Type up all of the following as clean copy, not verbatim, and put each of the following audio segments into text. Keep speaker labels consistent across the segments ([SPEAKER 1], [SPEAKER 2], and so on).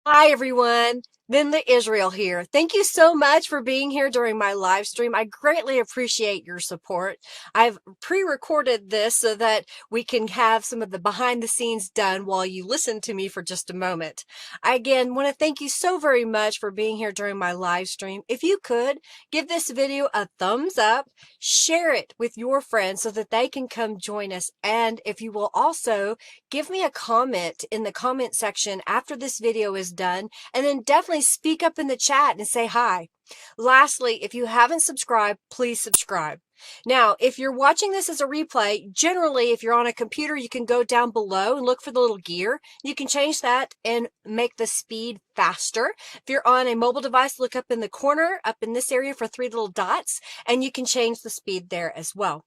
[SPEAKER 1] Hi everyone, Linda Israel here. Thank you so much for being here during my live stream. I greatly appreciate your support. I've pre-recorded this so that we can have some of the behind the scenes done while you listen to me for just a moment. I again want to thank you so very much for being here during my live stream. If you could, give this video a thumbs up, share it with your friends so that they can come join us. And if you will also give me a comment in the comment section after this video is done, and then definitely speak up in the chat and say hi. Lastly, if you haven't subscribed, please subscribe. Now, if you're watching this as a replay, generally, if you're on a computer, you can go down below and look for the little gear. You can change that and make the speed faster. If you're on a mobile device, look up in the corner, up in this area for three little dots, and you can change the speed there as well.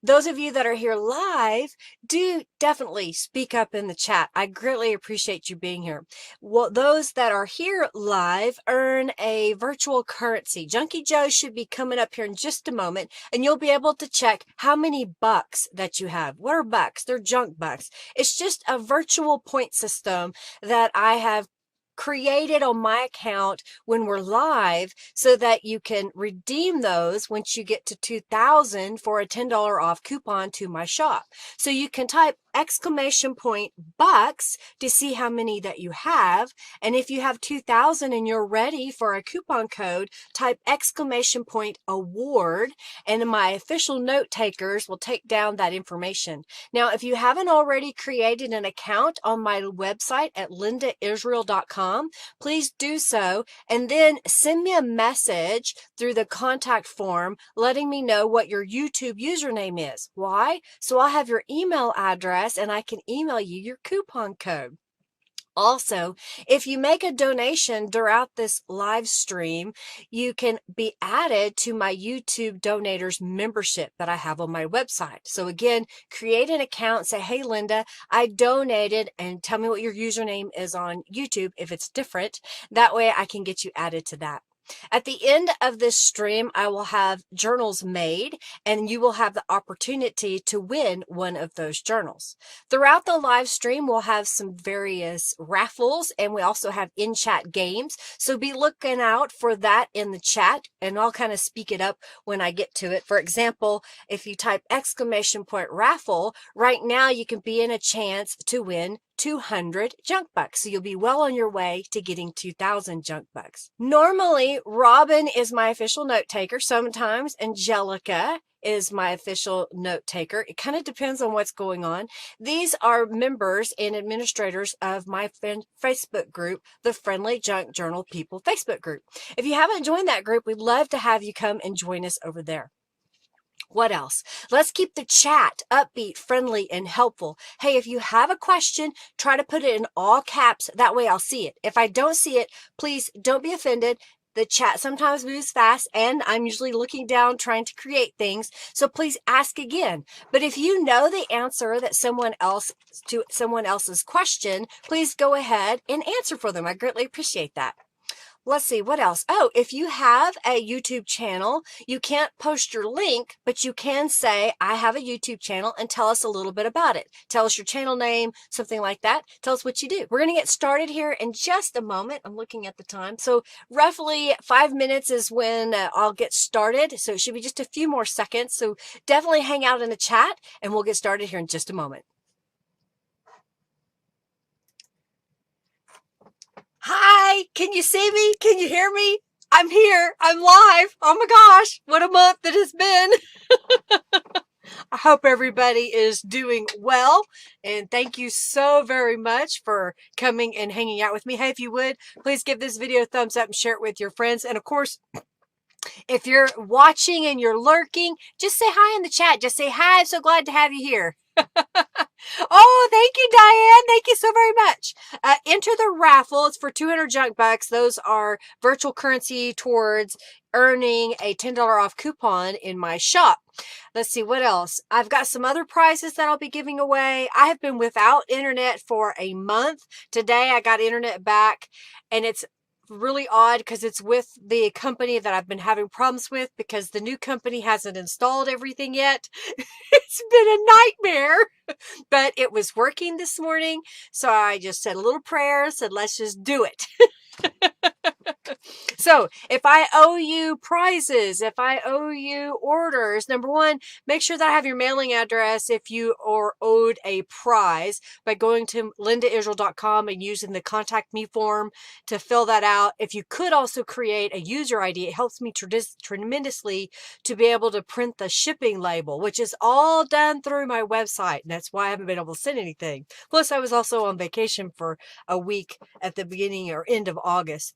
[SPEAKER 1] Those of you that are here live, do definitely speak up in the chat. I greatly appreciate you being here. Well, those that are here live earn a virtual currency. Junkie Joe should be coming up here in just a moment, and you'll be able to check how many bucks that you have. What are bucks? They're junk bucks. It's just a virtual point system that I have created on my account when we're live so that you can redeem those once you get to 2,000 for a $10 off coupon to my shop. So you can type exclamation point bucks to see how many that you have. And if you have 2,000 and you're ready for a coupon code, type exclamation point award, and my official note takers will take down that information. Now, if you haven't already created an account on my website at lindaisrael.com, please do so, and then send me a message through the contact form letting me know what your YouTube username is. Why? So I'll have your email address and I can email you your coupon code. Also, if you make a donation throughout this live stream, you can be added to my YouTube donators membership that I have on my website. So again, create an account, say, hey, Linda, I donated, and tell me what your username is on YouTube if it's different. That way I can get you added to that. At the end of this stream, I will have journals made, and you will have the opportunity to win one of those journals. Throughout the live stream, we'll have some various raffles, and we also have in-chat games. So be looking out for that in the chat, and I'll kind of speak it up when I get to it. For example, if you type exclamation point raffle, right now you can be in a chance to win 200 junk bucks. So you'll be well on your way to getting 2,000 junk bucks. Normally, Robin is my official note taker. Sometimes Angelica is my official note taker. It kind of depends on what's going on. These are members and administrators of my Facebook group, the Friendly Junk Journal People Facebook group. If you haven't joined that group, we'd love to have you come and join us over there. What else? Let's keep the chat upbeat, friendly, and helpful. Hey, if you have a question, try to put it in all caps. That way I'll see it. If I don't see it, please don't be offended. The chat sometimes moves fast, and I'm usually looking down trying to create things. So please ask again. But if you know the answer that someone else's question, please go ahead and answer for them. I greatly appreciate that. Let's see, what else? Oh, if you have a YouTube channel, you can't post your link, but you can say, I have a YouTube channel, and tell us a little bit about it. Tell us your channel name, something like that. Tell us what you do. We're going to get started here in just a moment. I'm looking at the time. So roughly 5 minutes is when I'll get started. So it should be just a few more seconds. So definitely hang out in the chat, and we'll get started here in just a moment. Hi, can you see me? Can you hear me? I'm here. I'm live. Oh my gosh, what a month it has been. I hope everybody is doing well, and thank you so very much for coming and hanging out with me. Hey, if you would, please give this video a thumbs up and share it with your friends. And of course, if you're watching and you're lurking, just say hi in the chat. Just say hi. I'm so glad to have you here. Oh, thank you, Diane. Thank you so very much. Enter the raffle. It's for 200 junk bucks. Those are virtual currency towards earning a $10 off coupon in my shop. Let's see what else. I've got some other prizes that I'll be giving away. I have been without internet for a month. Today I got internet back, and it's really odd because it's with the company that I've been having problems with because the new company hasn't installed everything yet. It's been a nightmare, but it was working this morning. So I just said a little prayer, said, let's just do it. So if I owe you prizes, if I owe you orders, number one, make sure that I have your mailing address if you are owed a prize by going to lindaisrael.com and using the contact me form to fill that out. If you could also create a user ID, it helps me tremendously to be able to print the shipping label, which is all done through my website. And that's why I haven't been able to send anything. Plus, I was also on vacation for a week at the beginning or end of August.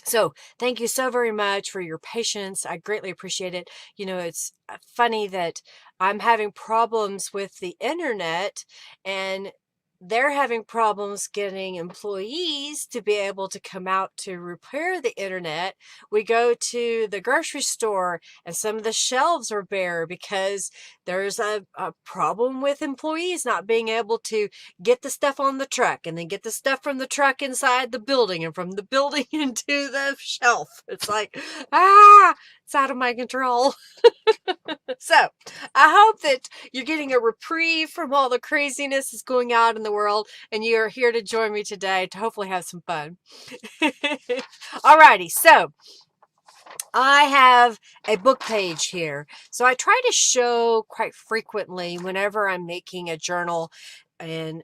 [SPEAKER 1] So thank you so very much for your patience. I greatly appreciate it. You know, it's funny that I'm having problems with the internet and they're having problems getting employees to be able to come out to repair the internet. We go to the grocery store and some of the shelves are bare because there's a problem with employees not being able to get the stuff on the truck and then get the stuff from the truck inside the building and from the building into the shelf. It's like, it's out of my control. So I hope that you're getting a reprieve from all the craziness that's going on in the world and you are here to join me today to hopefully have some fun. Alrighty, so I have a book page here. So I try to show quite frequently whenever I'm making a journal and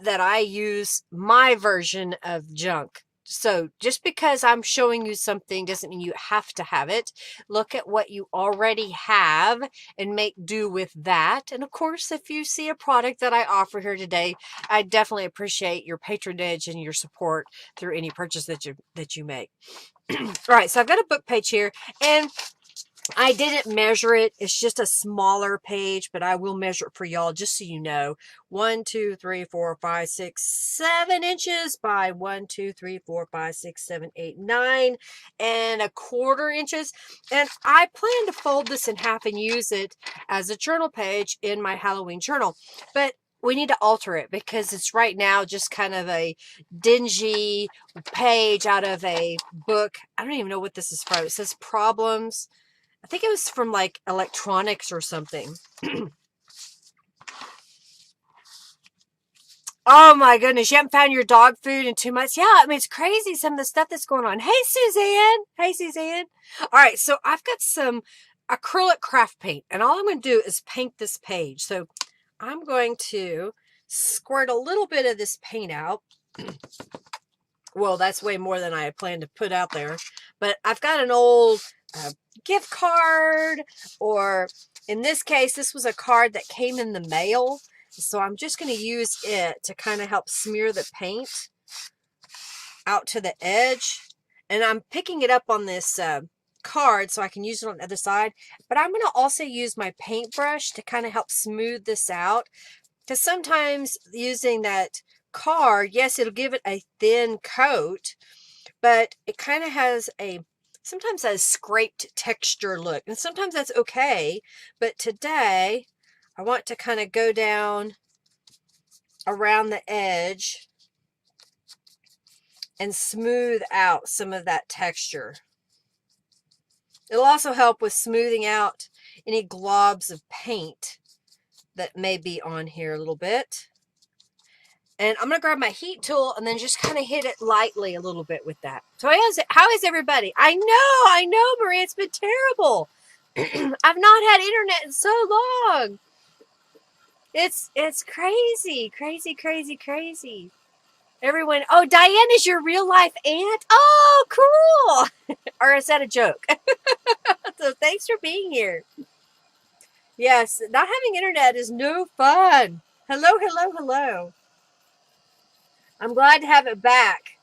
[SPEAKER 1] that I use my version of junk. So just because I'm showing you something doesn't mean you have to have it. Look at what you already have and make do with that. And of course, if you see a product that I offer here today, I definitely appreciate your patronage and your support through any purchase that you make. All right, so I've got a book page here and I didn't measure it. It's just a smaller page, but I will measure it for y'all just so you know. 1, 2, 3, 4, 5, 6, 7 inches by 1, 2, 3, 4, 5, 6, 7, 8, 9.25 inches. And I plan to fold this in half and use it as a journal page in my Halloween journal. But we need to alter it because it's right now just kind of a dingy page out of a book. I don't even know what this is from. It says Problems. I think it was from like electronics or something. Oh my goodness, you haven't found your dog food in 2 months? Yeah, I mean, it's crazy some of the stuff that's going on. Hey, Suzanne. Hey, Suzanne. All right, so I've got some acrylic craft paint, and all I'm going to do is paint this page. So I'm going to squirt a little bit of this paint out. Well, that's way more than I had planned to put out there. But I've got an old gift card, or in this case, this was a card that came in the mail. So I'm just going to use it to kind of help smear the paint out to the edge. And I'm picking it up on this card so I can use it on the other side. But I'm going to also use my paintbrush to kind of help smooth this out. Because sometimes using that card, yes, it'll give it a thin coat, but it kind of has sometimes a scraped texture look. And sometimes that's okay. But today, I want to kind of go down around the edge and smooth out some of that texture. It'll also help with smoothing out any globs of paint that may be on here a little bit. And I'm going to grab my heat tool and then just kind of hit it lightly a little bit with that. So how is everybody? I know, Marie, it's been terrible. I've not had internet in so long. It's crazy, crazy, crazy, crazy. Everyone, oh, Diane is your real life aunt? Oh, cool. Or is that a joke? So thanks for being here. Yes, not having internet is no fun. Hello, hello, hello. I'm glad to have it back.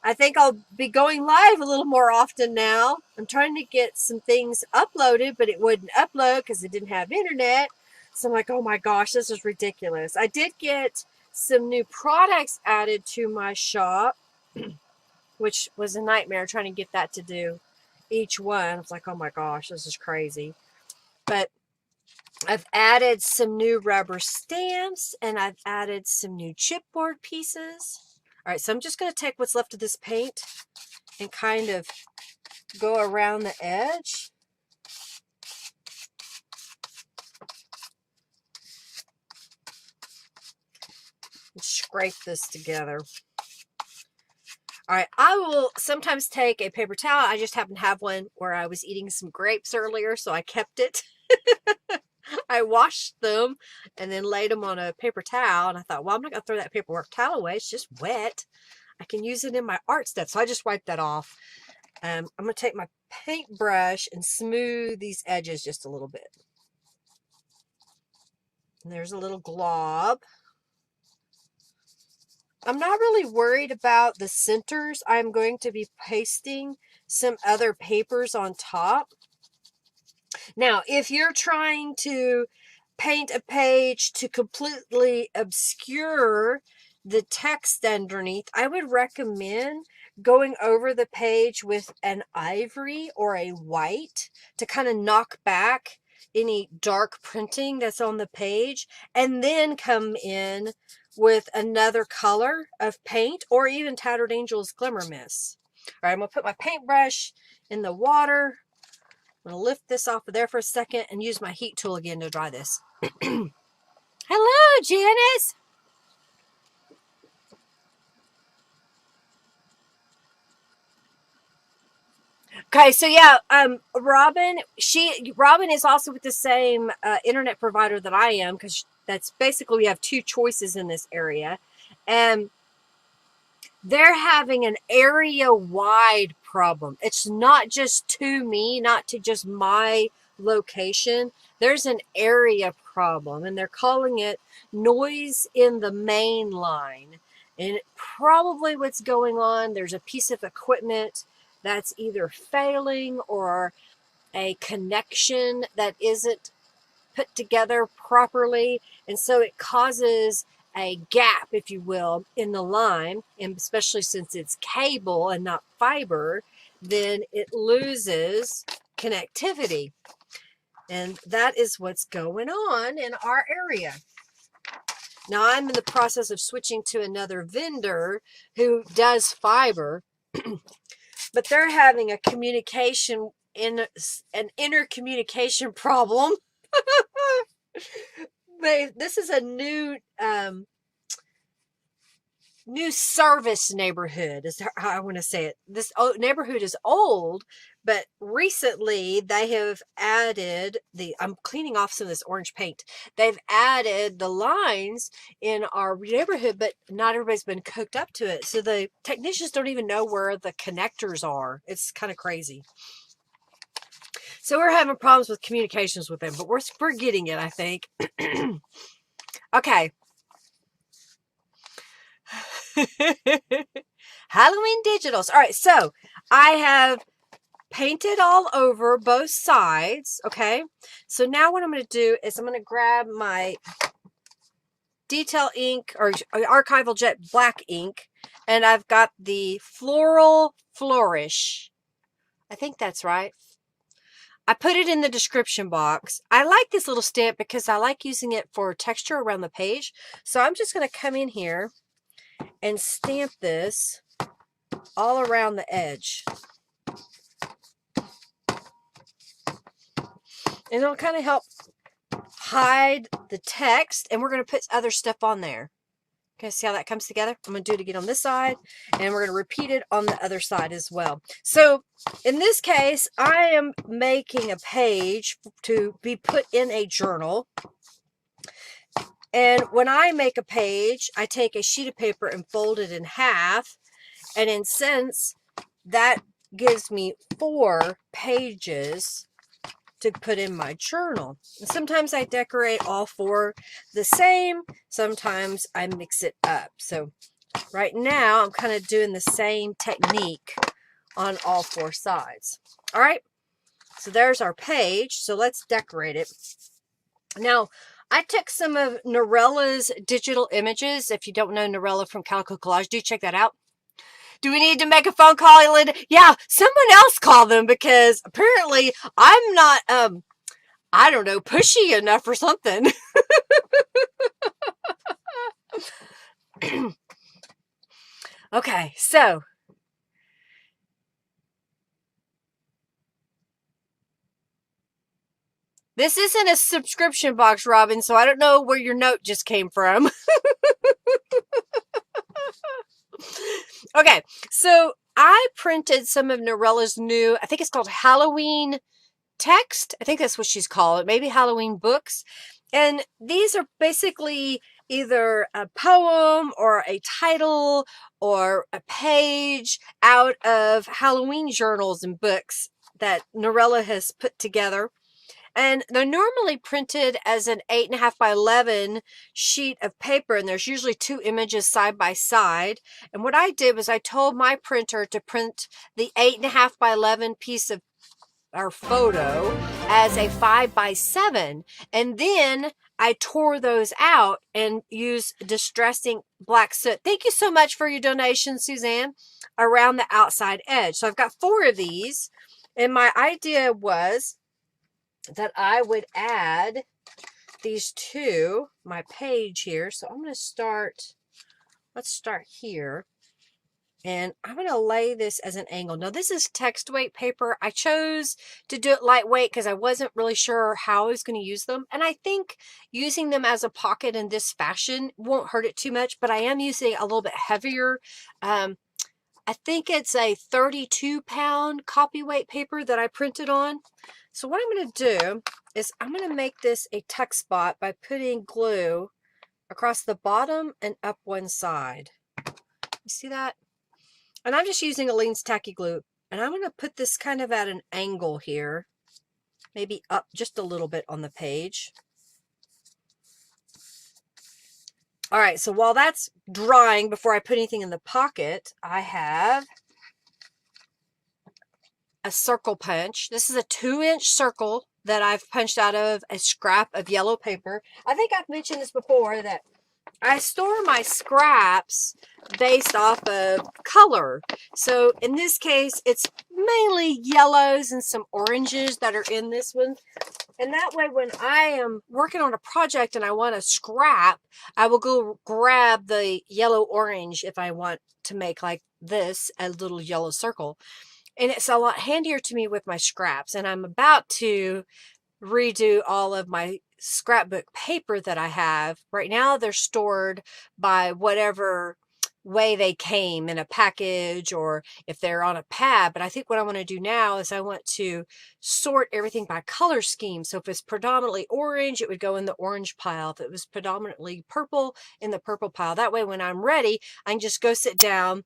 [SPEAKER 1] I think I'll be going live a little more often now. I'm trying to get some things uploaded, but it wouldn't upload because it didn't have internet. So I'm like, oh my gosh, this is ridiculous. I did get some new products added to my shop, which was a nightmare trying to get that to do each one. I was like, oh my gosh, this is crazy. But I've added some new rubber stamps and I've added some new chipboard pieces. All right, so I'm just going to take what's left of this paint and kind of go around the edge. And scrape this together. All right, I will sometimes take a paper towel. I just happen to have one where I was eating some grapes earlier, so I kept it. I washed them and then laid them on a paper towel, and I thought, well, I'm not going to throw that paperwork towel away. It's just wet. I can use it in my art stuff, so I just wiped that off. I'm going to take my paintbrush and smooth these edges just a little bit. And there's a little glob. I'm not really worried about the centers. I'm going to be pasting some other papers on top. Now, if you're trying to paint a page to completely obscure the text underneath, I would recommend going over the page with an ivory or a white to kind of knock back any dark printing that's on the page, and then come in with another color of paint, or even Tattered Angel's Glimmer Mist. All right, I'm going to put my paintbrush in the water. I'm going to lift this off of there for a second and use my heat tool again to dry this. Hello, Janice. Okay, so yeah, Robin is also with the same internet provider that I am, because that's basically, we have two choices in this area, and they're having an area-wide problem. It's not just to me, not to just my location. There's an area problem, and they're calling it noise in the main line. And probably what's going on, there's a piece of equipment that's either failing, or a connection that isn't put together properly, and so it causes a gap, if you will, in the line. And especially since it's cable and not fiber, then it loses connectivity, and that is what's going on in our area. Now, I'm in the process of switching to another vendor who does fiber, but they're having a communication in an intercommunication problem. This is a new service neighborhood, is how I want to say it. This neighborhood is old, but recently they have added I'm cleaning off some of this orange paint. They've added the lines in our neighborhood, but not everybody's been hooked up to it. So the technicians don't even know where the connectors are. It's kind of crazy. So we're having problems with communications with them, but we're getting it, I think. Okay. Halloween digitals. All right, so I have painted all over both sides. Okay, so now what I'm going to do is I'm going to grab my detail ink, or archival jet black ink, and I've got the Floral Flourish. I think that's right. I put it in the description box. I like this little stamp because I like using it for texture around the page. So I'm just going to come in here and stamp this all around the edge. And it'll kind of help hide the text, and we're going to put other stuff on there. Okay, see how that comes together? I'm going to do it again on this side, and we're going to repeat it on the other side as well. So in this case, I am making a page to be put in a journal. And when I make a page, I take a sheet of paper and fold it in half. And in sense, that gives me 4 pages to put in my journal. And sometimes I decorate all 4 the same. Sometimes I mix it up. So right now I'm kind of doing the same technique on all 4 sides. All right. So there's our page. So let's decorate it. Now, I took some of Norella's digital images. If you don't know Norella from Calico Collage, do check that out. Do we need to make a phone call, Linda? Yeah, someone else call them, because apparently I'm not, I don't know, pushy enough or something. Okay, so this isn't a subscription box, Robin, so I don't know where your note just came from. Okay, so I printed some of Norella's new, I think it's called Halloween text. I think that's what she's called it, maybe Halloween books. And these are basically either a poem or a title or a page out of Halloween journals and books that Norella has put together. And they're normally printed as an 8.5 by 11 sheet of paper, and there's usually two images side by side. And what I did was I told my printer to print the 8.5 by 11 piece of our photo as a 5 by 7, and then I tore those out and used distressing black soot. Thank you so much for your donation, Suzanne, around the outside edge. So I've got 4 of these, and my idea was that I would add these to my page here. So I'm going to start, let's start here. And I'm going to lay this as an angle. Now, this is text weight paper. I chose to do it lightweight because I wasn't really sure how I was going to use them. And I think using them as a pocket in this fashion won't hurt it too much, but I am using a little bit heavier. I think it's a 32-pound copy weight paper that I printed on. So what I'm going to do is I'm going to make this a tuck spot by putting glue across the bottom and up one side. You see that? And I'm just using Aleene's tacky glue. And I'm going to put this kind of at an angle here. Maybe up just a little bit on the page. All right, so while that's drying before I put anything in the pocket, I have a circle punch. This is a 2-inch circle that I've punched out of a scrap of yellow paper. I think I've mentioned this before, that I store my scraps based off of color. So in this case, it's mainly yellows and some oranges that are in this one. And that way, when I am working on a project and I want a scrap, I will go grab the yellow orange if I want to make like this, a little yellow circle. And it's a lot handier to me with my scraps. And I'm about to redo all of my scrapbook paper that I have. Right now, they're stored by whatever way they came in a package or if they're on a pad. But I think what I want to do now is I want to sort everything by color scheme. So if it's predominantly orange, it would go in the orange pile. If it was predominantly purple, in the purple pile. That way, when I'm ready, I can just go sit down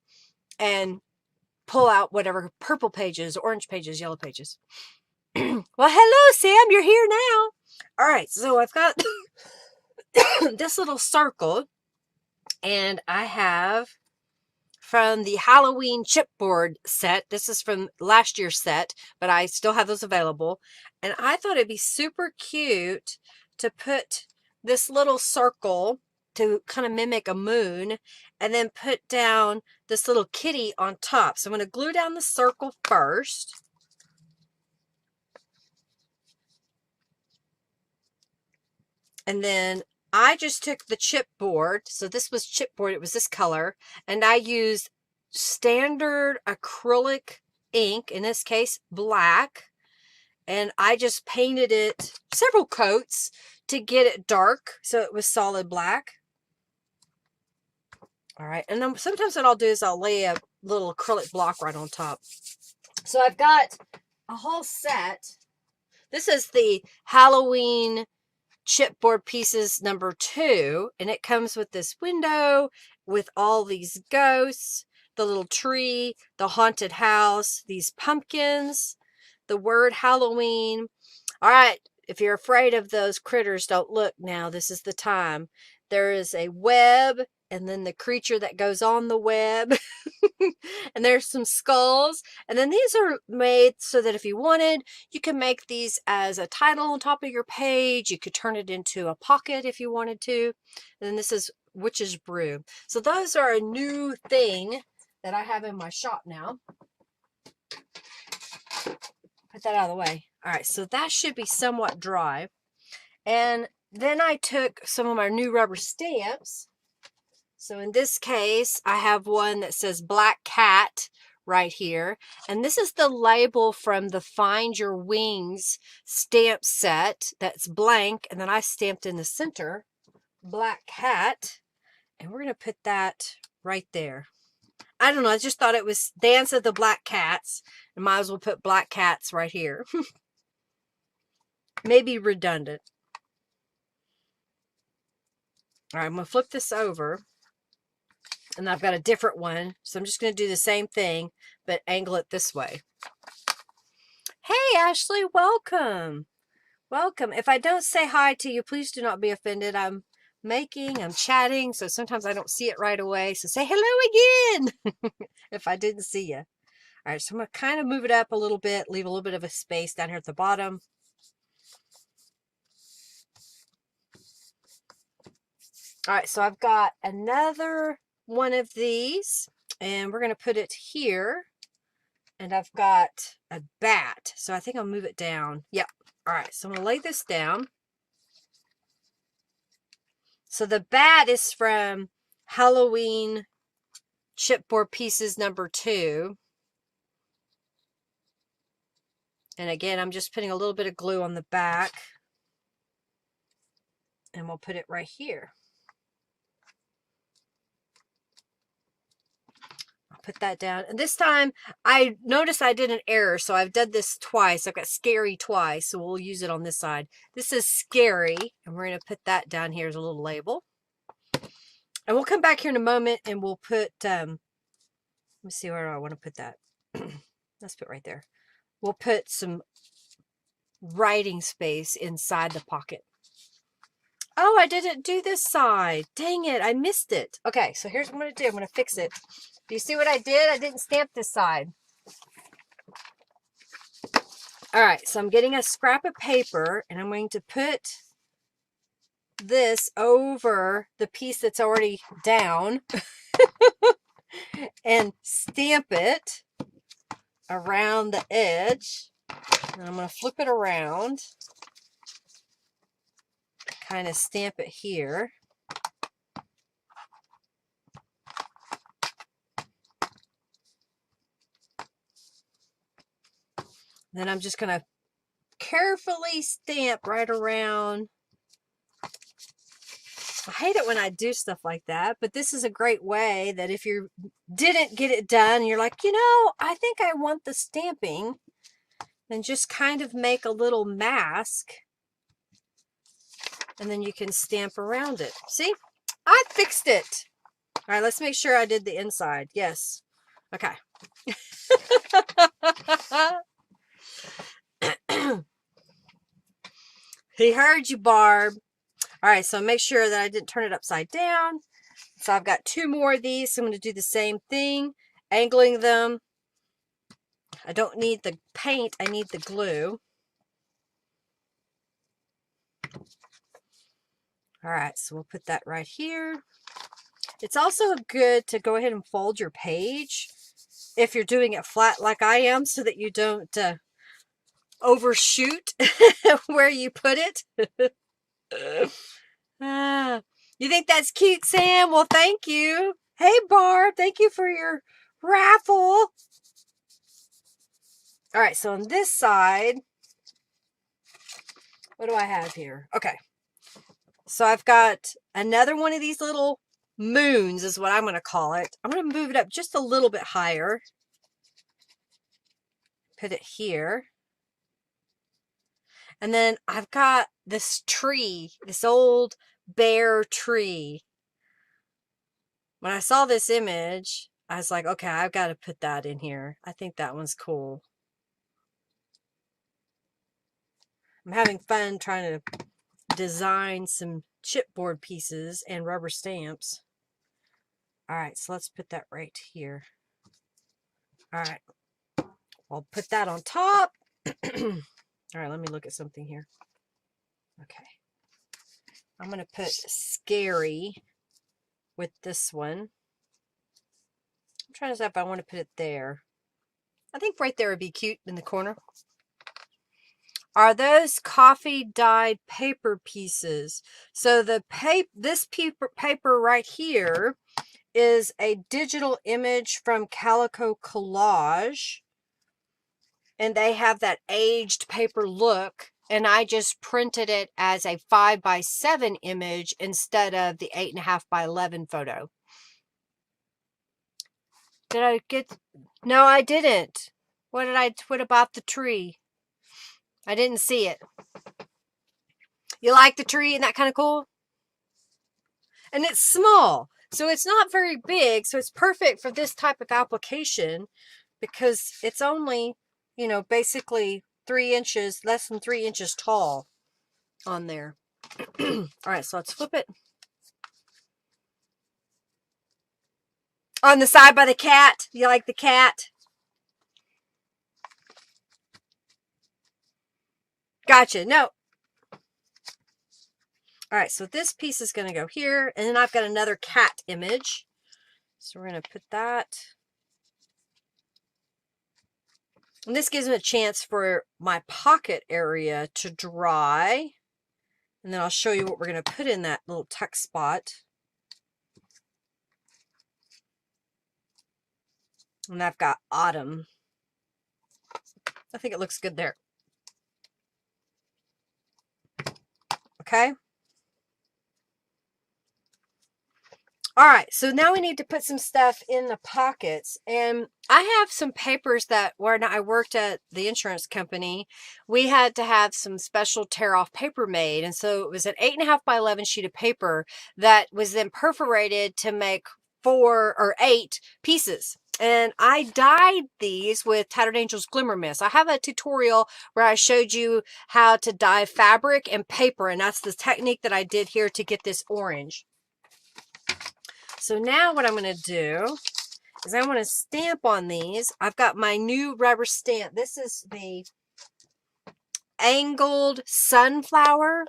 [SPEAKER 1] and pull out whatever purple pages, orange pages, yellow pages. Well, hello, Sam. You're here now. All right, so I've got this little circle, and I have from the Halloween chipboard set. This is from last year's set, but I still have those available. And I thought it'd be super cute to put this little circle to kind of mimic a moon, and then put down this little kitty on top. So I'm going to glue down the circle first. And then I just took the chipboard. So this was chipboard. It was this color. And I used standard acrylic ink, in this case, black. And I just painted it several coats to get it dark so it was solid black. All right. And then sometimes what I'll do is I'll lay a little acrylic block right on top. So I've got a whole set. This is the Halloween chipboard pieces number 2, and it comes with this window with all these ghosts, the little tree, the haunted house, these pumpkins, the word Halloween. All right, if you're afraid of those critters, don't look now. This is the time. There is a web, and then the creature that goes on the web. And there's some skulls. And then these are made so that if you wanted, you can make these as a title on top of your page. You could turn it into a pocket if you wanted to. And then this is Witch's Brew. So those are a new thing that I have in my shop now. Put that out of the way. All right, so that should be somewhat dry. And then I took some of my new rubber stamps. So in this case, I have one that says Black Cat right here. And this is the label from the Find Your Wings stamp set that's blank. And then I stamped in the center, Black Cat. And we're going to put that right there. I don't know. I just thought it was Dance of the Black Cats. And might as well put Black Cats right here. Maybe redundant. All right, I'm going to flip this over. And I've got a different one. So I'm just going to do the same thing, but angle it this way. Hey, Ashley, welcome. Welcome. If I don't say hi to you, please do not be offended. I'm chatting, so sometimes I don't see it right away. So say hello again if I didn't see you. All right, so I'm going to kind of move it up a little bit, leave a little bit of a space down here at the bottom. All right, so I've got another one of these, and we're going to put it here. And I've got a bat, so I think I'll move it down. Yep. All right, so I'm going to lay this down. So the bat is from Halloween Chipboard Pieces number 2. And again, I'm just putting a little bit of glue on the back. And we'll put it right here. I'll put that down. And this time, I noticed I did an error, so I've done this twice. I've got scary twice, so we'll use it on this side. This is scary, and we're going to put that down here as a little label. And we'll come back here in a moment, and we'll put, let me see where I want to put that. Let's put right there. We'll put some writing space inside the pocket. Oh, I didn't do this side. Dang it, I missed it. Okay, so here's what I'm going to do. I'm going to fix it. Do you see what I did? I didn't stamp this side. All right, so I'm getting a scrap of paper, and I'm going to put this over the piece that's already down and stamp it around the edge. And I'm going to flip it around, kind of stamp it here. Then I'm just going to carefully stamp right around. I hate it when I do stuff like that, but this is a great way that if you didn't get it done, you're like, you know, I think I want the stamping, then just kind of make a little mask, and then you can stamp around it. See? I fixed it. All right, let's make sure I did the inside. Yes. Okay. He heard you, Barb. All right, so make sure that I didn't turn it upside down. So I've got 2 more of these. So I'm going to do the same thing, angling them. I don't need the paint. I need the glue. All right, so we'll put that right here. It's also good to go ahead and fold your page if you're doing it flat like I am, so that you don't overshoot where you put it. You think that's cute, Sam? Well, thank you. Hey, Barb, thank you for your raffle. All right, so on this side, what do I have here? Okay, so I've got another one of these little moons is what I'm going to call it. I'm going to move it up just a little bit higher. Put it here. And then I've got this tree, this old bare tree. When I saw this image, I was like, okay, I've got to put that in here. I think that one's cool. I'm having fun trying to design some chipboard pieces and rubber stamps. All right, so let's put that right here. All right, I'll put that on top. All right, let me look at something here. Okay. I'm going to put scary with this one. I'm trying to decide if I want to put it there. I think right there would be cute in the corner. Are those coffee dyed paper pieces? So the this paper right here is a digital image from Calico Collage, and they have that aged paper look, and I just printed it as a 5x7 image instead of the 8.5 by 11 photo. Did I get... No, I didn't. What about the tree? I didn't see it. You like the tree? Isn't that kind of cool? And it's small, so it's not very big, so it's perfect for this type of application because it's only, you know, basically 3 inches, less than 3 inches tall on there. All right, so let's flip it. On the side by the cat. You like the cat? Gotcha. No. All right, so this piece is going to go here, and then I've got another cat image. So we're going to put that. And this gives me a chance for my pocket area to dry. And then I'll show you what we're going to put in that little tuck spot. And I've got autumn. I think it looks good there. Okay. All right, so now we need to put some stuff in the pockets. And I have some papers that when I worked at the insurance company, we had to have some special tear off paper made. And so it was an 8.5 by 11 sheet of paper that was then perforated to make 4 or 8 pieces. And I dyed these with Tattered Angels Glimmer Mist. I have a tutorial where I showed you how to dye fabric and paper, and that's the technique that I did here to get this orange. So now what I'm going to do is I want to stamp on these. I've got my new rubber stamp. This is the angled sunflower.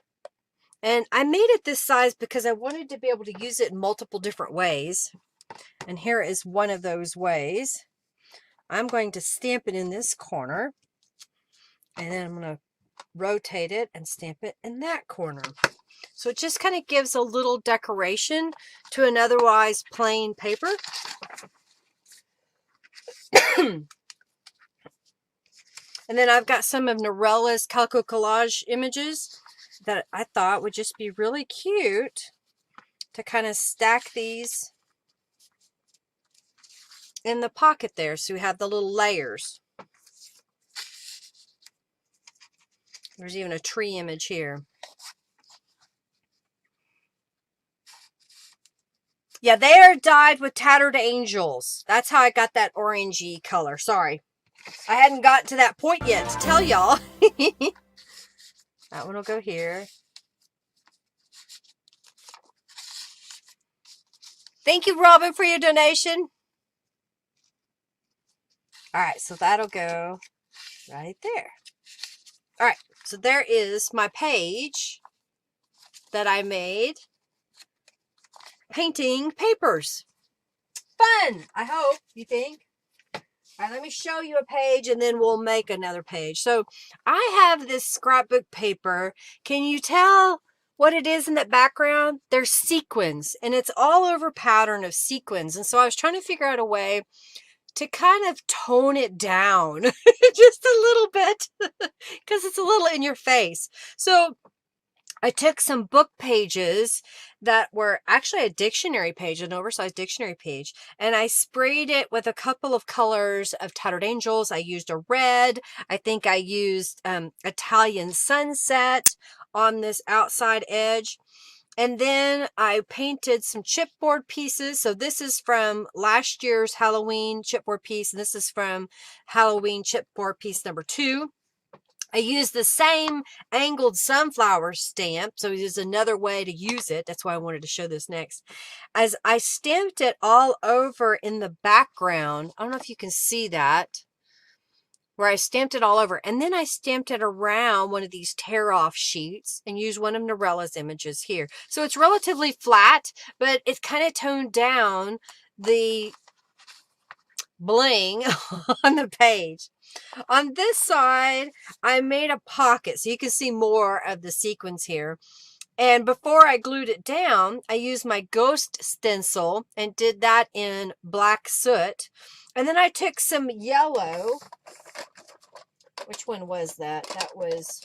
[SPEAKER 1] And I made it this size because I wanted to be able to use it in multiple different ways. And here is one of those ways. I'm going to stamp it in this corner. And then I'm going to rotate it and stamp it in that corner. So it just kind of gives a little decoration to an otherwise plain paper. And then I've got some of Norella's Calico Collage images that I thought would just be really cute to kind of stack these in the pocket there. So we have the little layers. There's even a tree image here. Yeah, they are dyed with Tattered Angels. That's how I got that orangey color. Sorry. I hadn't gotten to that point yet to tell y'all. That one will go here. Thank you, Robin, for your donation. All right, so that'll go right there. All right, so there is my page that I made. Painting papers. Fun, I hope, you think? All right, let me show you a page and then we'll make another page. So I have this scrapbook paper. Can you tell what it is in that background? There's sequins, and it's all over pattern of sequins. And so I was trying to figure out a way to kind of tone it down just a little bit because it's a little in your face. So I took some book pages that were actually a dictionary page, an oversized dictionary page, and I sprayed it with a couple of colors of Tattered Angels. I used a red. I think I used Italian Sunset on this outside edge. And then I painted some chipboard pieces. So this is from last year's Halloween chipboard piece, and this is from Halloween chipboard piece number 2. I used the same angled sunflower stamp, so there's another way to use it. That's why I wanted to show this next. As I stamped it all over in the background, I don't know if you can see that, where I stamped it all over. And then I stamped it around one of these tear-off sheets and used one of Norella's images here. So it's relatively flat, but it's kind of toned down the bling on the page. On this side, I made a pocket so you can see more of the sequins here. And before I glued it down, I used my ghost stencil and did that in black soot. And then I took some yellow. Which one was that? That was,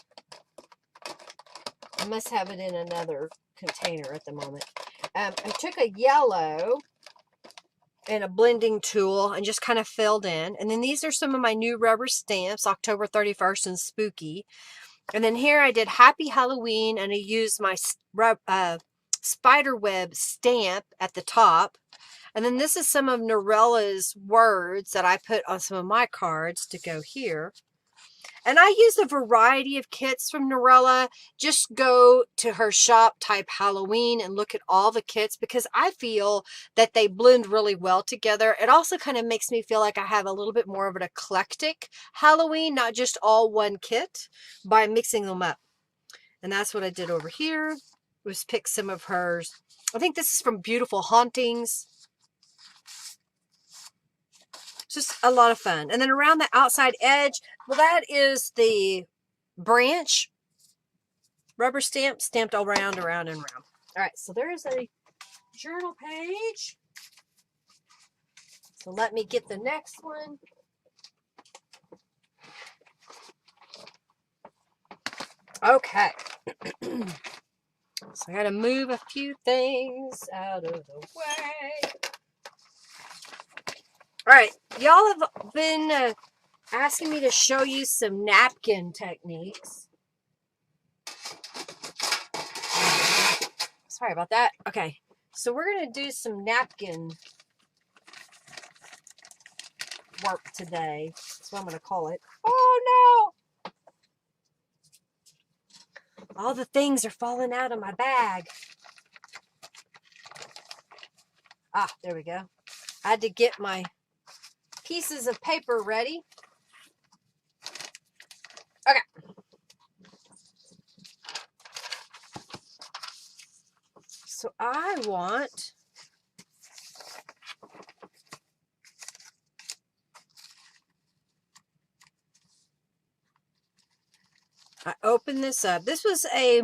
[SPEAKER 1] I must have it in another container at the moment. I took a yellow and a blending tool and just kind of filled in. And then these are some of my new rubber stamps, October 31st and Spooky. And then here I did Happy Halloween, and I used my spider web stamp at the top. And then this is some of Norella's words that I put on some of my cards to go here. And I used a variety of kits from Norella. Just go to her shop, type Halloween, and look at all the kits because I feel that they blend really well together. It also kind of makes me feel like I have a little bit more of an eclectic Halloween, not just all one kit, by mixing them up. And that's what I did over here, was pick some of hers. I think this is from Beautiful Hauntings. Just a lot of fun. And then around the outside edge, well, that is the branch rubber stamp stamped all around, around, and around. All right, so there's a journal page. So let me get the next one. Okay. So I got to move a few things out of the way. All right, y'all have been asking me to show you some napkin techniques. Sorry about that. Okay, so we're going to do some napkin work today. That's what I'm going to call it. Oh, no! All the things are falling out of my bag. Ah, there we go. I had to get my pieces of paper ready. Okay. So I open this up. This was a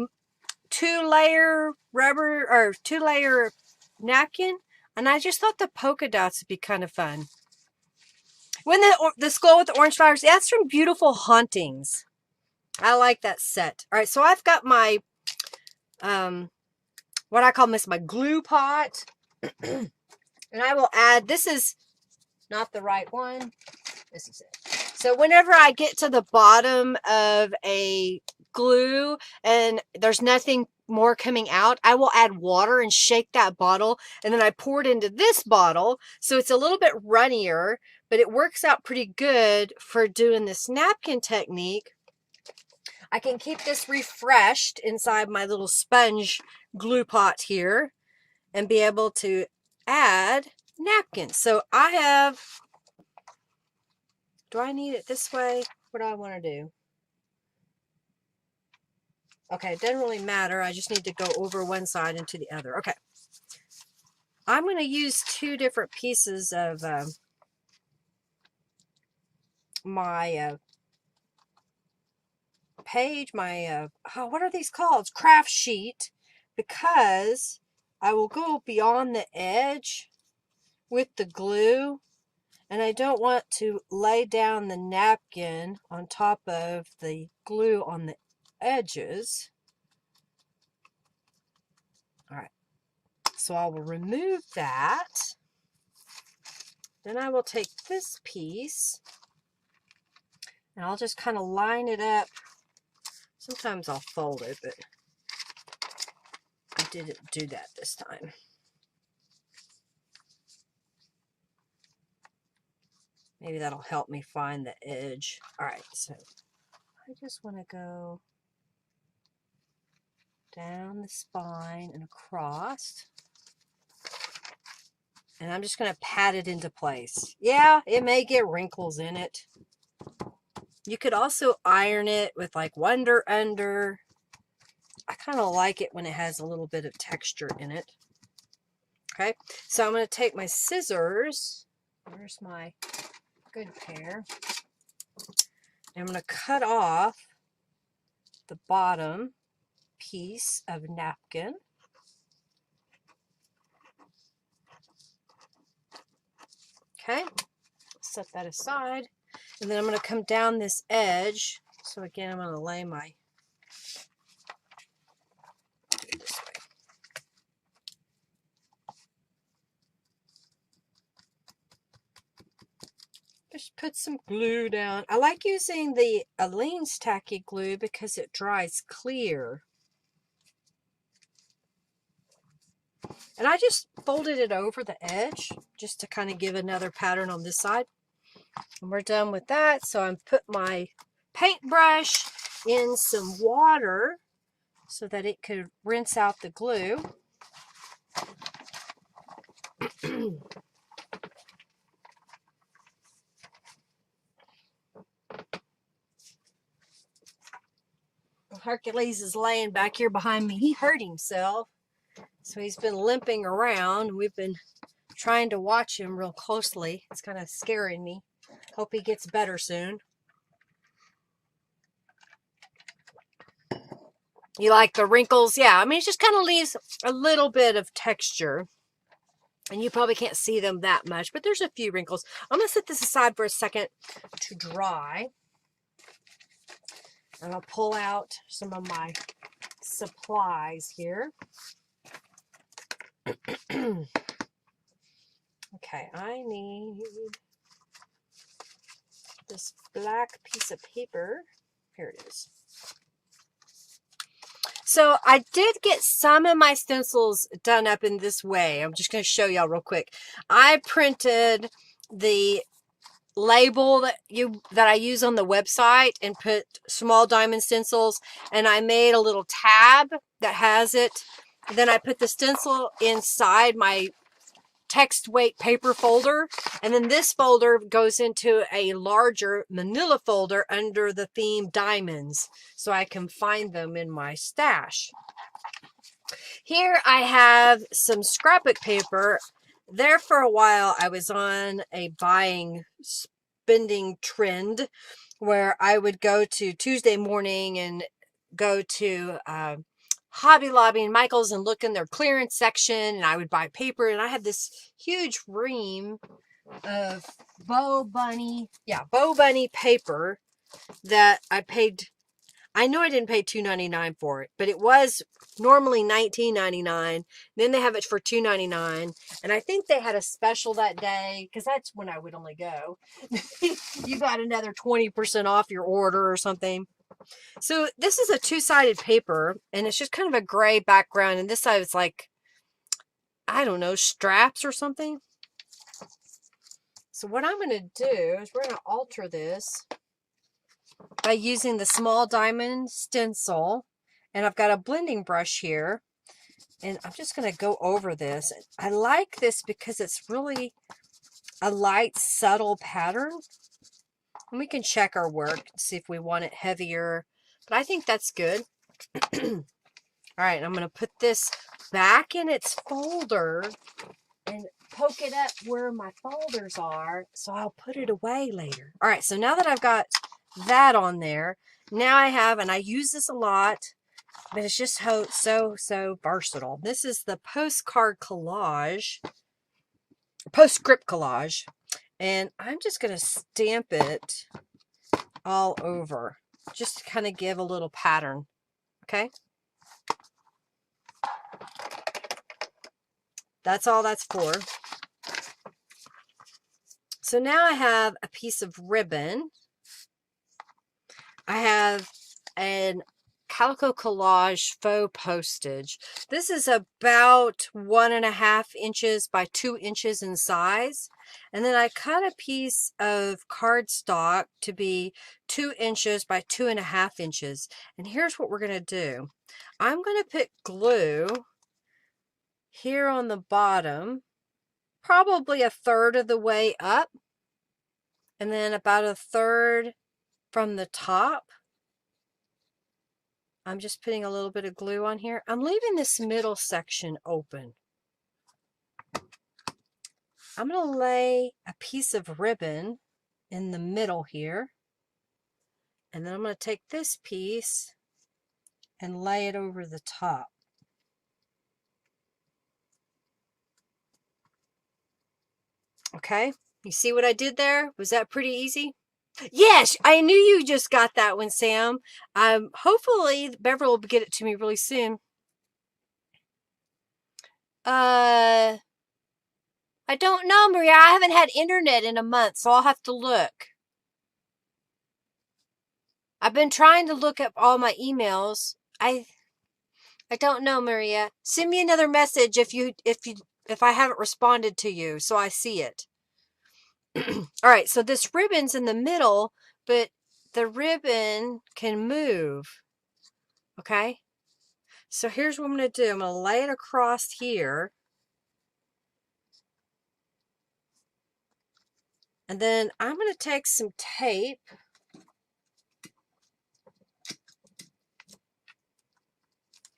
[SPEAKER 1] 2-layer rubber or 2-layer napkin, and I just thought the polka dots would be kind of fun. When the skull with the orange flowers, that's from Beautiful Hauntings. I like that set. All right, so I've got my what I call my glue pot, and I will add. This is not the right one. This is it. So whenever I get to the bottom of a glue and there's nothing more coming out, I will add water and shake that bottle, and then I pour it into this bottle, so it's a little bit runnier, but it works out pretty good for doing this napkin technique. I can keep this refreshed inside my little sponge glue pot here and be able to add napkins. So I have, do I need it this way? What do I want to do? Okay, it doesn't really matter. I just need to go over one side and to the other. Okay. I'm going to use 2 different pieces of my page, my, what are these called? Craft sheet, because I will go beyond the edge with the glue, and I don't want to lay down the napkin on top of the glue on the edges. All right, so I will remove that. Then I will take this piece and I'll just kind of line it up. Sometimes I'll fold it, but I didn't do that this time. Maybe that'll help me find the edge. All right, so I just want to go down the spine and across. And I'm just going to pat it into place. Yeah, it may get wrinkles in it. You could also iron it with like Wonder Under. I kind of like it when it has a little bit of texture in it. Okay, so I'm going to take my scissors. Where's my good pair? And I'm going to cut off the bottom piece of napkin. Okay, set that aside. And then I'm going to come down this edge. So again, I'm going to lay my this way. Just put some glue down. I like using the Aleene's tacky glue because it dries clear. And I just folded it over the edge just to kind of give another pattern on this side. And we're done with that. So I'm put my paintbrush in some water so that it could rinse out the glue. Hercules is laying back here behind me. He hurt himself, so he's been limping around. We've been trying to watch him real closely. It's kind of scaring me. Hope he gets better soon. You like the wrinkles? Yeah, I mean, it just kind of leaves a little bit of texture. And you probably can't see them that much, but there's a few wrinkles. I'm going to set this aside for a second to dry. And I'll pull out some of my supplies here. Okay, I need this black piece of paper. Here it is. So I did get some of my stencils done up in this way. I'm just going to show y'all real quick. I printed the label that I use on the website and put small diamond stencils, and I made a little tab that has it. Then I put the stencil inside my text weight paper folder, and then this folder goes into a larger manila folder under the theme diamonds, so I can find them in my stash. Here I have some scrapbook paper. There for a while I was on a spending trend where I would go to Tuesday morning and go to Hobby Lobby and Michael's and look in their clearance section, and I would buy paper, and I had this huge ream of Bow Bunny paper that I paid. I know I didn't pay $2.99 for it, but it was normally $19.99. Then they have it for $2.99, and I think they had a special that day because that's when I would only go. You got another 20% off your order or something. So this is a two-sided paper, and it's just kind of a gray background, and this side is like, I don't know, straps or something. So what I'm going to do is we're going to alter this by using the small diamond stencil, and I've got a blending brush here, and I'm just going to go over this. I like this because it's really a light, subtle pattern, and we can check our work and see if we want it heavier, but I think that's good. All right, I'm going to put this back in its folder and poke it up where my folders are, so I'll put it away later. All right, so now that I've got that on there, now I have, and I use this a lot, but it's just so versatile. This is the postscript collage, and I'm just going to stamp it all over just to kind of give a little pattern. Okay, that's all that's for. So now I have a piece of ribbon. I have an calico collage faux postage. This is about 1.5 inches by 2 inches in size. And then I cut a piece of cardstock to be 2 inches by 2.5 inches. And here's what we're going to do. I'm going to put glue here on the bottom, probably 1/3 of the way up, and then about 1/3 from the top. I'm just putting a little bit of glue on here. I'm leaving this middle section open. I'm going to lay a piece of ribbon in the middle here. And then I'm going to take this piece and lay it over the top. Okay, you see what I did there? Was that pretty easy? Yes, I knew you just got that one, Sam. Hopefully Beverly will get it to me really soon. I don't know, Maria. I haven't had internet in a month, so I'll have to look. I've been trying to look up all my emails. I don't know, Maria. Send me another message if I haven't responded to you so I see it. All right, so this ribbon's in the middle, but the ribbon can move. Okay? So here's what I'm going to do. I'm going to lay it across here. And then I'm going to take some tape.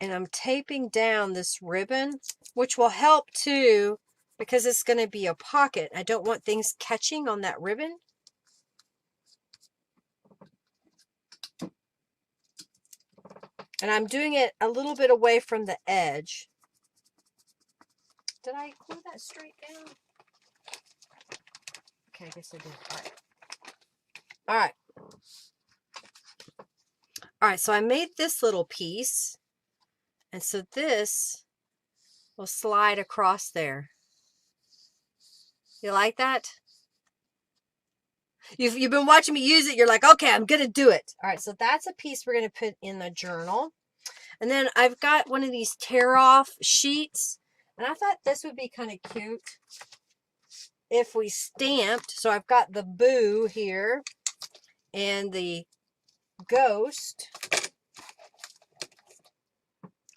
[SPEAKER 1] And I'm taping down this ribbon, which will help too, because it's going to be a pocket. I don't want things catching on that ribbon. And I'm doing it a little bit away from the edge. Did I glue that straight down? Okay, I guess I did. All right. All right. All right, so I made this little piece. And so this will slide across there. You like that? You've been watching me use it. You're like, okay, I'm going to do it. All right, so that's a piece we're going to put in the journal. And then I've got one of these tear-off sheets. And I thought this would be kind of cute if we stamped. So I've got the boo here and the ghost.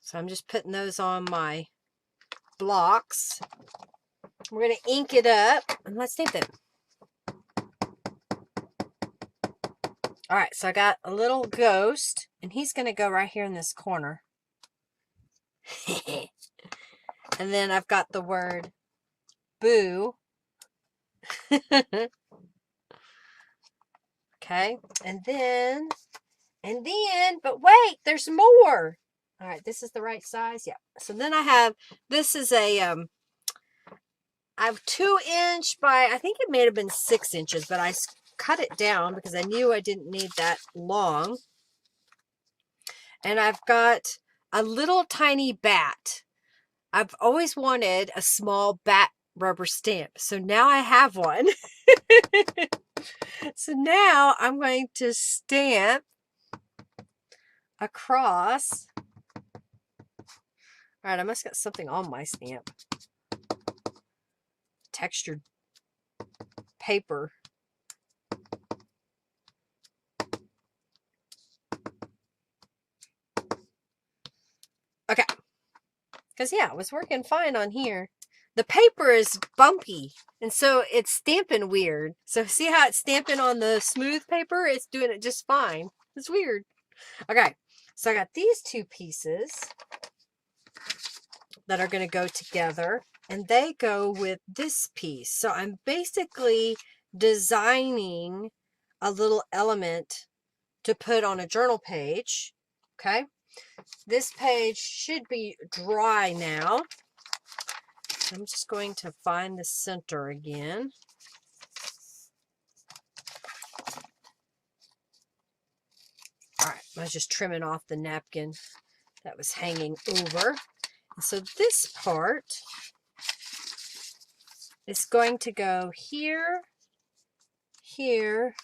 [SPEAKER 1] So I'm just putting those on my blocks. We're going to ink it up and let's stamp it. All right, so I got a little ghost and he's going to go right here in this corner. And then I've got the word boo. Okay, and then, but wait, there's more. All right, this is the right size. Yeah. So then I have, this is a, I have 2-inch by, I think it may have been 6 inches, but I cut it down because I knew I didn't need that long. And I've got a little tiny bat. I've always wanted a small bat rubber stamp. So now I have one. So now I'm going to stamp across. All right, I must got something on my stamp. Textured paper. Okay. Because, yeah, it was working fine on here. The paper is bumpy, and so it's stamping weird. So see how it's stamping on the smooth paper? It's doing it just fine. It's weird. Okay, so I got these two pieces that are going to go together, and they go with this piece. So I'm basically designing a little element to put on a journal page. Okay, this page should be dry now. I'm just going to find the center again. All right, I was just trimming off the napkin that was hanging over. And so this part is going to go here, here,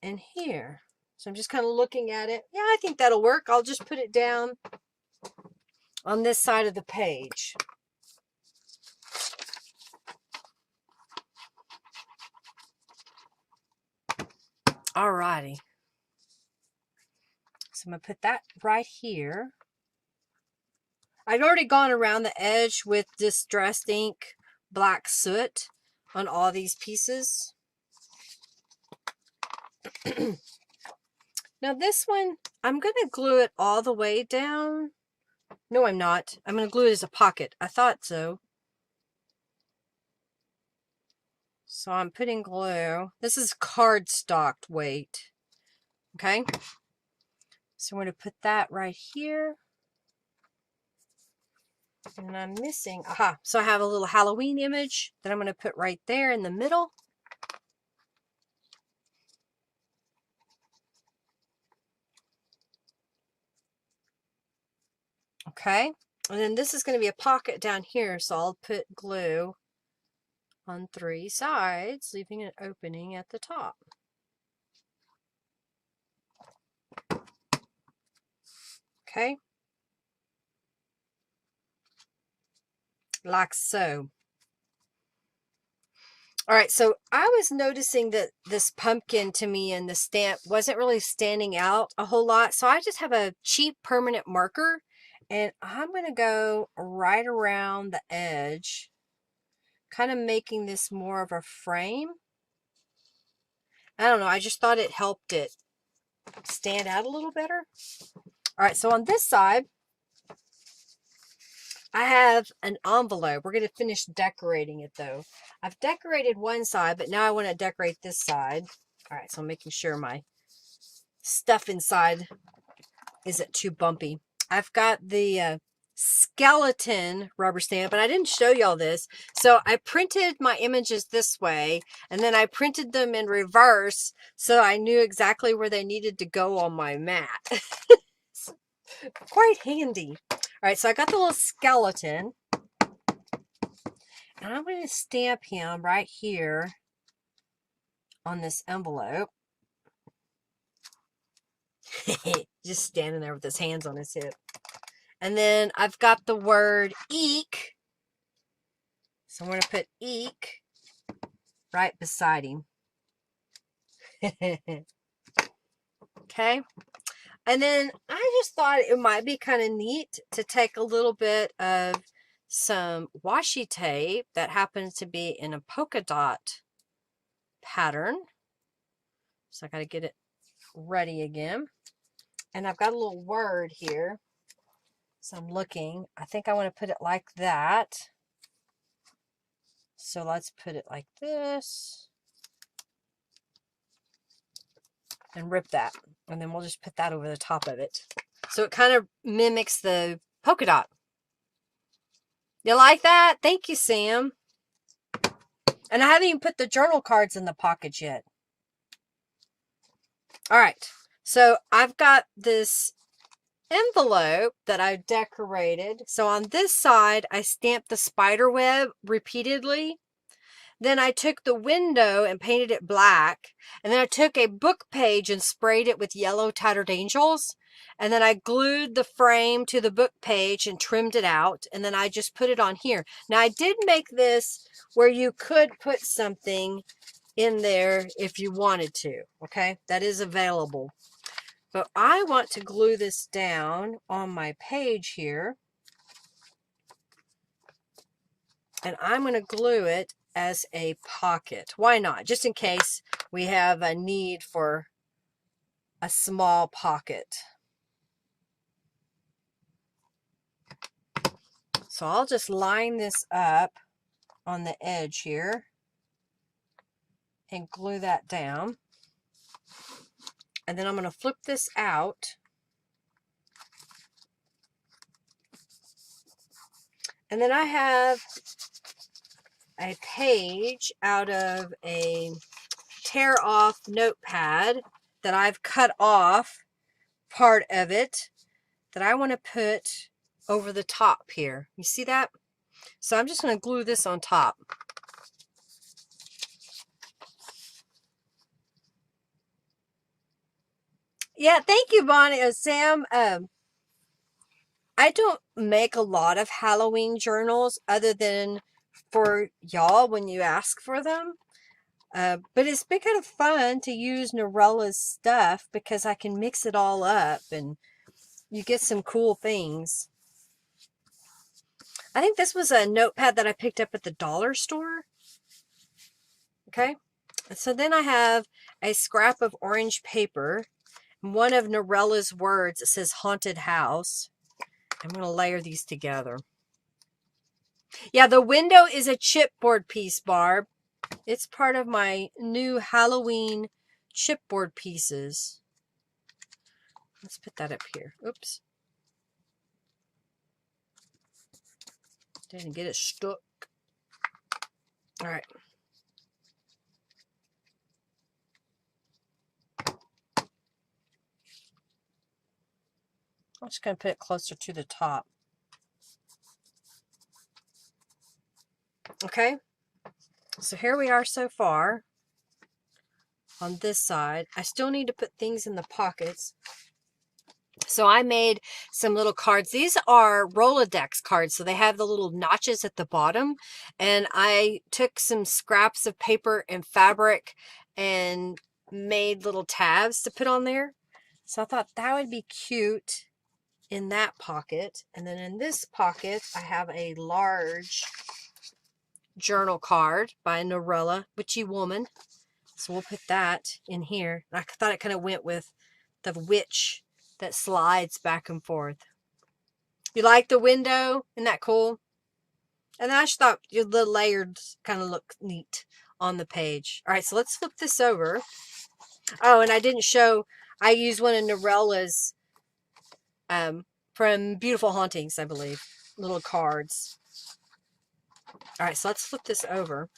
[SPEAKER 1] and here. So I'm just kind of looking at it. Yeah, I think that'll work. I'll just put it down on this side of the page. Alrighty. So I'm going to put that right here. I'd already gone around the edge with distressed ink black soot on all these pieces. Now this one, I'm going to glue it all the way down. No, I'm not. I'm going to glue it as a pocket. I thought so. So I'm putting glue. This is cardstock weight. Okay. So I'm going to put that right here. And I'm missing, aha, so I have a little Halloween image that I'm going to put right there in the middle. Okay, and then this is going to be a pocket down here, so I'll put glue on 3 sides, leaving an opening at the top. Okay, like so. All right, so I was noticing that this pumpkin to me and the stamp wasn't really standing out a whole lot, so I just have a cheap permanent marker, and I'm going to go right around the edge, kind of making this more of a frame. I don't know, I just thought it helped it stand out a little better. All right, so on this side, I have an envelope. We're going to finish decorating it though. I've decorated one side, but now I want to decorate this side. All right, so I'm making sure my stuff inside isn't too bumpy. I've got the skeleton rubber stamp, and I didn't show y'all this. So I printed my images this way, and then I printed them in reverse so I knew exactly where they needed to go on my mat. Quite handy. All right, so I got the little skeleton, and I'm going to stamp him right here on this envelope. Just standing there with his hands on his hip. And then I've got the word eek. So I'm going to put eek right beside him. Okay. And then I just thought it might be kind of neat to take a little bit of some washi tape that happens to be in a polka dot pattern. So I got to get it ready again. And I've got a little word here. So I'm looking. I think I want to put it like that. So let's put it like this. And rip that. And then we'll just put that over the top of it. So it kind of mimics the polka dot. You like that? Thank you, Sam. And I haven't even put the journal cards in the pockets yet. All right. So I've got this envelope that I decorated. So on this side, I stamped the spider web repeatedly. Then I took the window and painted it black. And then I took a book page and sprayed it with yellow tattered angels. And then I glued the frame to the book page and trimmed it out. And then I just put it on here. Now I did make this where you could put something in there if you wanted to. Okay, that is available. But I want to glue this down on my page here. And I'm going to glue it as a pocket. Why not? Just in case we have a need for a small pocket. So I'll just line this up on the edge here and glue that down. And then I'm going to flip this out. And then I have a page out of a tear off notepad that I've cut off part of it that I want to put over the top here. You see that? So I'm just going to glue this on top. Yeah, thank you, Bonnie. Sam, I don't make a lot of Halloween journals other than for y'all when you ask for them. But it's been kind of fun to use Norella's stuff because I can mix it all up and you get some cool things. I think this was a notepad that I picked up at the dollar store. Okay. So then I have a scrap of orange paper. One of Norella's words, it says haunted house. I'm going to layer these together. Yeah, the window is a chipboard piece, Barb. It's part of my new Halloween chipboard pieces. Let's put that up here. Oops. Didn't get it stuck. All right. I'm just going to put it closer to the top. Okay. So here we are so far on this side. I still need to put things in the pockets. So I made some little cards. These are Rolodex cards. So they have the little notches at the bottom. And I took some scraps of paper and fabric and made little tabs to put on there. So I thought that would be cute in that pocket. And then in this pocket, I have a large journal card by Norella, Witchy Woman. So we'll put that in here. I thought it kind of went with the witch that slides back and forth. You like the window? Isn't that cool? And I just thought the layers kind of look neat on the page. All right, so let's flip this over. Oh, and I didn't show, I used one of Norella's from Beautiful Hauntings, I believe. Little cards. All right, so let's flip this over.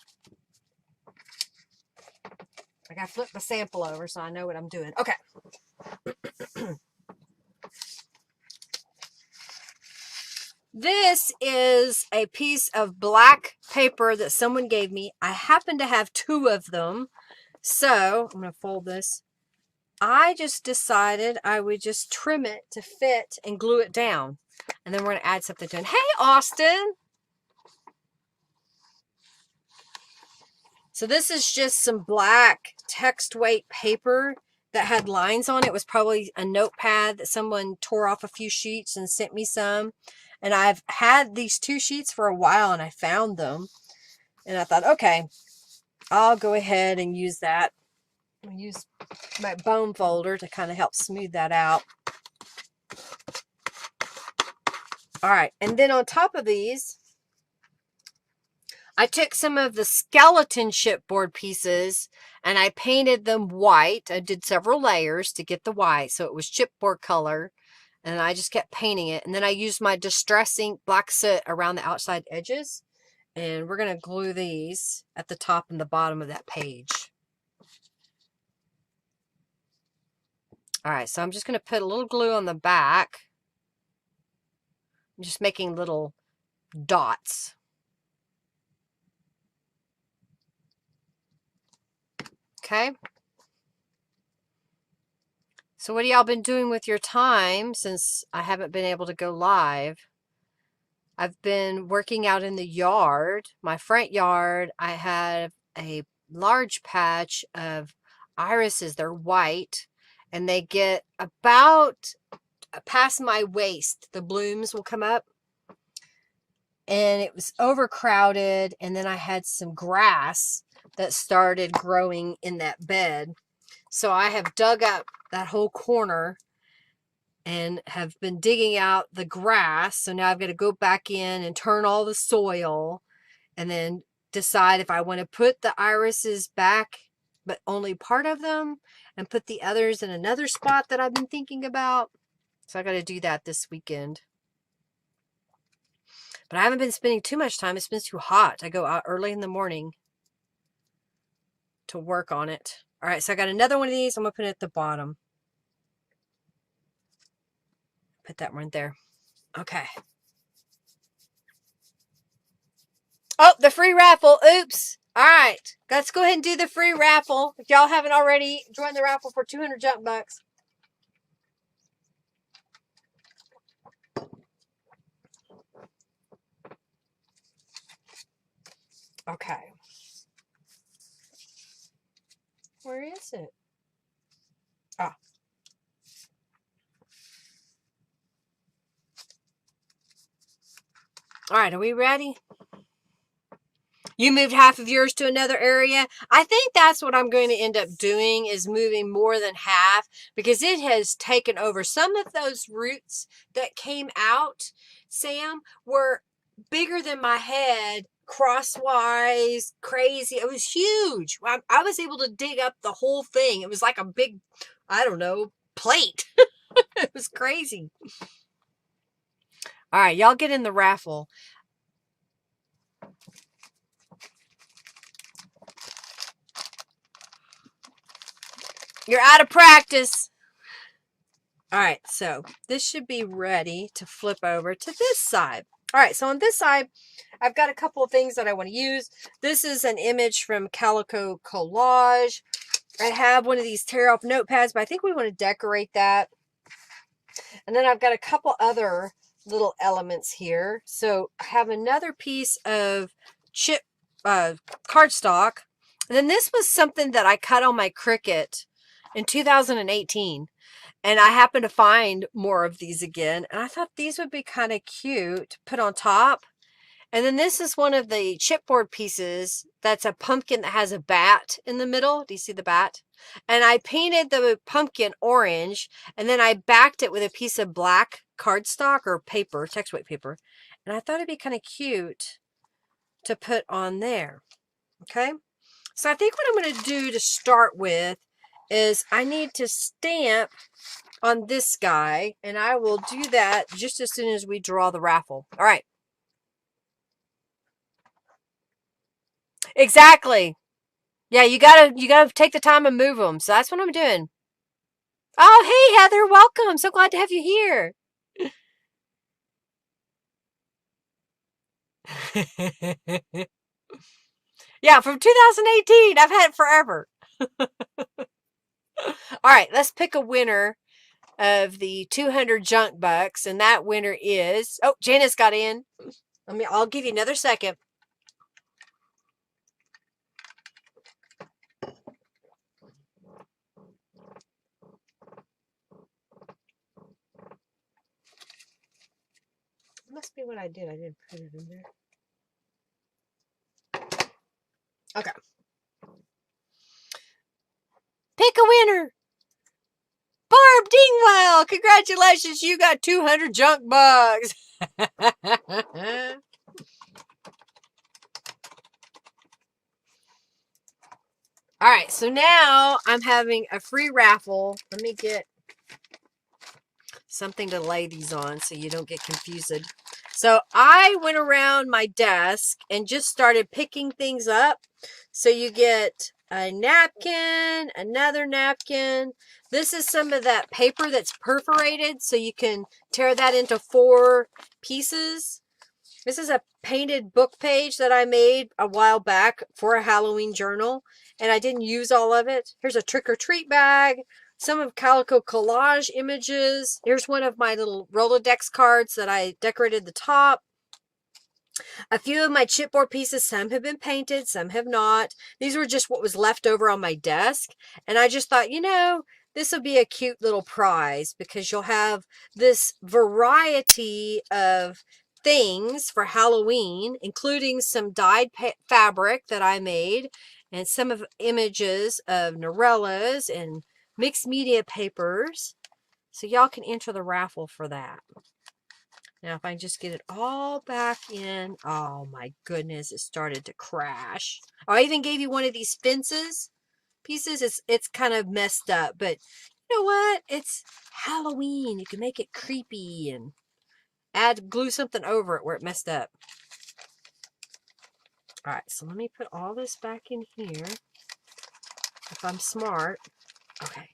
[SPEAKER 1] I gotta flip the sample over so I know what I'm doing. Okay. This is a piece of black paper that someone gave me. I happen to have 2 of them. So I'm going to fold this. I just decided I would just trim it to fit and glue it down. And then we're going to add something to it. Hey, Austin. So this is just some black text weight paper that had lines on it. It was probably a notepad that someone tore off a few sheets and sent me some. And I've had these 2 sheets for a while and I found them. And I thought, okay, I'll go ahead and use that. I'll use my bone folder to kind of help smooth that out. All right. And then on top of these, I took some of the skeleton chipboard pieces and I painted them white. I did several layers to get the white. So it was chipboard color. And I just kept painting it. And then I used my Distress ink black soot around the outside edges. And we're going to glue these at the top and the bottom of that page. All right, so I'm just going to put a little glue on the back. I'm just making little dots. Okay. So what have y'all been doing with your time since I haven't been able to go live? I've been working out in the yard, my front yard. I have a large patch of irises. They're white and they get about past my waist. The blooms will come up and it was overcrowded. And then I had some grass that started growing in that bed. So I have dug up that whole corner and have been digging out the grass. So now I've got to go back in and turn all the soil and then decide if I want to put the irises back, but only part of them, and put the others in another spot that I've been thinking about. So I got to do that this weekend. But I haven't been spending too much time. It's been too hot. I go out early in the morning to work on it. All right, so I got another one of these. I'm going to put it at the bottom. Put that one there. Okay. Oh, the free raffle. Oops. All right. Let's go ahead and do the free raffle. If y'all haven't already joined the raffle for 200 junk bucks. Okay. Where is it? Ah. All right. Are we ready? You moved half of yours to another area. I think that's what I'm going to end up doing, is moving more than half, because it has taken over. Some of those roots that came out, Sam, were bigger than my head, crosswise, crazy. It was huge. I was able to dig up the whole thing. It was like a big, I don't know, plate. It was crazy. All right, y'all get in the raffle. You're out of practice. All right, so this should be ready to flip over to this side. All right, so on this side, I've got a couple of things that I want to use. This is an image from Calico Collage. I have one of these tear off notepads, but I think we want to decorate that. And then I've got a couple other little elements here. So I have another piece of chip cardstock. And then this was something that I cut on my Cricut in 2018. And I happened to find more of these again. And I thought these would be kind of cute to put on top. And then this is one of the chipboard pieces that's a pumpkin that has a bat in the middle. Do you see the bat? And I painted the pumpkin orange, and then I backed it with a piece of black cardstock or paper, textbook paper. And I thought it'd be kind of cute to put on there. Okay? So I think what I'm going to do to start with is I need to stamp on this guy, and I will do that just as soon as we draw the raffle. All right. Exactly. Yeah, you gotta take the time and move them. So that's what I'm doing. Oh, hey Heather, welcome. So glad to have you here. Yeah, from 2018. I've had it forever. All right, let's pick a winner of the 200 junk bucks, and that winner is. Oh, Janice got in. I'll give you another second. Must be what I did. I didn't put it in there. Okay. Pick a winner. Barb Dingwell, congratulations. You got 200 junk bugs. All right, so now I'm having a free raffle. Let me get something to lay these on so you don't get confused. So I went around my desk and just started picking things up. So you get a napkin, another napkin. This is some of that paper that's perforated, so you can tear that into 4 pieces. This is a painted book page that I made a while back for a Halloween journal, and I didn't use all of it. Here's a trick-or-treat bag, some of Calico Collage images. Here's one of my little Rolodex cards that I decorated the top. A few of my chipboard pieces, some have been painted, some have not. These were just what was left over on my desk, and I just thought, this will be a cute little prize because you'll have this variety of things for Halloween, including some dyed fabric that I made and some of images of Norellas and mixed media papers. So y'all can enter the raffle for that. Now, if I just get it all back in, oh my goodness, it started to crash. Oh, I even gave you one of these fences pieces. It's kind of messed up, but you know what? It's Halloween. You can make it creepy and glue something over it where it messed up. All right, so let me put all this back in here. If I'm smart. Okay.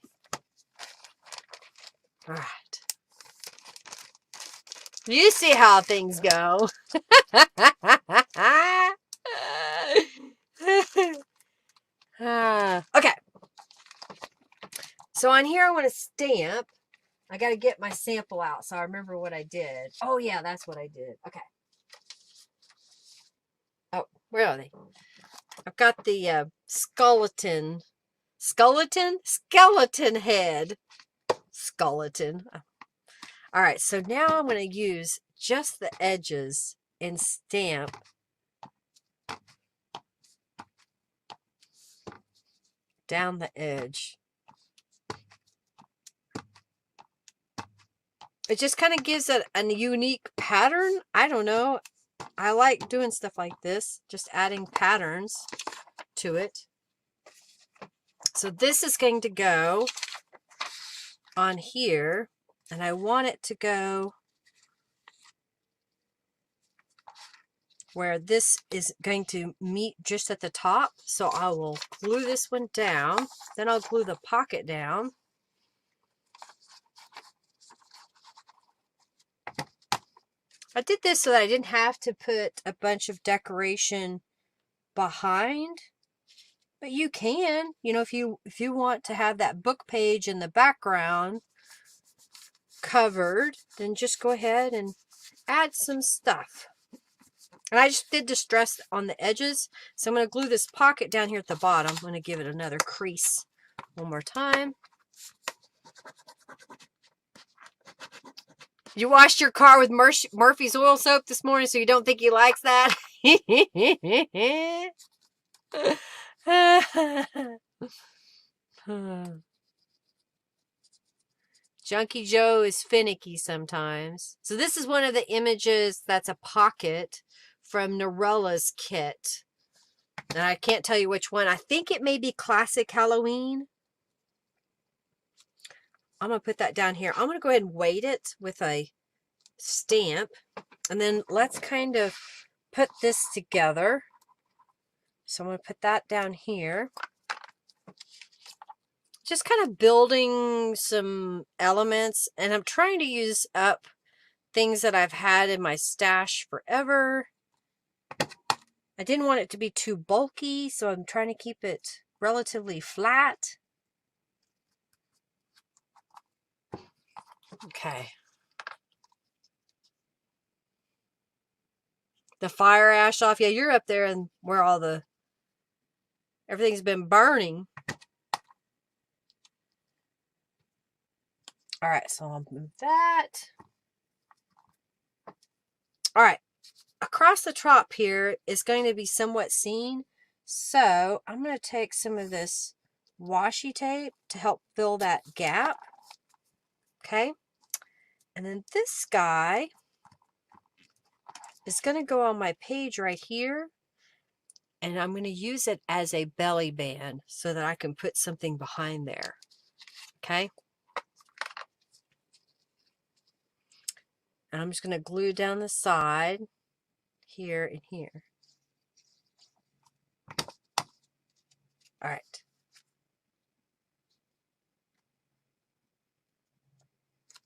[SPEAKER 1] All right. You see how things go. Okay. So on here I want to stamp. I got to get my sample out so I remember what I did. Oh yeah, that's what I did. Okay. Oh, where are they? I've got the skeleton head. Skeleton. All right, so now I'm going to use just the edges and stamp down the edge. It just kind of gives it a unique pattern. I don't know. I like doing stuff like this, just adding patterns to it. So this is going to go on here. And I want it to go where this is going to meet just at the top. So I will glue this one down. Then I'll glue the pocket down. I did this so that I didn't have to put a bunch of decoration behind. But you can, you know, if you want to have that book page in the background covered, then just go ahead and add some stuff. And I just did distress on the edges, so I'm going to glue this pocket down here at the bottom. I'm going to give it another crease one more time. You washed your car with Murphy's oil soap this morning, so you don't think he likes that? Junkie Joe is finicky sometimes. So this is one of the images that's a pocket from Norella's kit. And I can't tell you which one. I think it may be Classic Halloween. I'm going to put that down here. I'm going to go ahead and weight it with a stamp. And then let's kind of put this together. So I'm going to put that down here. Just kind of building some elements. And I'm trying to use up things that I've had in my stash forever. I didn't want it to be too bulky, so I'm trying to keep it relatively flat. Okay. The fire ash off. Yeah, you're up there and where all the everything's been burning. All right, so I'll move that. All right. Across the top here is going to be somewhat seen. So I'm going to take some of this washi tape to help fill that gap. Okay. And then this guy is going to go on my page right here. And I'm going to use it as a belly band so that I can put something behind there. Okay. And I'm just going to glue down the side here and here. All right.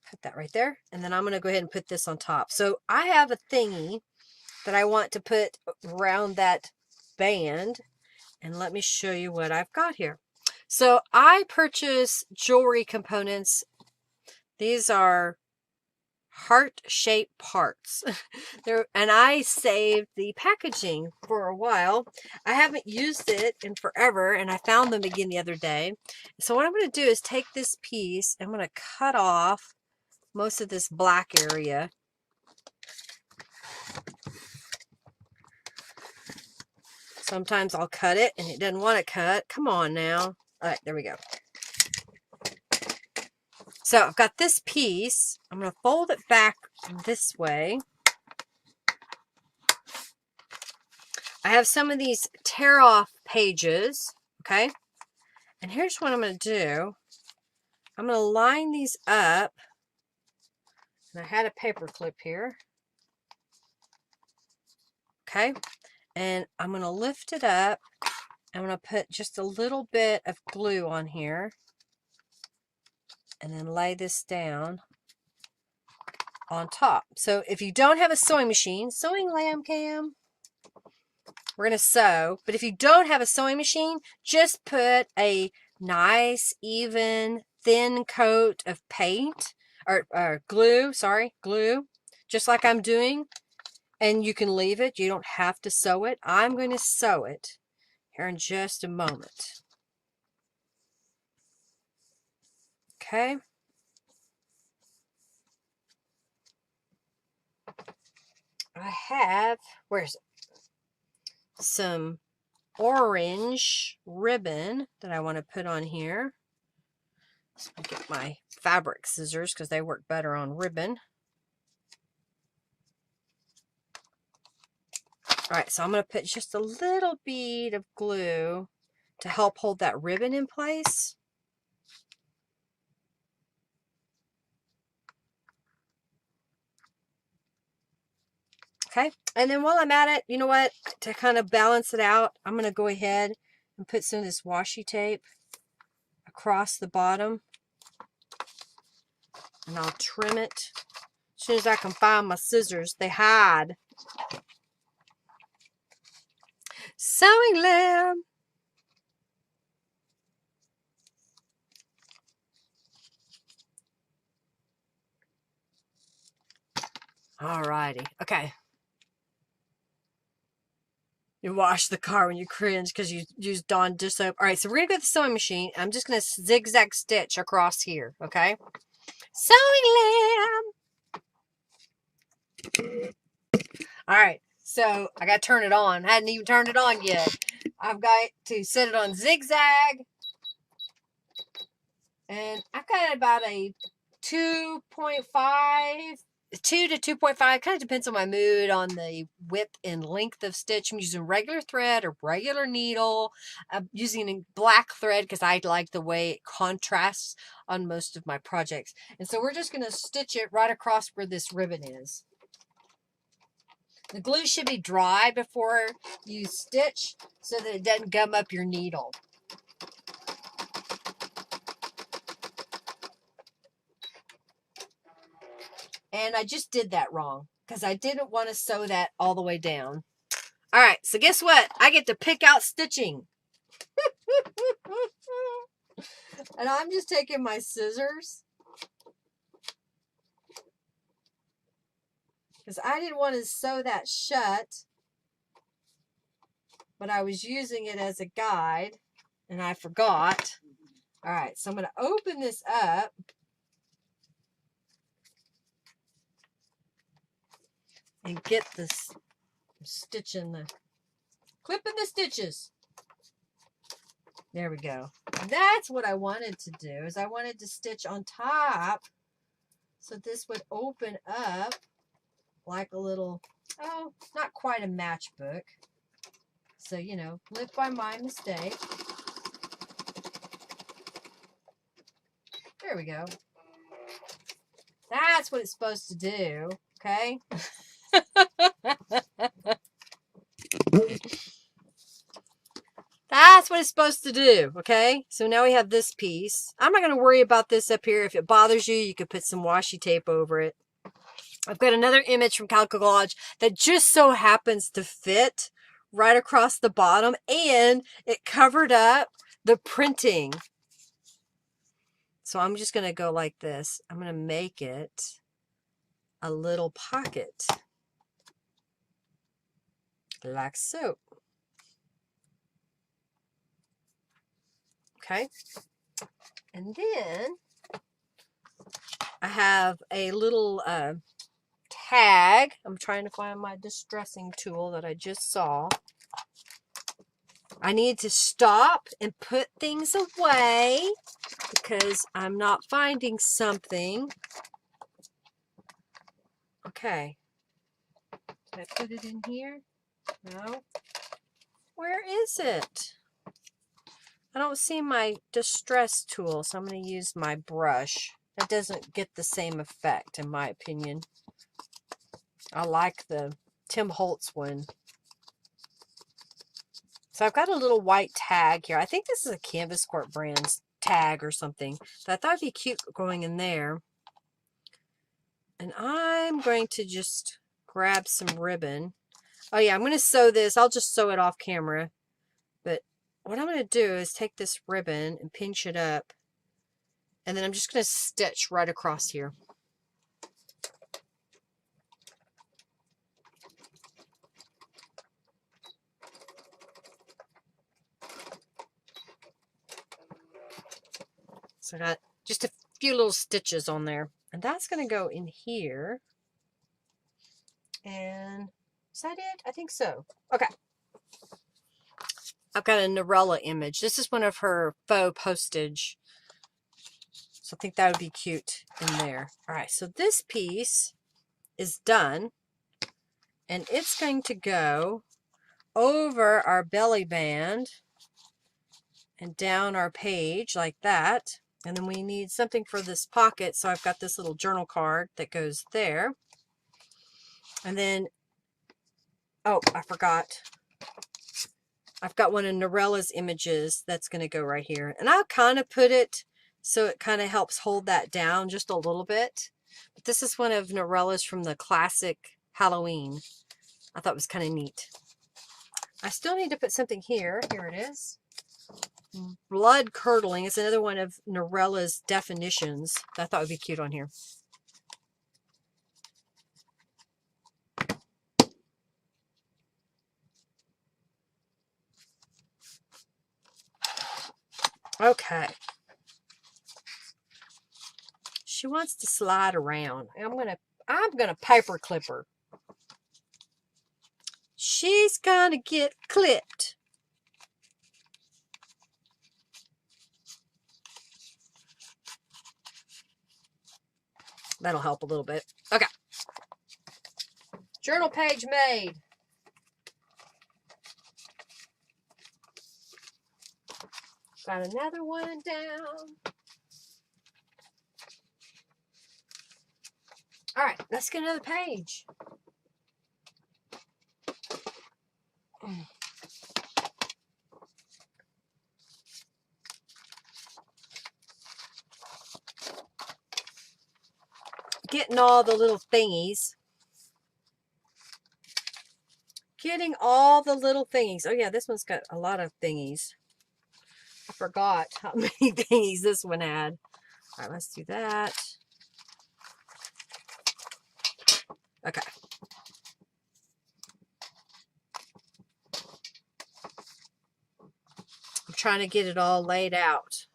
[SPEAKER 1] Put that right there. And then I'm going to go ahead and put this on top. So I have a thingy that I want to put around that band. And let me show you what I've got here. So I purchase jewelry components. These are heart-shaped parts. And I saved the packaging for a while. I haven't used it in forever, and I found them again the other day. So what I'm going to do is take this piece, I'm going to cut off most of this black area. Sometimes I'll cut it and it doesn't want to cut. Come on now. All right, there we go. So I've got this piece. I'm going to fold it back this way. I have some of these tear off pages. Okay. And here's what I'm going to do. I'm going to line these up. And I had a paper clip here. Okay. And I'm going to lift it up. I'm going to put just a little bit of glue on here. And then lay this down on top. So if you don't have a sewing machine, sewing lamb cam, we're going to sew. But if you don't have a sewing machine, just put a nice, even, thin coat of paint or glue, glue, just like I'm doing. And you can leave it. You don't have to sew it. I'm going to sew it here in just a moment. Okay. I have, where's it? Some orange ribbon that I want to put on here. So I'll get my fabric scissors because they work better on ribbon. All right, so I'm going to put just a little bead of glue to help hold that ribbon in place. Okay. And then while I'm at it, you know what? To kind of balance it out, I'm going to go ahead and put some of this washi tape across the bottom. And I'll trim it. As soon as I can find my scissors, they hide. Sewing lamb. Alrighty. Okay. You wash the car when you cringe because you used Dawn dish soap. Alright, so we're going to go to the sewing machine. I'm just going to zigzag stitch across here. Okay. Sewing lamb. Alright. So I got to turn it on. I hadn't even turned it on yet. I've got to set it on zigzag. And I've got about a 2.5, 2 to 2.5, kind of depends on my mood, on the width and length of stitch. I'm using regular thread or regular needle. I'm using black thread because I like the way it contrasts on most of my projects. And so we're just going to stitch it right across where this ribbon is. The glue should be dry before you stitch so that it doesn't gum up your needle. And I just did that wrong because I didn't want to sew that all the way down. All right, so guess what? I get to pick out stitching. And I'm just taking my scissors because I didn't want to sew that shut, but I was using it as a guide and I forgot. All right, so I'm going to open this up. And get this, stitching the, clipping the stitches. There we go. That's what I wanted to do, is I wanted to stitch on top so this would open up like a little, oh, not quite a matchbook. So, you know, live by my mistake. There we go. That's what it's supposed to do, okay? That's what it's supposed to do, okay? So now we have this piece. I'm not going to worry about this up here. If it bothers you, you could put some washi tape over it. I've got another image from Calico Collage that just so happens to fit right across the bottom, and it covered up the printing. So I'm just going to go like this. I'm going to make it a little pocket. Like so. Okay. And then I have a little tag. I'm trying to find my distressing tool that I just saw. I need to stop and put things away because I'm not finding something. Okay. Did I put it in here? No. Where is it? I don't see my distress tool, so I'm going to use my brush. That doesn't get the same effect, in my opinion. I like the Tim Holtz one. So I've got a little white tag here. I think this is a Canvas Corp brand's tag or something. But I thought it'd be cute going in there. And I'm going to just grab some ribbon. Oh yeah, I'm going to sew this. I'll just sew it off camera. But what I'm going to do is take this ribbon and pinch it up. And then I'm just going to stitch right across here. So I got just a few little stitches on there. And that's going to go in here. And is that it? I think so. Okay. I've got a Norella image. This is one of her faux postage. So I think that would be cute in there. All right, so this piece is done. And it's going to go over our belly band and down our page like that. And then we need something for this pocket. So I've got this little journal card that goes there. And then Oh, I forgot. I've got one of Norella's images that's going to go right here. And I'll kind of put it so it kind of helps hold that down just a little bit. But this is one of Norella's from the classic Halloween. I thought it was kind of neat. I still need to put something here. Here it is. Blood curdling is another one of Norella's definitions that I thought would be cute on here. Okay. She wants to slide around. I'm gonna paper clip her. She's gonna get clipped. That'll help a little bit. Okay. Journal page made. Got another one down. All right, let's get another page. Getting all the little thingies. Getting all the little thingies. Oh yeah, this one's got a lot of thingies. I forgot how many thingies this one had. All right, let's do that. Okay. I'm trying to get it all laid out.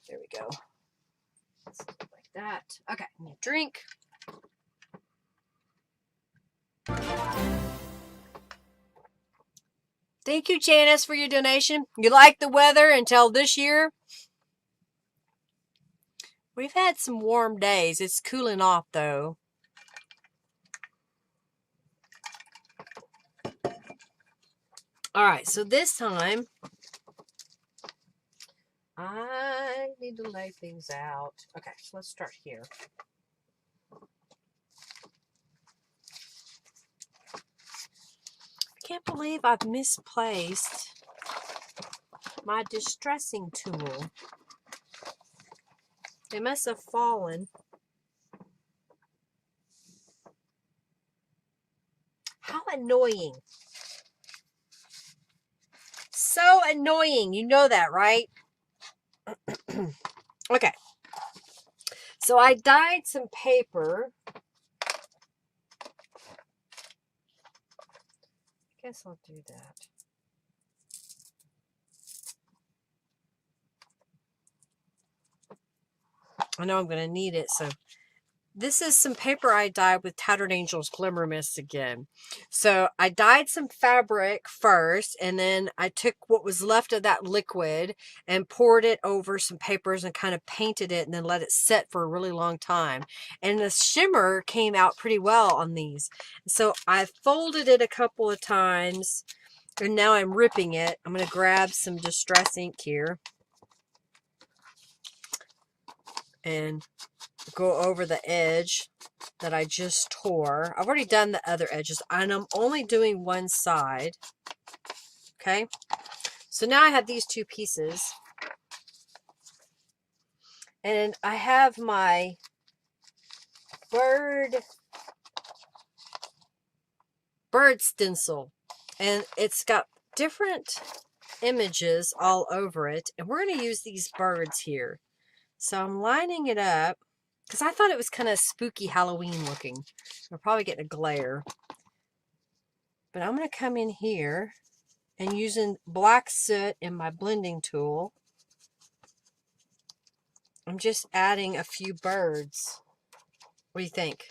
[SPEAKER 1] There we go. Like that. Okay, I'm gonna drink. Thank you, Janice, for your donation. You like the weather until this year? We've had some warm days. It's cooling off, though. All right, so this time, I need to lay things out. Okay, so let's start here. I can't believe I've misplaced my distressing tool. It must have fallen. How annoying. So annoying. You know that, right? Okay. So I dyed some paper. I guess I'll do that. I know I'm going to need it, so this is some paper I dyed with Tattered Angels Glimmer Mist again. So I dyed some fabric first, and then I took what was left of that liquid and poured it over some papers and kind of painted it and then let it set for a really long time. And the shimmer came out pretty well on these. So I folded it a couple of times, and now I'm ripping it. I'm going to grab some Distress ink here and go over the edge that I just tore. I've already done the other edges, and I'm only doing one side. Okay, so now I have these two pieces, and I have my bird stencil, and it's got different images all over it, and we're going to use these birds here. So I'm lining it up because I thought it was kind of spooky Halloween looking. We're probably getting a glare. But I'm going to come in here and using black soot and my blending tool, I'm just adding a few birds. What do you think?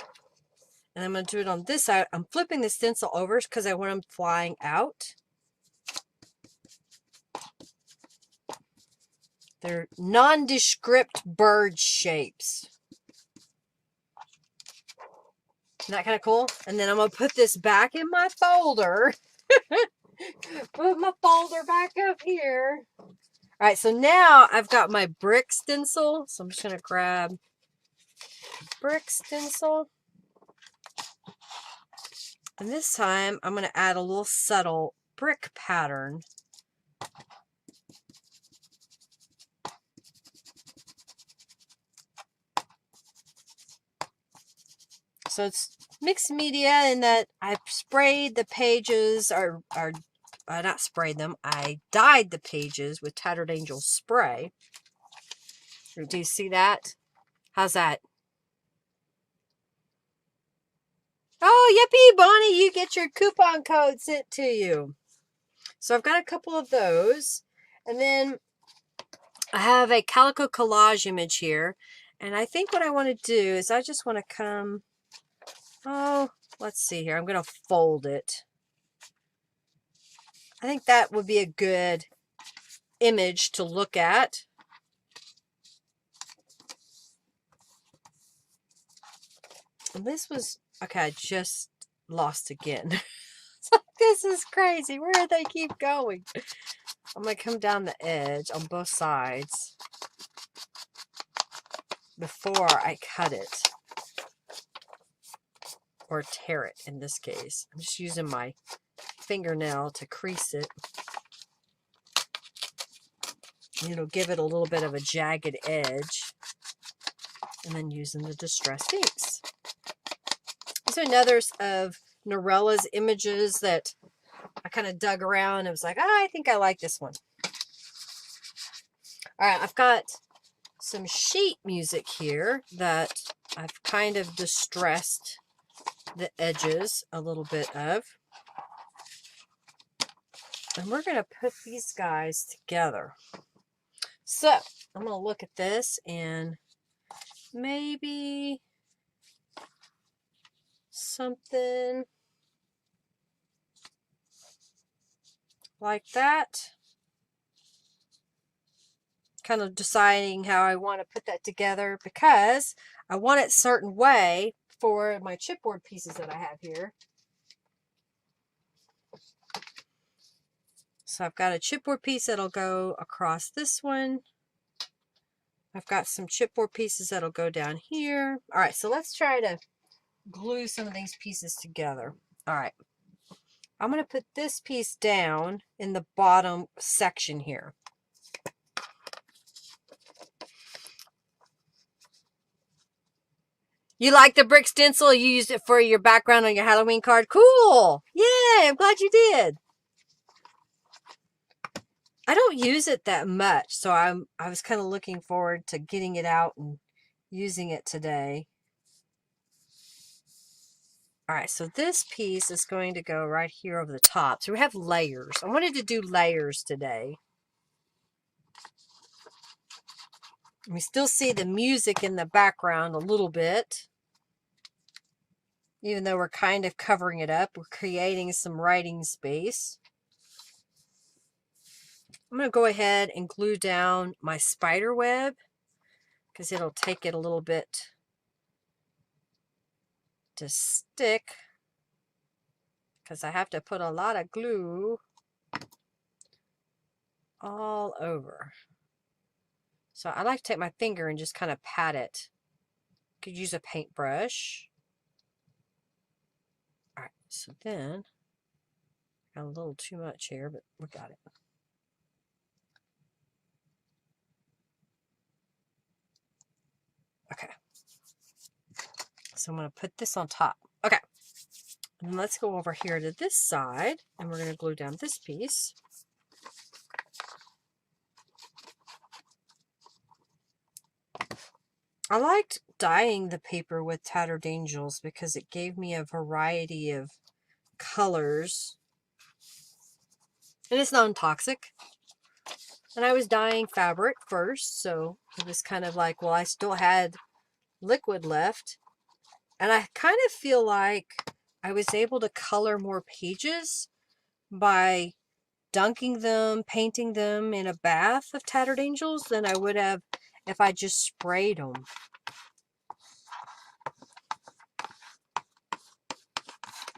[SPEAKER 1] And I'm going to do it on this side. I'm flipping the stencil over because I want them flying out. They're nondescript bird shapes. Isn't that kind of cool? And then I'm going to put this back in my folder. Put my folder back up here. All right, so now I've got my brick stencil. So I'm just going to grab brick stencil. And this time I'm going to add a little subtle brick pattern. So it's mixed media in that I've sprayed the pages, or not sprayed them, I dyed the pages with Tattered Angel spray. Do you see that? How's that? Oh, yippee, Bonnie, you get your coupon code sent to you. So I've got a couple of those. And then I have a calico collage image here. And I think what I want to do is I just want to come, let's see here. I'm going to fold it. I think that would be a good image to look at. And this was, okay, I just lost again. This is crazy. Where do they keep going? I'm going to come down the edge on both sides before I cut it. Or tear it in this case. I'm just using my fingernail to crease it. It'll give it a little bit of a jagged edge. And then using the distressed inks. These are another of Norella's images that I kind of dug around and was like, I think I like this one. All right, I've got some sheet music here that I've kind of distressed the edges a little bit of. And we're going to put these guys together. So I'm going to look at this and maybe something like that. Kind of deciding how I want to put that together because I want it a certain way for my chipboard pieces that I have here. So I've got a chipboard piece that'll go across this one. I've got some chipboard pieces that'll go down here. All right, so let's try to glue some of these pieces together. All right. I'm going to put this piece down in the bottom section here. You like the brick stencil? You used it for your background on your Halloween card? Cool! Yay! I'm glad you did. I don't use it that much, so I was kind of looking forward to getting it out and using it today. All right, so this piece is going to go right here over the top. So we have layers. I wanted to do layers today. We still see the music in the background a little bit. Even though we're kind of covering it up, we're creating some writing space. I'm going to go ahead and glue down my spider web because it'll take it a little bit to stick. Because I have to put a lot of glue all over. So I like to take my finger and just kind of pat it. Could use a paintbrush. All right, so then, got a little too much here, but we got it. Okay. So I'm going to put this on top. Okay. And let's go over here to this side, and we're going to glue down this piece. I liked dyeing the paper with Tattered Angels because it gave me a variety of colors. And it's non-toxic. And I was dyeing fabric first, so it was kind of like, well, I still had liquid left. And I kind of feel like I was able to color more pages by dunking them, painting them in a bath of Tattered Angels than I would have if I just sprayed them.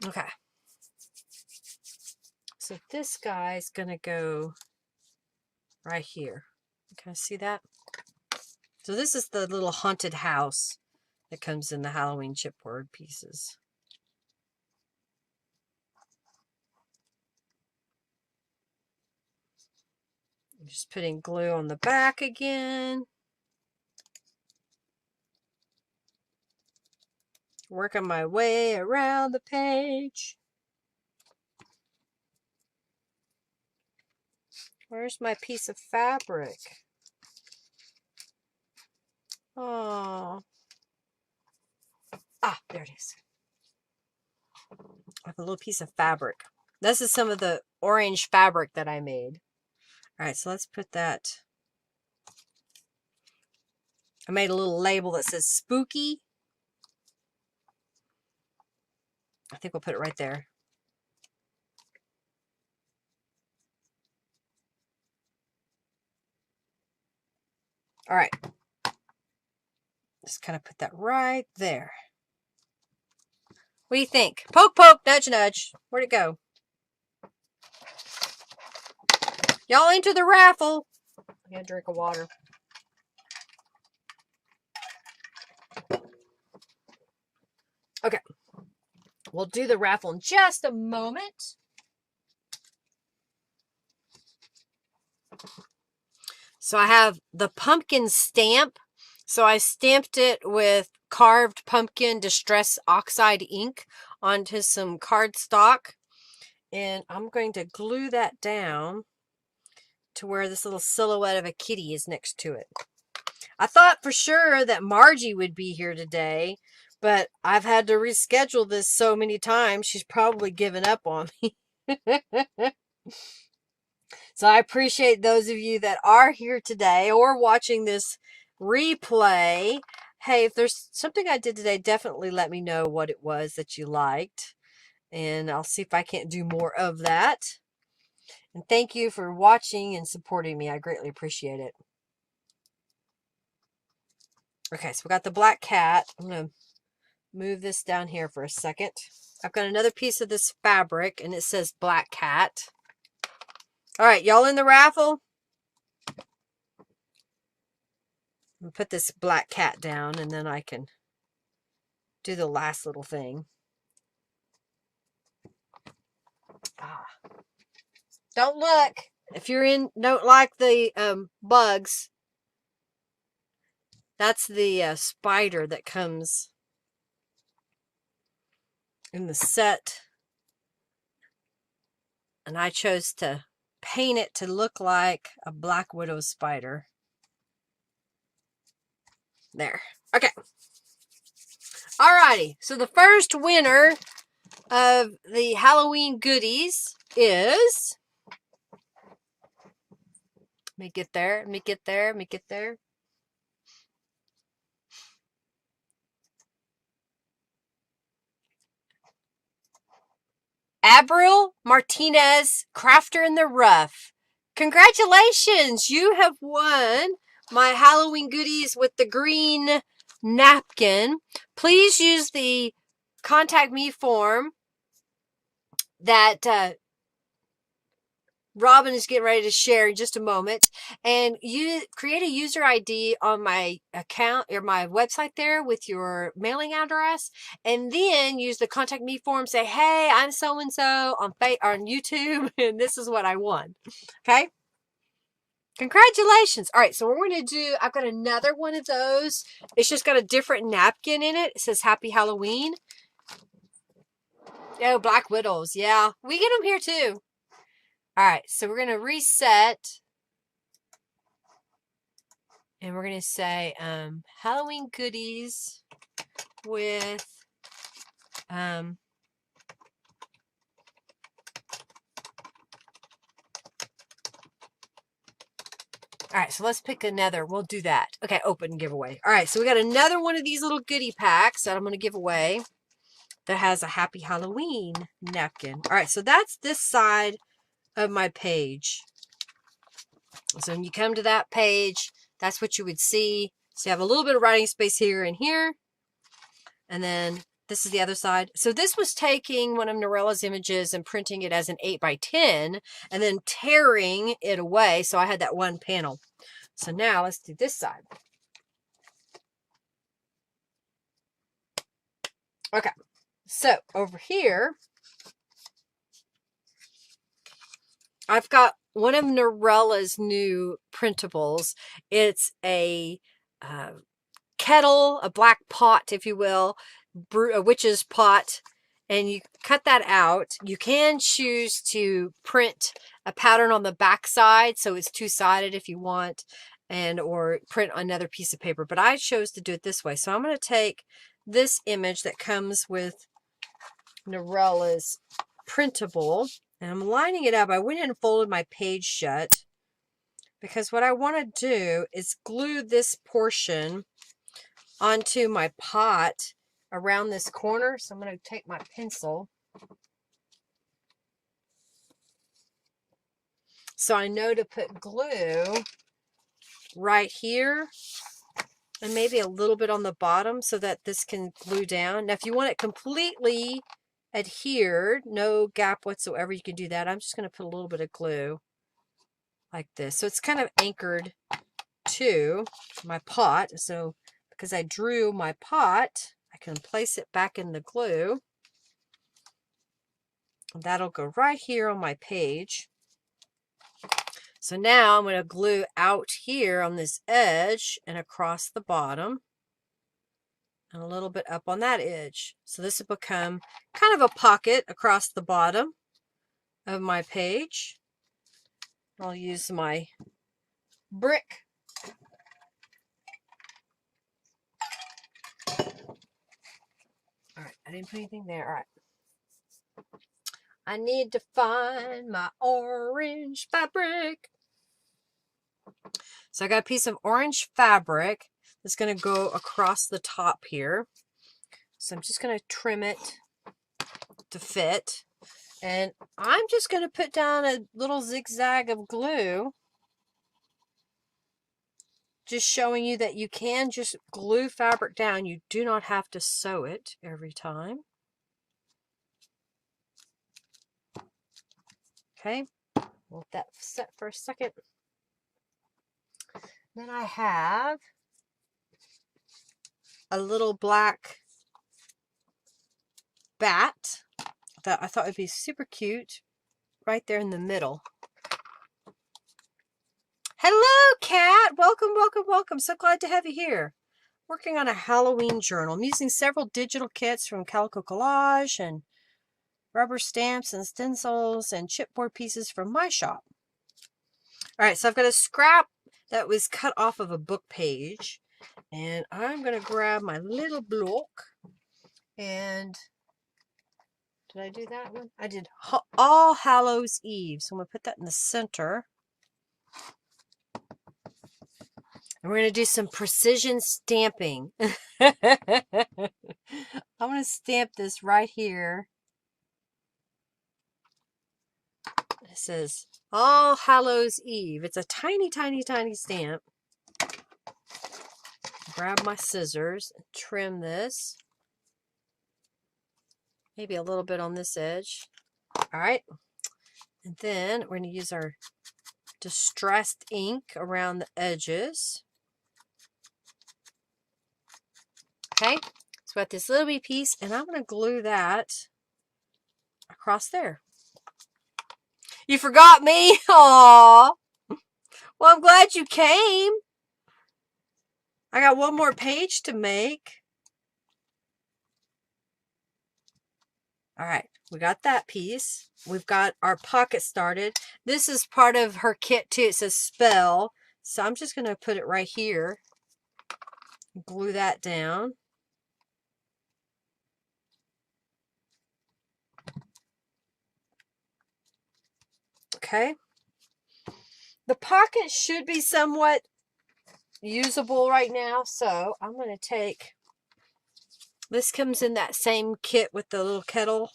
[SPEAKER 1] Okay. So this guy's going to go right here. Can I see that? So this is the little haunted house that comes in the Halloween chipboard pieces. Just putting glue on the back again. Working my way around the page. Where's my piece of fabric? Oh. Ah, there it is. I have a little piece of fabric. This is some of the orange fabric that I made. All right, so let's put that. I made a little label that says spooky. I think we'll put it right there. All right. Just kind of put that right there. What do you think? Poke, poke, nudge, nudge. Where'd it go? Y'all into the raffle. I gotta drink of water. Okay. We'll do the raffle in just a moment. So I have the pumpkin stamp. So I stamped it with carved pumpkin distress oxide ink onto some cardstock. And I'm going to glue that down to where this little silhouette of a kitty is next to it. I thought for sure that Margie would be here today, but I've had to reschedule this so many times, she's probably given up on me. So I appreciate those of you that are here today or watching this replay. Hey, if there's something I did today, definitely let me know what it was that you liked. And I'll see if I can't do more of that. And thank you for watching and supporting me. I greatly appreciate it. Okay, so we got the black cat. I'm going to move this down here for a second. I've got another piece of this fabric, and it says black cat. All right, y'all in the raffle? I'll put this black cat down, and then I can do the last little thing. Don't look. If you're don't like the bugs, that's the spider that comes in the set. And I chose to paint it to look like a black widow spider. There. Okay. Alrighty. So the first winner of the Halloween goodies is... Let me get there. Let me get there. Let me get there. Abril Martinez, Crafter in the Rough. Congratulations! You have won my Halloween goodies with the green napkin. Please use the contact me form that Robin is getting ready to share in just a moment, and you create a user ID on my account or my website there with your mailing address, and then use the contact me form. Say, hey, I'm so and so on YouTube, and this is what I won. Okay. Congratulations. All right, so we're going to do, I've got another one of those. It's just got a different napkin in it. It says Happy Halloween. Oh, Black Widows. Yeah, we get them here too. All right, so we're going to reset. And we're going to say Halloween goodies with all right, so let's pick another. We'll do that. Okay, open giveaway. All right, so we got another one of these little goodie packs that I'm going to give away that has a Happy Halloween napkin. All right, so that's this side of my page. So when you come to that page, that's what you would see. So you have a little bit of writing space here and here. And then this is the other side. So this was taking one of Norella's images and printing it as an 8x10 and then tearing it away. So I had that one panel. So now let's do this side. Okay. So over here, I've got one of Norella's new printables. It's a kettle, a black pot, if you will, a witch's pot, and you cut that out. You can choose to print a pattern on the back side, so it's two-sided if you want, and or print another piece of paper, but I chose to do it this way. So I'm going to take this image that comes with Norella's printable, and I'm lining it up. I went in and folded my page shut because what I want to do is glue this portion onto my pot around this corner. So I'm going to take my pencil so I know to put glue right here and maybe a little bit on the bottom so that this can glue down. Now if you want it completely adhered, no gap whatsoever, you can do that. I'm just going to put a little bit of glue like this, so it's kind of anchored to my pot. So because I drew my pot, I can place it back in the glue. That'll go right here on my page. So now I'm going to glue out here on this edge and across the bottom and a little bit up on that edge. So this will become kind of a pocket across the bottom of my page. I'll use my brick. All right, I didn't put anything there. All right. I need to find my orange fabric. So I got a piece of orange fabric that's going to go across the top here. So I'm just going to trim it to fit. And I'm just going to put down a little zigzag of glue, just showing you that you can just glue fabric down. You do not have to sew it every time. Okay, we'll let that set for a second. Then I have a little black bat that I thought would be super cute right there in the middle. Hello, Kat. Welcome, welcome, welcome. So glad to have you here. Working on a Halloween journal. I'm using several digital kits from Calico Collage and rubber stamps and stencils and chipboard pieces from my shop. All right, so I've got a scrap that was cut off of a book page, and I'm going to grab my little block, and did I do that one? I did All Hallows Eve, so I'm going to put that in the center. And we're going to do some precision stamping. I'm going to stamp this right here. It says All Hallows Eve. It's a tiny, tiny, tiny stamp. Grab my scissors and trim this. Maybe a little bit on this edge. All right. And then we're going to use our distressed ink around the edges. Okay. So got this little bitty piece, and I'm going to glue that across there. You forgot me? Aww. Well, I'm glad you came. I got one more page to make. All right, we got that piece. We've got our pocket started. This is part of her kit too. It says spell. So I'm just going to put it right here. Glue that down. Okay. The pocket should be somewhat usable right now. So I'm going to take, this comes in that same kit with the little kettle.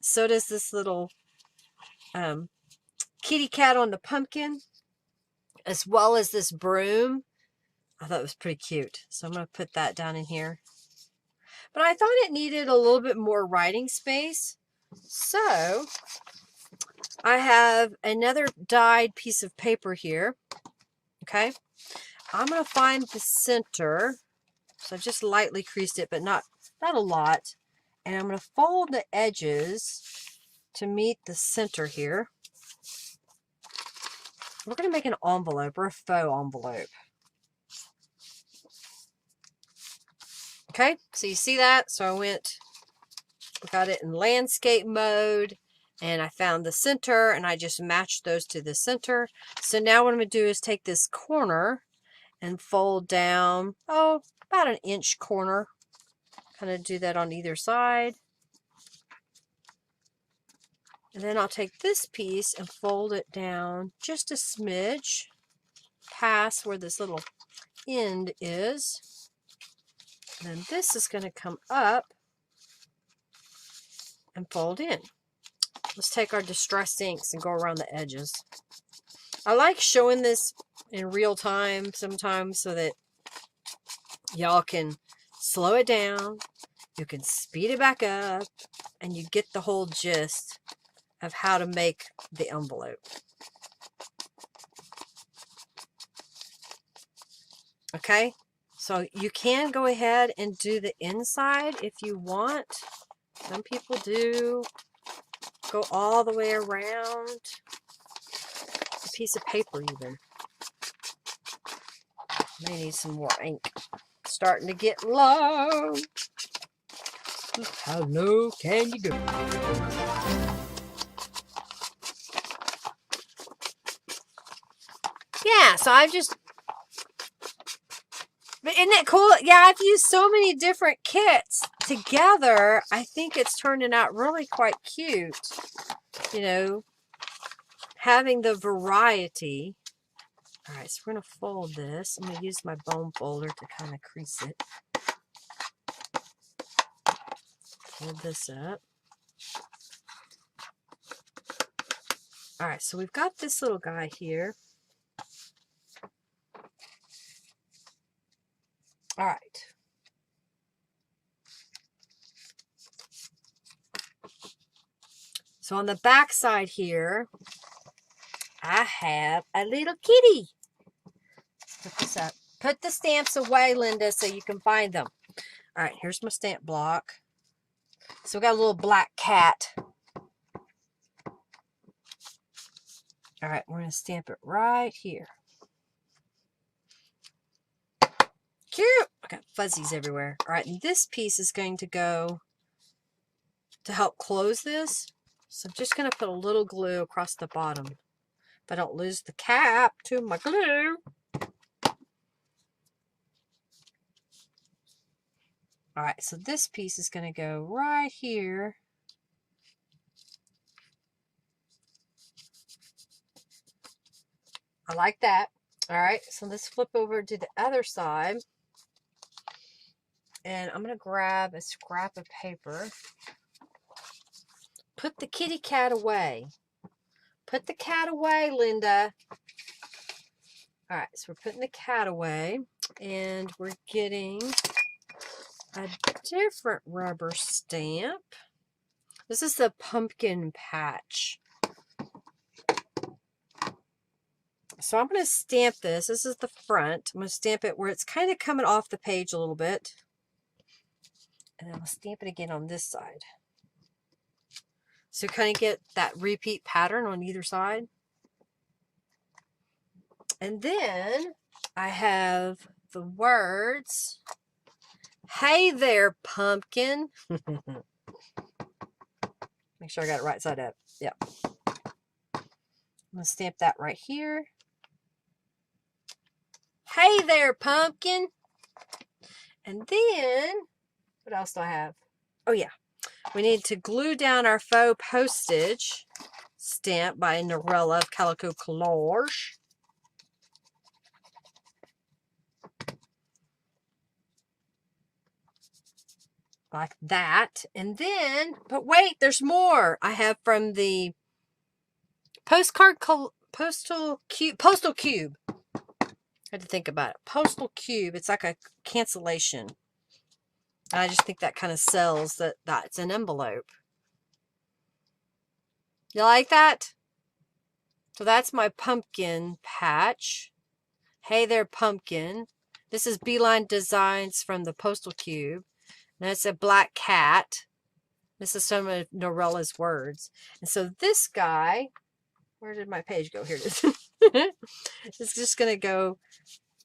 [SPEAKER 1] So does this little kitty cat on the pumpkin, as well as this broom. I thought it was pretty cute. So I'm going to put that down in here. But I thought it needed a little bit more writing space. So I have another dyed piece of paper here. Okay. I'm going to find the center. So I just lightly creased it, but not a lot. And I'm going to fold the edges to meet the center here. We're going to make an envelope or a faux envelope. Okay, so you see that? So we got it in landscape mode, and I found the center, and I just matched those to the center. So now what I'm going to do is take this corner and fold down, about an inch corner. Kind of do that on either side. And then I'll take this piece and fold it down just a smidge past where this little end is. And then this is going to come up and fold in. Let's take our distress inks and go around the edges. I like showing this in real time sometimes so that y'all can slow it down, you can speed it back up, and you get the whole gist of how to make the envelope. Okay, so you can go ahead and do the inside if you want. Some people do go all the way around a piece of paper even. May need some more ink. Starting to get low. How low can you go? Yeah, so I've just... But isn't it cool? Yeah, I've used so many different kits together. I think it's turning out really quite cute. You know, having the variety. All right, so we're going to fold this. I'm going to use my bone folder to kind of crease it. Fold this up. All right, so we've got this little guy here. All right. So on the back side here, I have a little kitty. Put this up. Put the stamps away, Linda, so you can find them. All right, here's my stamp block. So we got a little black cat. All right, we're going to stamp it right here. Cute. I got fuzzies everywhere. All right, and this piece is going to go to help close this. So I'm just going to put a little glue across the bottom. If I don't lose the cap to my glue. All right, so this piece is going to go right here. I like that. All right, so let's flip over to the other side. And I'm going to grab a scrap of paper. Put the kitty cat away. Put the cat away, Linda. All right, so we're putting the cat away. And we're getting a different rubber stamp. This is the pumpkin patch. So I'm going to stamp this. This is the front. I'm going to stamp it where it's kind of coming off the page a little bit. And then I'll stamp it again on this side. So kind of get that repeat pattern on either side. And then I have the words, "Hey there, pumpkin." Make sure I got it right side up. Yep. I'm going to stamp that right here. Hey there, pumpkin. And then, what else do I have? Oh, yeah. We need to glue down our faux postage stamp by Norella of Calico Collage. Like that. And then, but wait, there's more. I have from the Postal Cube. I had to think about it. Postal Cube. It's like a cancellation. I just think that kind of sells that that's an envelope. You like that? So that's my pumpkin patch. Hey there, pumpkin. This is Beeline Designs from the Postal Cube. And it's a black cat. This is some of Norella's words. And so this guy, where did my page go? Here it is. It's just going to go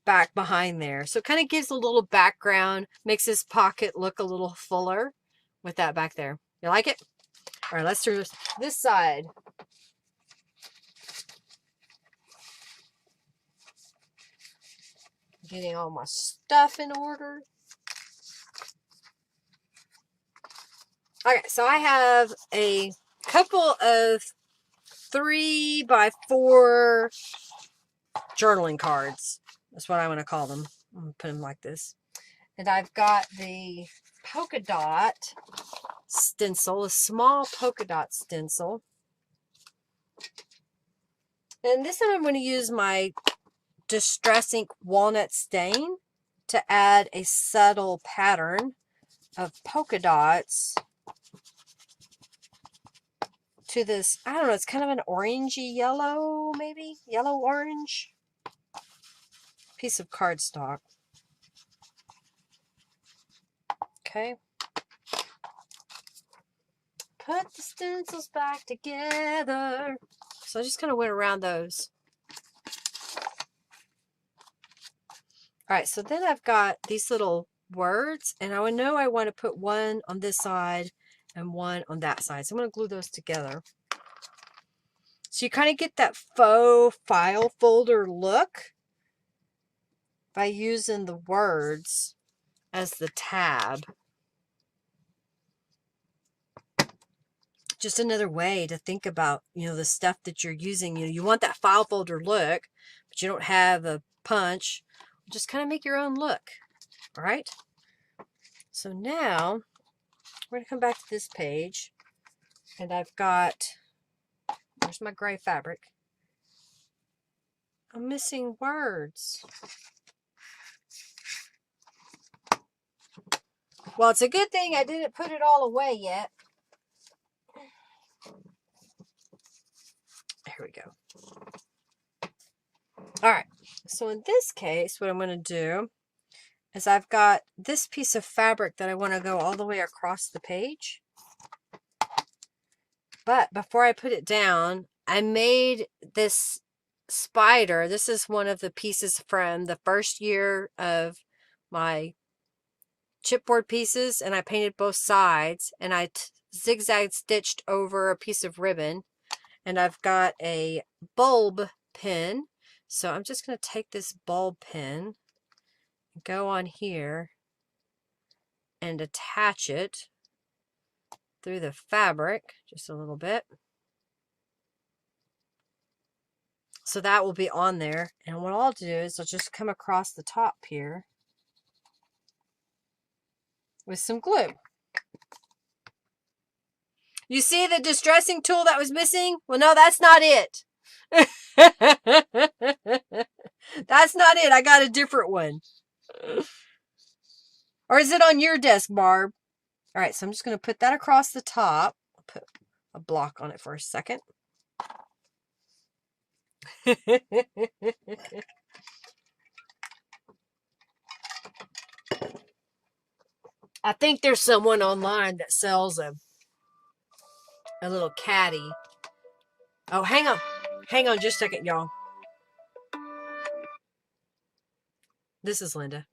[SPEAKER 1] back behind there. So it kind of gives a little background, makes this pocket look a little fuller with that back there. You like it? All right, let's do this side. Getting all my stuff in order. Okay, so I have a couple of 3x4 journaling cards. That's what I want to call them. I'm going to put them like this. And I've got the polka dot stencil, a small polka dot stencil. And this time I'm going to use my Distress Ink Walnut Stain to add a subtle pattern of polka dots to this, I don't know, it's kind of an orangey yellow, maybe? Yellow-orange piece of cardstock. Okay. Put the stencils back together. So I just kind of went around those. Alright, so then I've got these little words, and I know I want to put one on this side and one on that side. So I'm going to glue those together. So you kind of get that faux file folder look by using the words as the tab. Just another way to think about, the stuff that you're using. You want that file folder look, but you don't have a punch. Just kind of make your own look. All right. So now we're going to come back to this page, and I've got, there's my gray fabric. I'm missing words. Well, it's a good thing I didn't put it all away yet. Here we go. All right. So in this case, what I'm going to do is I've got this piece of fabric that I want to go all the way across the page. But before I put it down, I made this spider. This is one of the pieces from the first year of my chipboard pieces, and I painted both sides, and I zigzag stitched over a piece of ribbon, and I've got a bulb pin. So I'm just going to take this bulb pin, go on here, and attach it through the fabric just a little bit. So that will be on there. And what I'll do is I'll just come across the top here with some glue. You see the distressing tool that was missing? Well, no, that's not it. That's not it. I got a different one. Or is it on your desk, Barb? All right, so I'm just going to put that across the top. I'll put a block on it for a second. I think there's someone online that sells a little caddy. Oh, hang on. Hang on just a second, y'all. This is Linda.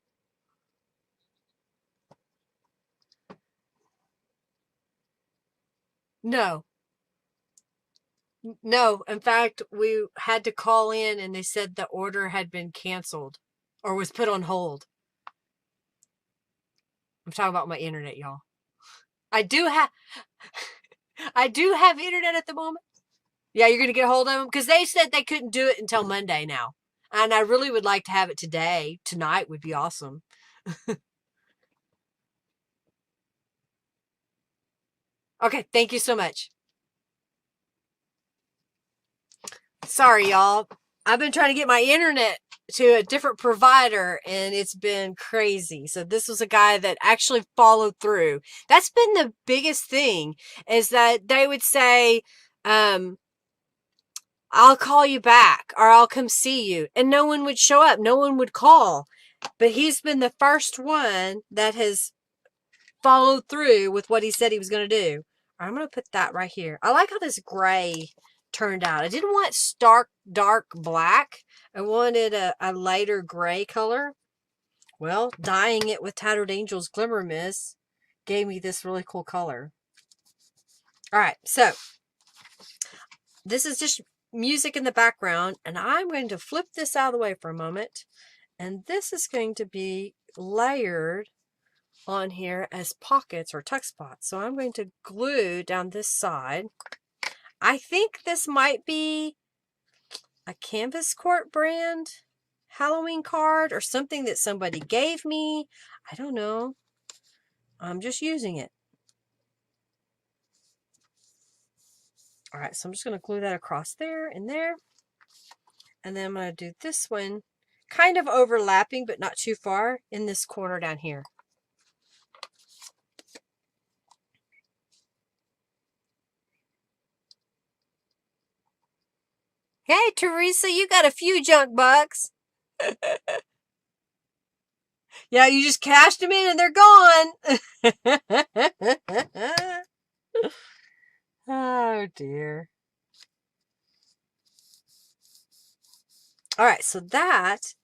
[SPEAKER 1] No. No. In fact, we had to call in and they said the order had been canceled or was put on hold. I'm talking about my internet, y'all. I do have internet at the moment. Yeah, you're going to get a hold of them? Because they said they couldn't do it until Monday now. And I really would like to have it today. Tonight would be awesome. Okay, thank you so much. Sorry, y'all. I've been trying to get my internet to a different provider, and it's been crazy. So this was a guy that actually followed through. That's been the biggest thing, is that they would say, I'll call you back, or I'll come see you. And no one would show up. No one would call. But he's been the first one that has followed through with what he said he was going to do. I'm going to put that right here. I like how this gray turned out. I didn't want stark, dark black. I wanted a lighter gray color. Well, dyeing it with Tattered Angel's Glimmer Mist gave me this really cool color. All right, so this is just music in the background, and I'm going to flip this out of the way for a moment. And this is going to be layered on here as pockets or tuck spots. So I'm going to glue down this side. I think this might be a Canvas Court brand Halloween card or something that somebody gave me. I don't know. I'm just using it. All right, so I'm just going to glue that across there and there. And then I'm going to do this one kind of overlapping, but not too far in this corner down here. Hey, Teresa, you got a few junk bucks. Yeah, you just cashed them in and they're gone. Oh, dear. All right, so that,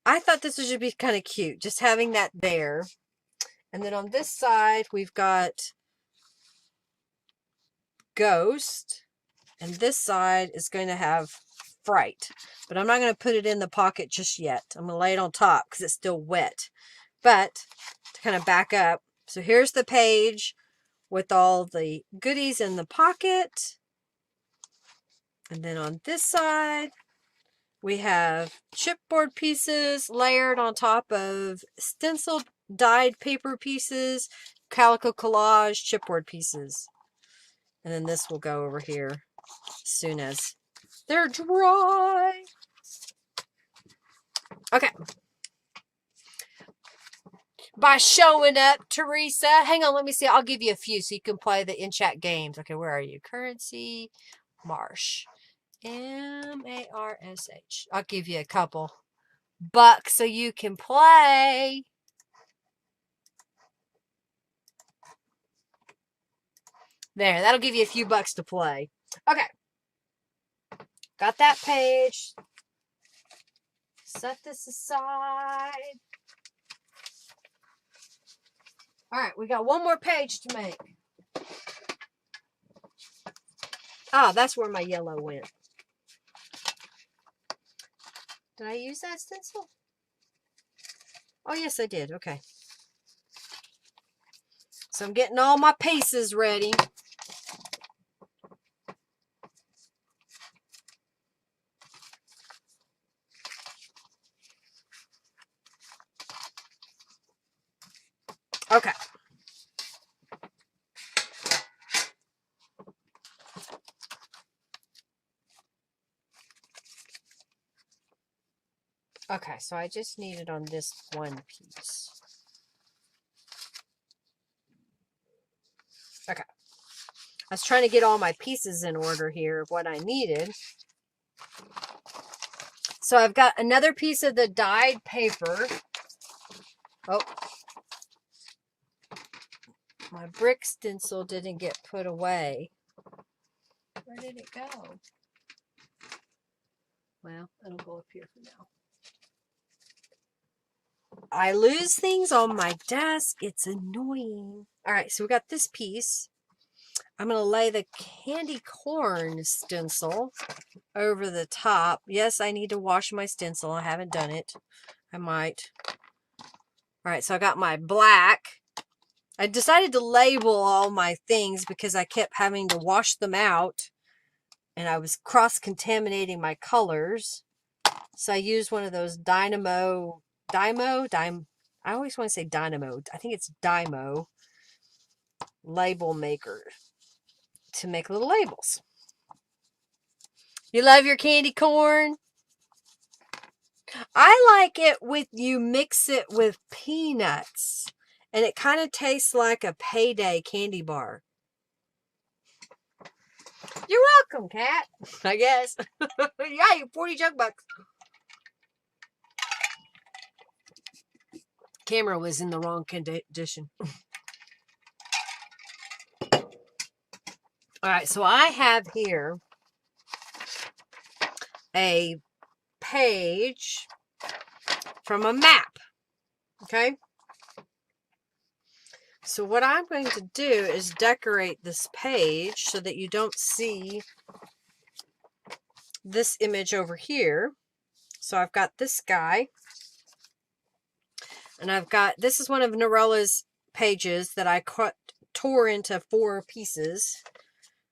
[SPEAKER 1] I thought this should be kind of cute, just having that there. And then on this side, we've got Ghost. And this side is going to have Fright. But I'm not going to put it in the pocket just yet. I'm going to lay it on top because it's still wet. But to kind of back up, so here's the page with all the goodies in the pocket. And then on this side, we have chipboard pieces layered on top of stenciled dyed paper pieces, calico collage chipboard pieces. And then this will go over here as soon as they're dry. Okay. By showing up, Teresa. Hang on, let me see. I'll give you a few so you can play the in-chat games. Okay, where are you? Currency, Marsh. M-A-R-S-H. I'll give you a couple bucks so you can play. There, that'll give you a few bucks to play. Okay. Got that page. Set this aside. All right, we got one more page to make. Ah, that's where my yellow went. Did I use that stencil? Oh, yes, I did. Okay. So I'm getting all my pieces ready. Okay. Okay, so I just need it on this one piece. Okay. I was trying to get all my pieces in order here of what I needed. So I've got another piece of the dyed paper. Oh. My brick stencil didn't get put away. Where did it go? Well, it'll go up here for now. I lose things on my desk. It's annoying. All right, so we got this piece. I'm going to lay the candy corn stencil over the top. Yes, I need to wash my stencil. I haven't done it. I might. All right, so I got my black. I decided to label all my things because I kept having to wash them out and I was cross-contaminating my colors. So I used one of those I always want to say Dynamo. I think it's Dymo label maker to make little labels. You love your candy corn? I like it with, you mix it with peanuts and it kind of tastes like a Payday candy bar. You're welcome, Cat. I guess. Yeah, you 40 junk bucks. Camera was in the wrong condition. All right, so I have here a page from a map. Okay. So what I'm going to do is decorate this page so that you don't see this image over here. So I've got this guy, and I've got, this is one of Norella's pages that I tore into 4 pieces.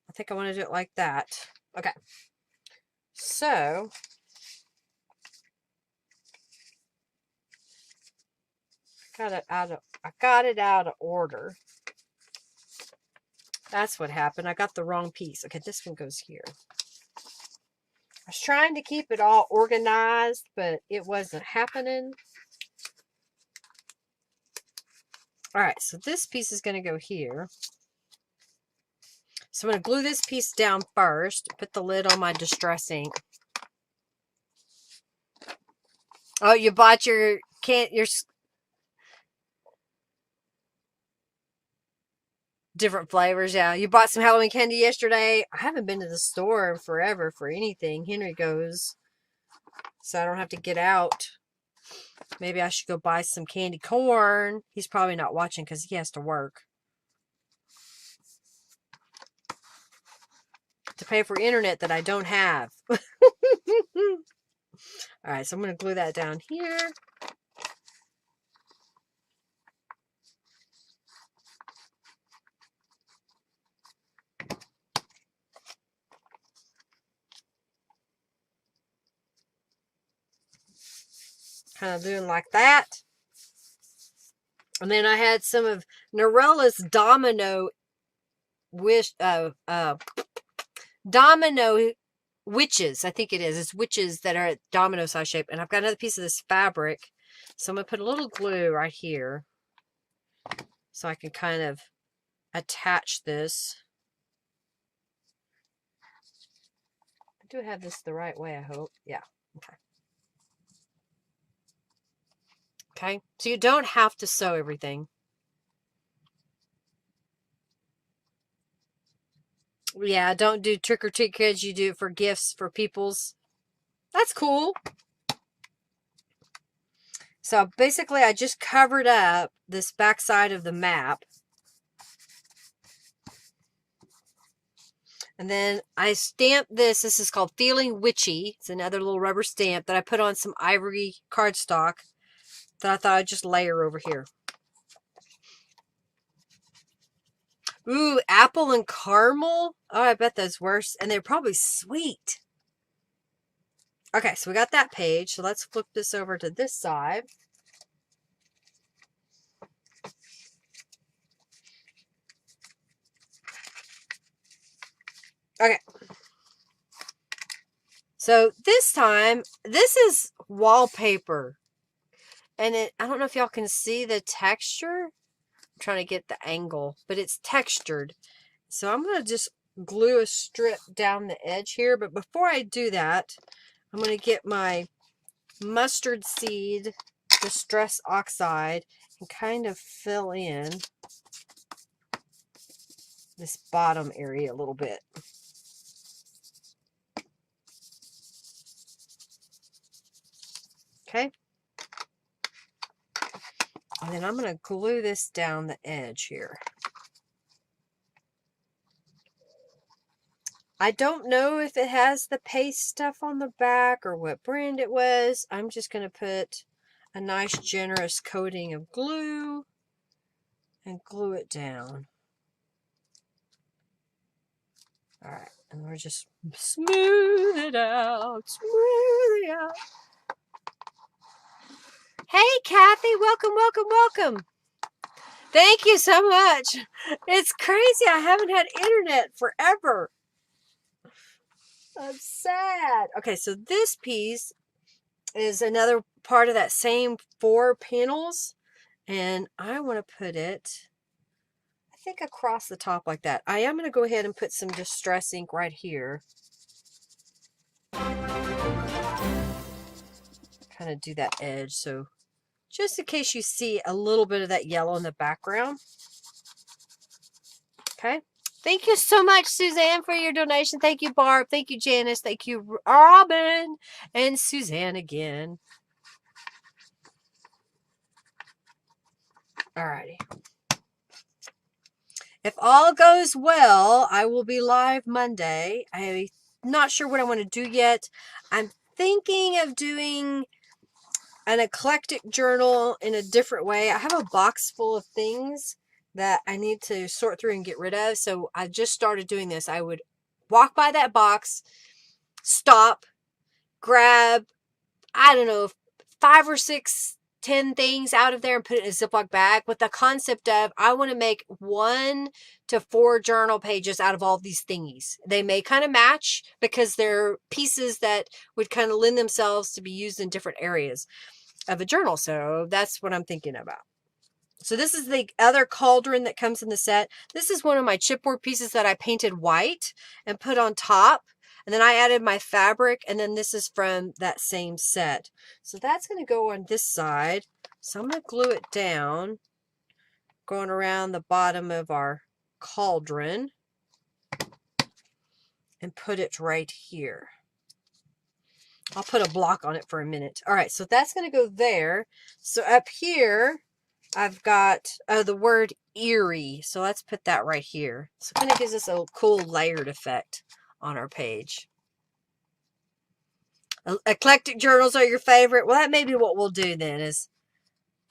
[SPEAKER 1] I think I want to do it like that. Okay. So I got it out of order. That's what happened. I got the wrong piece. Okay, this one goes here. I was trying to keep it all organized, but it wasn't happening. All right, so this piece is going to go here. So I'm going to glue this piece down first. Put the lid on my distress ink. Oh, you bought your different flavors. Yeah, you bought some Halloween candy yesterday. I haven't been to the store in forever for anything. Henry goes, so I don't have to get out. Maybe I should go buy some candy corn. He's probably not watching because he has to work. To pay for internet that I don't have. Alright, so I'm going to glue that down here. Kind of doing like that. And then I had some of Norella's domino witches. I think it is. It's witches that are at domino size shape. And I've got another piece of this fabric. So I'm going to put a little glue right here. So I can kind of attach this. I do have this the right way, I hope. Yeah. Okay. Okay. So you don't have to sew everything. Yeah, don't do trick or treat kids. You do it for gifts for people's. That's cool. So basically I just covered up this back side of the map. And then I stamped this. This is called Feeling Witchy. It's another little rubber stamp that I put on some ivory cardstock that I thought I'd just layer over here. Ooh, apple and caramel. Oh, I bet that's worse. And they're probably sweet. Okay, so we got that page. So let's flip this over to this side. Okay. So this time, this is wallpaper. And I don't know if y'all can see the texture. I'm trying to get the angle, but it's textured. So I'm going to just glue a strip down the edge here. But before I do that, I'm going to get my mustard seed distress oxide and kind of fill in this bottom area a little bit. Okay. And then I'm going to glue this down the edge here. I don't know if it has the paste stuff on the back or what brand it was. I'm just going to put a nice generous coating of glue and glue it down. All right, and we're just smooth it out, smooth it out. Hey, Kathy, welcome, welcome, welcome. Thank you so much. It's crazy. I haven't had internet forever. I'm sad. Okay, so this piece is another part of that same 4 panels, and I want to put it, I think, across the top like that. I am going to go ahead and put some distress ink right here. Kind of do that edge, so just in case you see a little bit of that yellow in the background. Okay, Thank you so much, Suzanne, for your donation. Thank you, Barb. Thank you, Janice. Thank you, Robin. And Suzanne again. Alrighty. If all goes well, I will be live Monday. I'm not sure what I want to do yet. I'm thinking of doing an eclectic journal in a different way. I have a box full of things that I need to sort through and get rid of. So I just started doing this. I would walk by that box, stop, grab, I don't know, 5 or 6, 10 things out of there and put it in a Ziploc bag with the concept of I want to make 1 to 4 journal pages out of all these thingies. They may kind of match because they're pieces that would kind of lend themselves to be used in different areas of a journal. So that's what I'm thinking about. So this is the other cauldron that comes in the set. This is one of my chipboard pieces that I painted white and put on top. And then I added my fabric, and then this is from that same set. So that's going to go on this side. So I'm going to glue it down, going around the bottom of our cauldron, and put it right here. I'll put a block on it for a minute. All right, so that's going to go there. So up here, I've got the word eerie. So let's put that right here. So it kind of gives us a cool layered effect on our page. Eclectic journals are your favorite. Well, that may be what we'll do then is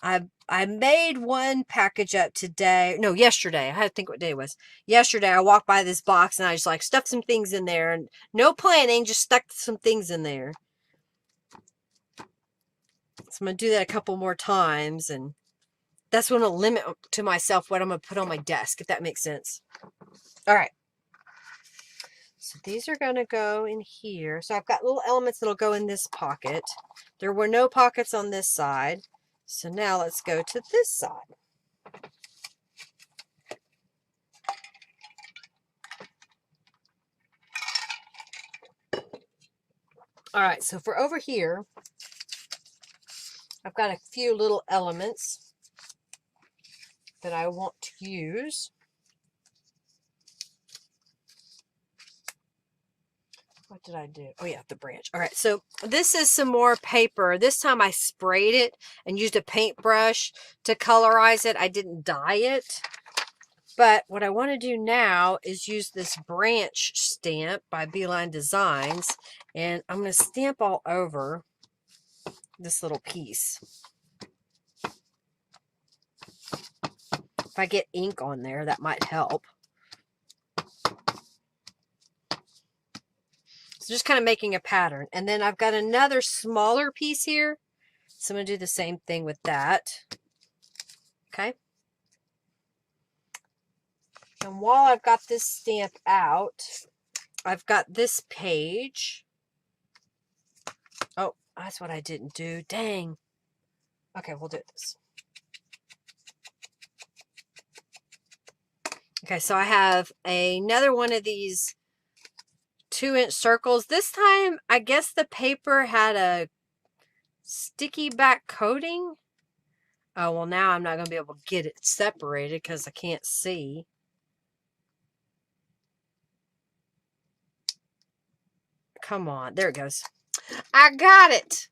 [SPEAKER 1] I made one package up today. No, yesterday. I had to think what day it was. Yesterday, I walked by this box and I just like stuffed some things in there. And no planning, just stuck some things in there. So I'm going to do that a couple more times. And that's when I'll limit to myself what I'm going to put on my desk, if that makes sense. All right. So these are going to go in here. So I've got little elements that'll go in this pocket. There were no pockets on this side. So now let's go to this side. All right, so for over here, I've got a few little elements that I want to use. What did I do? Oh yeah, the branch. All right, so this is some more paper. This time I sprayed it and used a paintbrush to colorize it. I didn't dye it. But what I want to do now is use this branch stamp by Beeline Designs. And I'm going to stamp all over this little piece. If I get ink on there, that might help. So just kind of making a pattern. And then I've got another smaller piece here. So I'm going to do the same thing with that. Okay. And while I've got this stamp out, I've got this page. Oh, that's what I didn't do. Dang. Okay, we'll do this. Okay, so I have another one of these 2-inch circles. This time, I guess the paper had a sticky back coating. Oh, well, now I'm not going to be able to get it separated because I can't see. Come on. There it goes. I got it.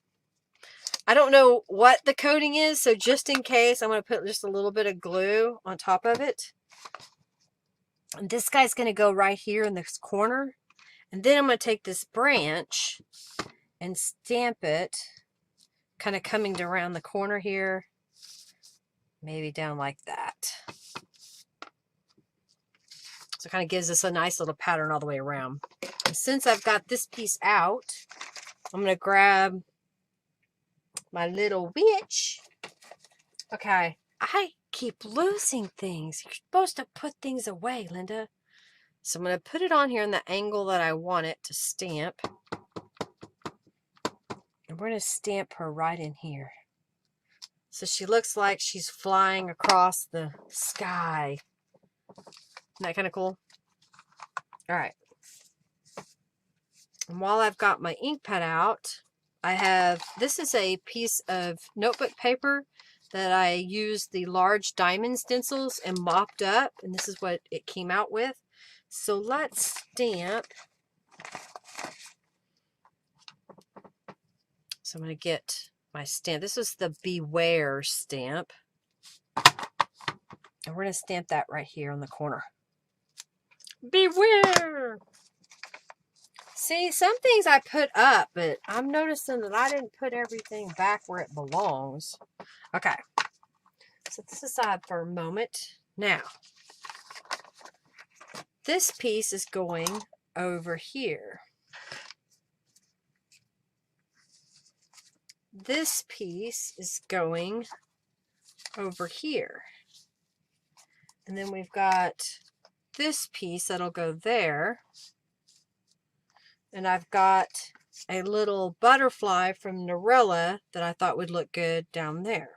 [SPEAKER 1] I don't know what the coating is, so just in case, I'm going to put just a little bit of glue on top of it. And this guy's going to go right here in this corner. And then I'm going to take this branch and stamp it, kind of coming around the corner here. Maybe down like that. So it kind of gives us a nice little pattern all the way around. And since I've got this piece out, I'm going to grab my little witch. Okay, I keep losing things. You're supposed to put things away, Linda. So I'm going to put it on here in the angle that I want it to stamp. And we're going to stamp her right in here. So she looks like she's flying across the sky. Isn't that kind of cool? All right. And while I've got my ink pad out, I have, this is a piece of notebook paper that I used the large diamond stencils and mopped up. And this is what it came out with. So let's stamp. So I'm going to get my stamp. This is the Beware stamp. And we're going to stamp that right here on the corner. Beware! See, some things I put up, but I'm noticing that I didn't put everything back where it belongs. Okay. Set this aside for a moment. Now, this piece is going over here. This piece is going over here. And then we've got this piece that'll go there. And I've got a little butterfly from Narella that I thought would look good down there.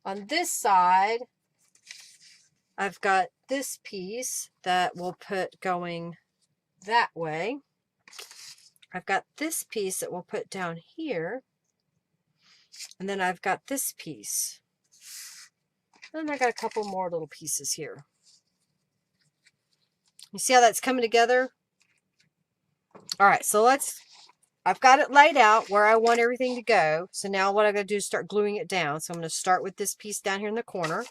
[SPEAKER 1] On this side, I've got this piece that we'll put going that way. I've got this piece that we'll put down here. And then I've got this piece. And I got a couple more little pieces here. You see how that's coming together? All right, so I've got it laid out where I want everything to go. So now what I'm going to do is start gluing it down. So I'm going to start with this piece down here in the corner.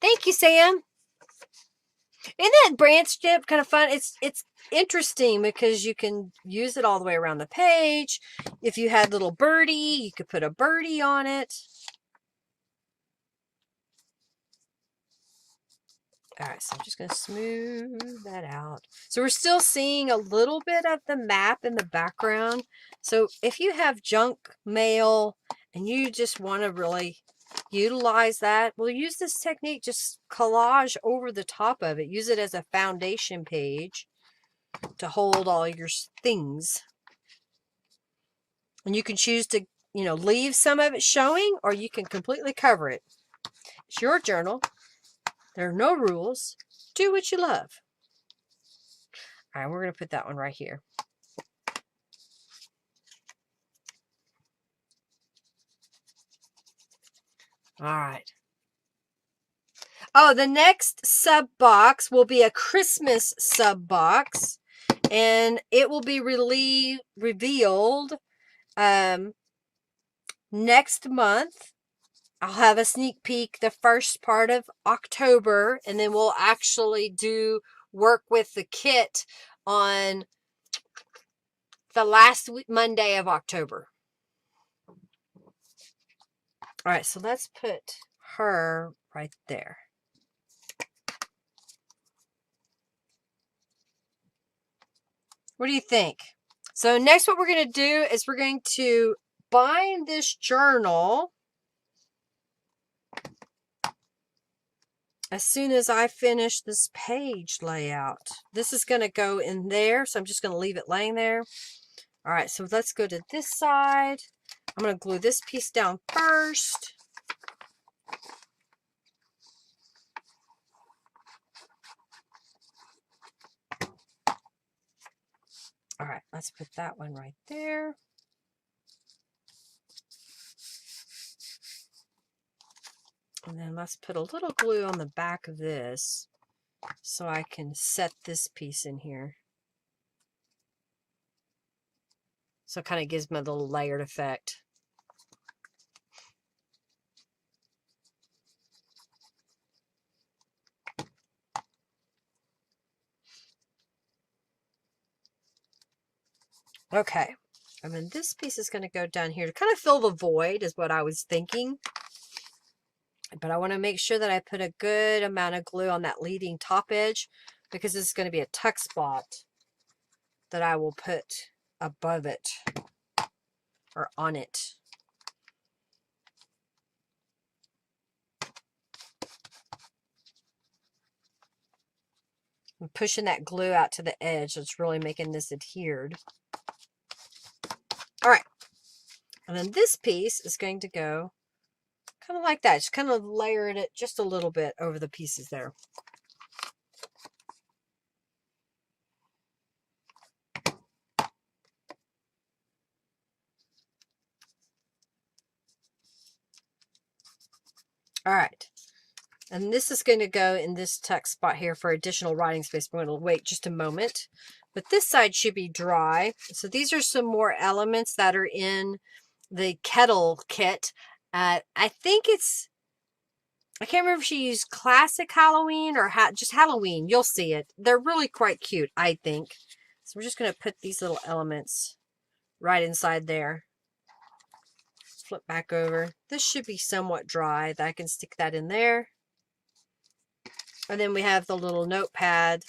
[SPEAKER 1] Thank you, Sam. Isn't that branch stamp kind of fun? It's interesting because you can use it all the way around the page. If you had little birdie, you could put a birdie on it. All right, so I'm just going to smooth that out. So we're still seeing a little bit of the map in the background. So if you have junk mail and you just want to really utilize that, we'll use this technique. Just collage over the top of it. Use it as a foundation page to hold all your things. And you can choose to, leave some of it showing, or you can completely cover it. It's your journal. There are no rules. Do what you love. All right, we're going to put that one right here. All right. Oh, the next sub box will be a Christmas sub box, and it will be revealed next month. I'll have a sneak peek the first part of October, and then we'll actually work with the kit on the last Monday of October. All right, so let's put her right there. What do you think? So next what we're going to do is we're going to bind this journal as soon as I finish this page layout. This is going to go in there, so I'm just going to leave it laying there. All right, so let's go to this side. I'm going to glue this piece down first. All right, let's put that one right there. And then let's put a little glue on the back of this so I can set this piece in here. So it kind of gives me a little layered effect. Okay, and then this piece is going to go down here to kind of fill the void is what I was thinking. But I want to make sure that I put a good amount of glue on that leading top edge because this is going to be a tuck spot that I will put above it or on it. I'm pushing that glue out to the edge, so it's really making this adhered. All right, and then this piece is going to go kind of like that, just kind of layering it just a little bit over the pieces there. All right, And this is going to go in this text spot here for additional writing space. We're going to wait just a moment. But this side should be dry. So these are some more elements that are in the kettle kit. I think it's, I can't remember if she used classic Halloween or just Halloween. You'll see it. They're really quite cute, I think. So we're just going to put these little elements right inside there. Flip back over. This should be somewhat dry. I can stick that in there. And then we have the little notepad.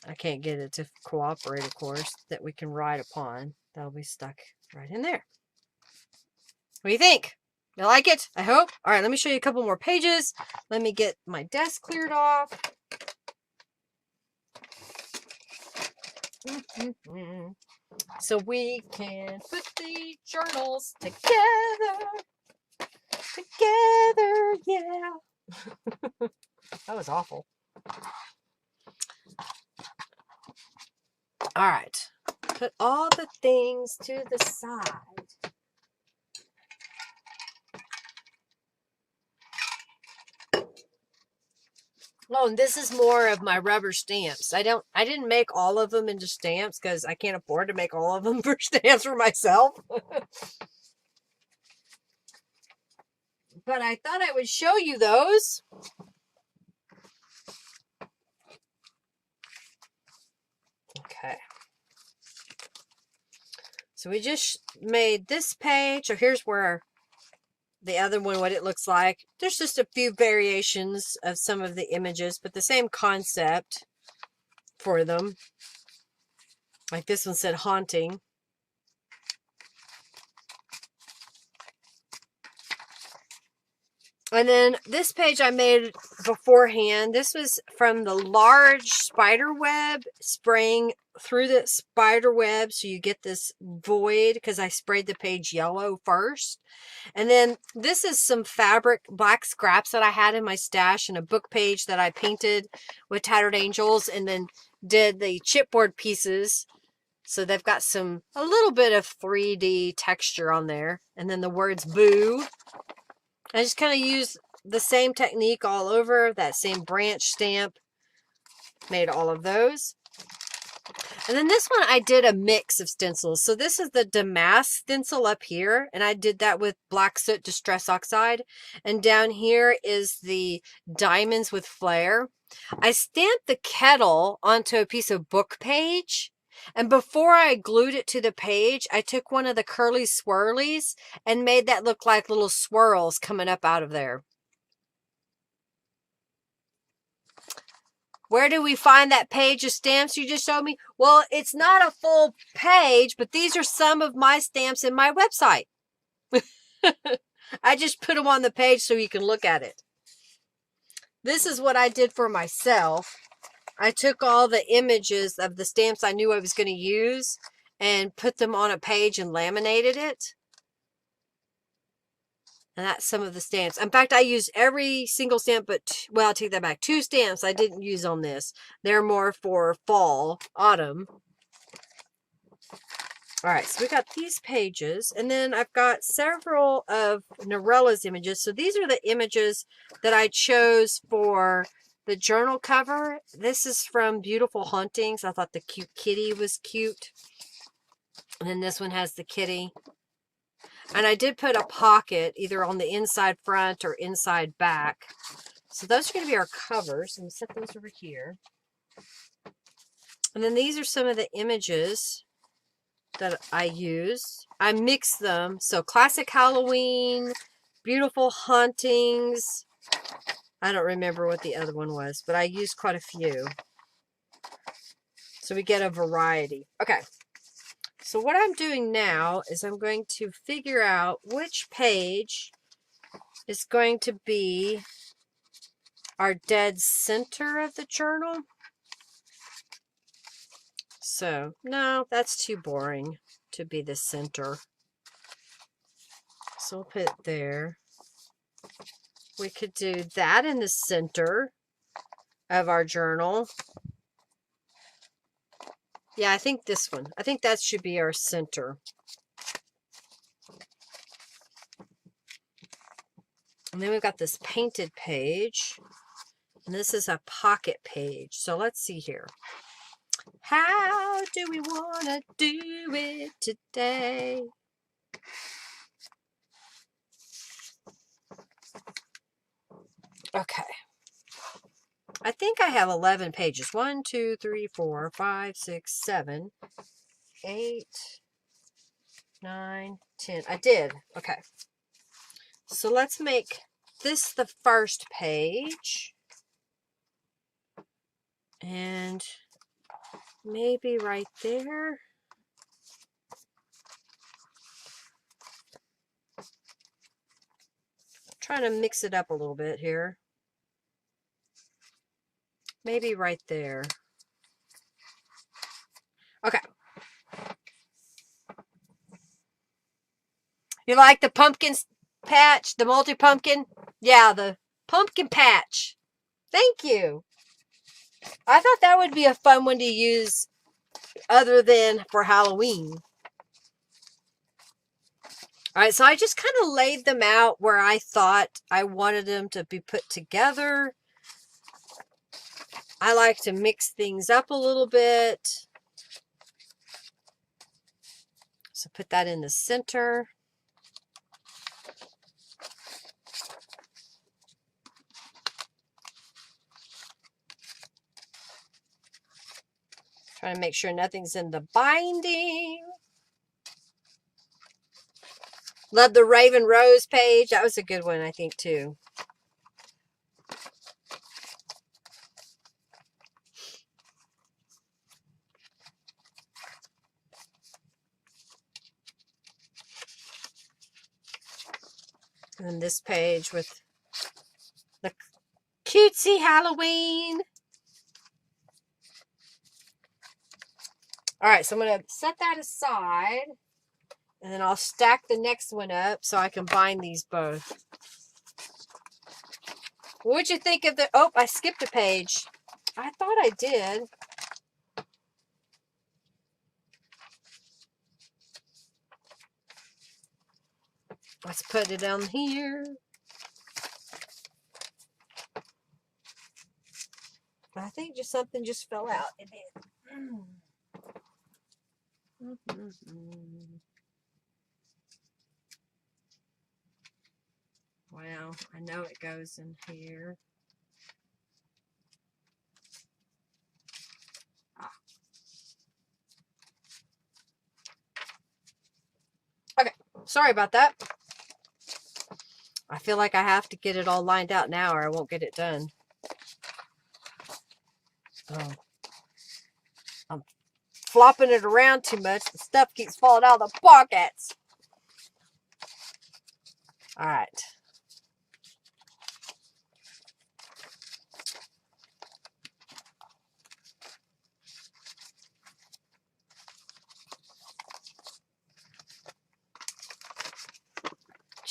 [SPEAKER 1] I can't get it to cooperate, of course, that we can write upon. That'll be stuck right in there. What do you think? You like it? I hope. All right, let me show you a couple more pages. Let me get my desk cleared off. So we can put the journals together. Together, yeah. That was awful. All right. Put all the things to the side. Oh, and this is more of my rubber stamps. I didn't make all of them into stamps because I can't afford to make all of them for stamps for myself. But I thought I would show you those. Okay. So we just made this page. So here's where the other one, what it looks like. There's just a few variations of some of the images, but the same concept for them. Like this one said haunting. And then this page I made beforehand. This was from the large spider web, spraying through the spider web so you get this void, because I sprayed the page yellow first. And then this is some fabric, black scraps that I had in my stash, and a book page that I painted with Tattered Angels, and then did the chipboard pieces. So they've got a little bit of 3D texture on there. And then the words boo. I just kind of used the same technique all over, that same branch stamp. Made all of those. And then this one, I did a mix of stencils. So this is the damask stencil up here, and I did that with Black Soot Distress Oxide. And down here is the Diamonds with Flair. I stamped the kettle onto a piece of book page. And before I glued it to the page, I took one of the curly swirlies and made that look like little swirls coming up out of there. Where do we find that page of stamps you just showed me? Well, it's not a full page, but these are some of my stamps in my website. I just put them on the page so you can look at it. This is what I did for myself. I took all the images of the stamps I knew I was going to use and put them on a page and laminated it. And that's some of the stamps. In fact, I used every single stamp, but, well, I'll take that back. 2 stamps I didn't use on this. They're more for fall, autumn. All right, so we got these pages. And then I've got several of Norella's images. So these are the images that I chose for the journal cover. This is from Beautiful Hauntings. I thought the cute kitty was cute. And then this one has the kitty. And I did put a pocket either on the inside front or inside back. So those are going to be our covers. And set those over here. And then these are some of the images that I used. I mixed them. So Classic Halloween, Beautiful Hauntings. I don't remember what the other one was, but I used quite a few. So we get a variety. Okay. So what I'm doing now is I'm going to figure out which page is going to be our dead center of the journal. So, no, that's too boring to be the center. So we'll put it there. We could do that in the center of our journal. Yeah, I think this one. I think that should be our center. And then we've got this painted page. And this is a pocket page. So let's see here. How do we want to do it today? Okay. I think I have 11 pages. 1, 2, 3, 4, 5, 6, 7, 8, 9, 10. I did. Okay. So let's make this the first page. And maybe right there. Trying to mix it up a little bit here. Maybe right there. Okay. You like the pumpkin patch, the multi-pumpkin? Yeah, the pumpkin patch. Thank you. I thought that would be a fun one to use other than for Halloween. All right, so I just kind of laid them out where I thought I wanted them to be put together. I like to mix things up a little bit. So put that in the center. Trying to make sure nothing's in the binding. Love the Raven Rose page. That was a good one, I think, too. And this page with the cutesy Halloween. All right, so I'm going to set that aside. And then I'll stack the next one up so I can bind these both. What'd you think of the... Oh, I skipped a page. I thought I did. Let's put it down here. I think just something just fell out. It did. Wow, I know it goes in here. Okay, sorry about that. I feel like I have to get it all lined out now or I won't get it done. Oh. I'm flopping it around too much. The stuff keeps falling out of the pockets. All right.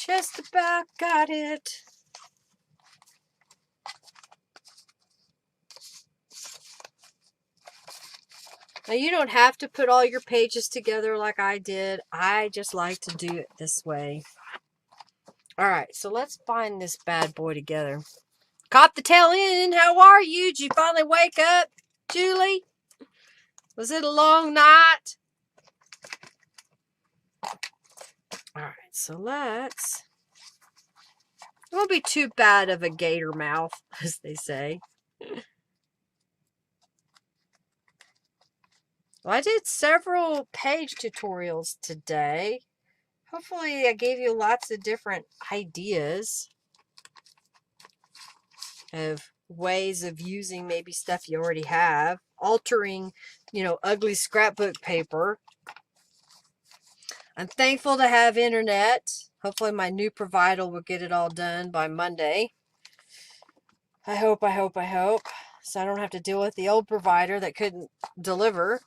[SPEAKER 1] Just about got it. Now you don't have to put all your pages together like I did. I just like to do it this way. All right, so let's bind this bad boy together. Caught the tail end. How are you? Did you finally wake up, Julie? Was it a long night? All right, so let's... It won't be too bad of a gator mouth, as they say. Well, I did several page tutorials today. Hopefully I gave you lots of different ideas of ways of using maybe stuff you already have. Altering, ugly scrapbook paper. I'm thankful to have internet. Hopefully my new provider will get it all done by Monday. I hope. So I don't have to deal with the old provider that couldn't deliver.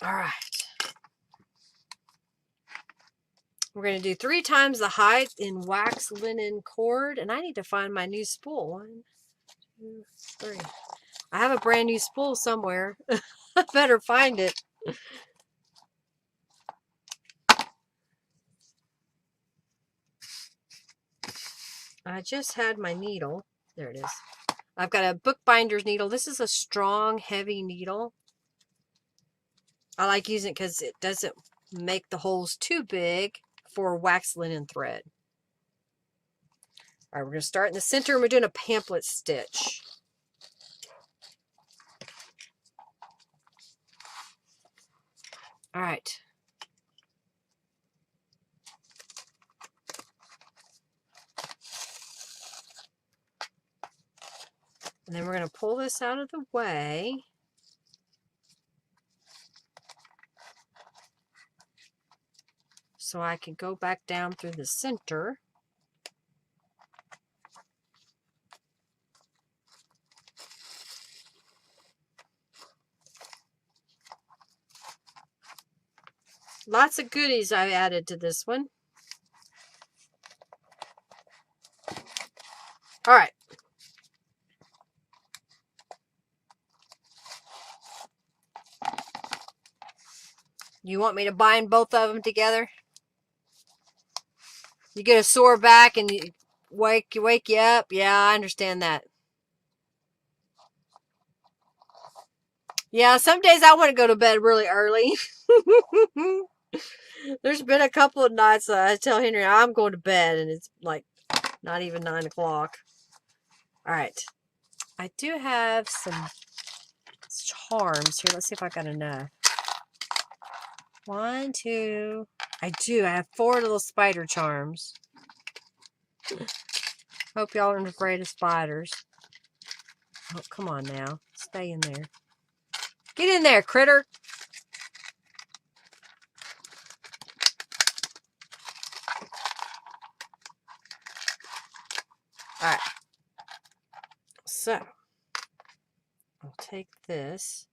[SPEAKER 1] All right. We're going to do 3 times the height in wax linen cord. And I need to find my new spool. 1, 2, 3. I have a brand new spool somewhere. I better find it. I just had my needle. There it is. I've got a bookbinder's needle. This is a strong, heavy needle. I like using it because it doesn't make the holes too big for wax linen thread. All right, we're going to start in the center and we're doing a pamphlet stitch. All right. And then we're going to pull this out of the way. So I can go back down through the center. Lots of goodies I've added to this one. All right. You want me to bind both of them together? You get a sore back and you wake you up? Yeah, I understand that. Yeah, some days I want to go to bed really early. There's been a couple of nights that I tell Henry I'm going to bed and it's like not even 9 o'clock. All right. I do have some charms here. Let's see if I got enough. 1, 2. I do. I have 4 little spider charms. Hope y'all aren't afraid of spiders. Oh, come on now. Stay in there. Get in there, critter. All right. So, I'll take this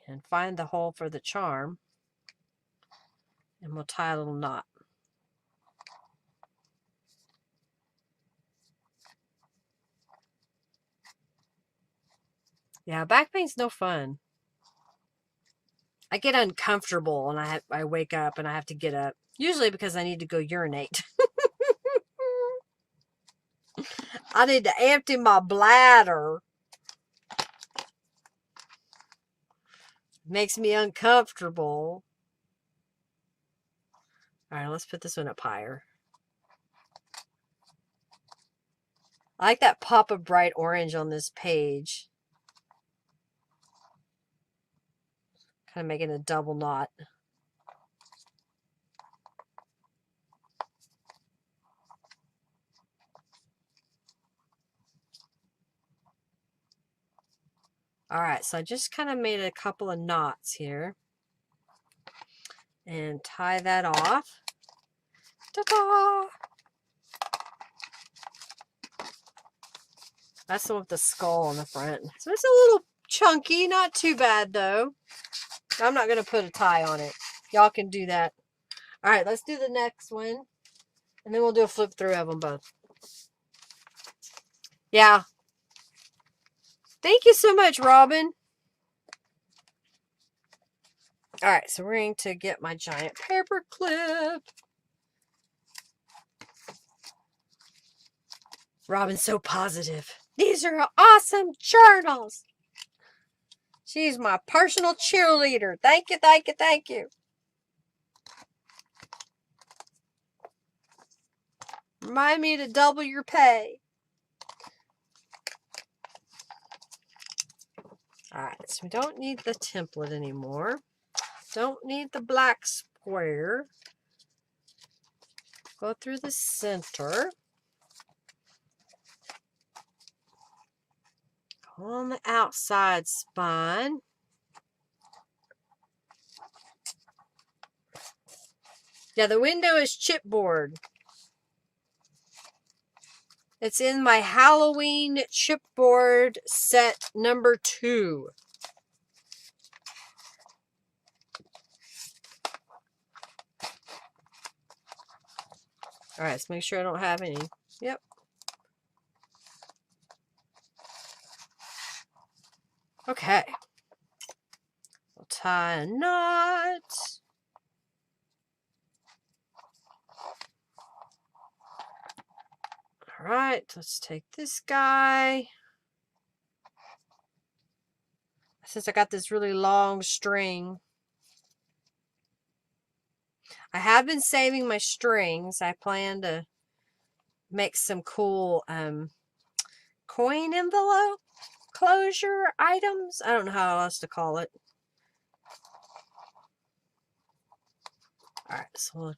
[SPEAKER 1] and find the hole for the charm. And we'll tie a little knot. Yeah, back pain's no fun. I get uncomfortable and I wake up and I have to get up. Usually because I need to go urinate. I need to empty my bladder. Makes me uncomfortable. All right, let's put this one up higher. I like that pop of bright orange on this page. Kind of making a double knot. All right, so I just kind of made a couple of knots here. And tie that off. Ta-da! That's the one with the skull on the front. So it's a little chunky, not too bad though. I'm not going to put a tie on it. Y'all can do that. All right, let's do the next one. And then we'll do a flip through of them both. Yeah. Thank you so much, Robin. All right, so we're going to get my giant paper clip. Robin's so positive. These are awesome journals. She's my personal cheerleader. Thank you, thank you, thank you. Remind me to double your pay. All right, so we don't need the template anymore. Don't need the black square. Go through the center. Go on the outside spine. Yeah, the window is chipboard. It's in my Halloween chipboard set number 2. All right, let's make sure I don't have any. Yep. Okay. We'll tie a knot. right, let's take this guy. Since I got this really long string, I have been saving my strings. I plan to make some cool coin envelope closure items. I don't know how else to call it. All right, so we'll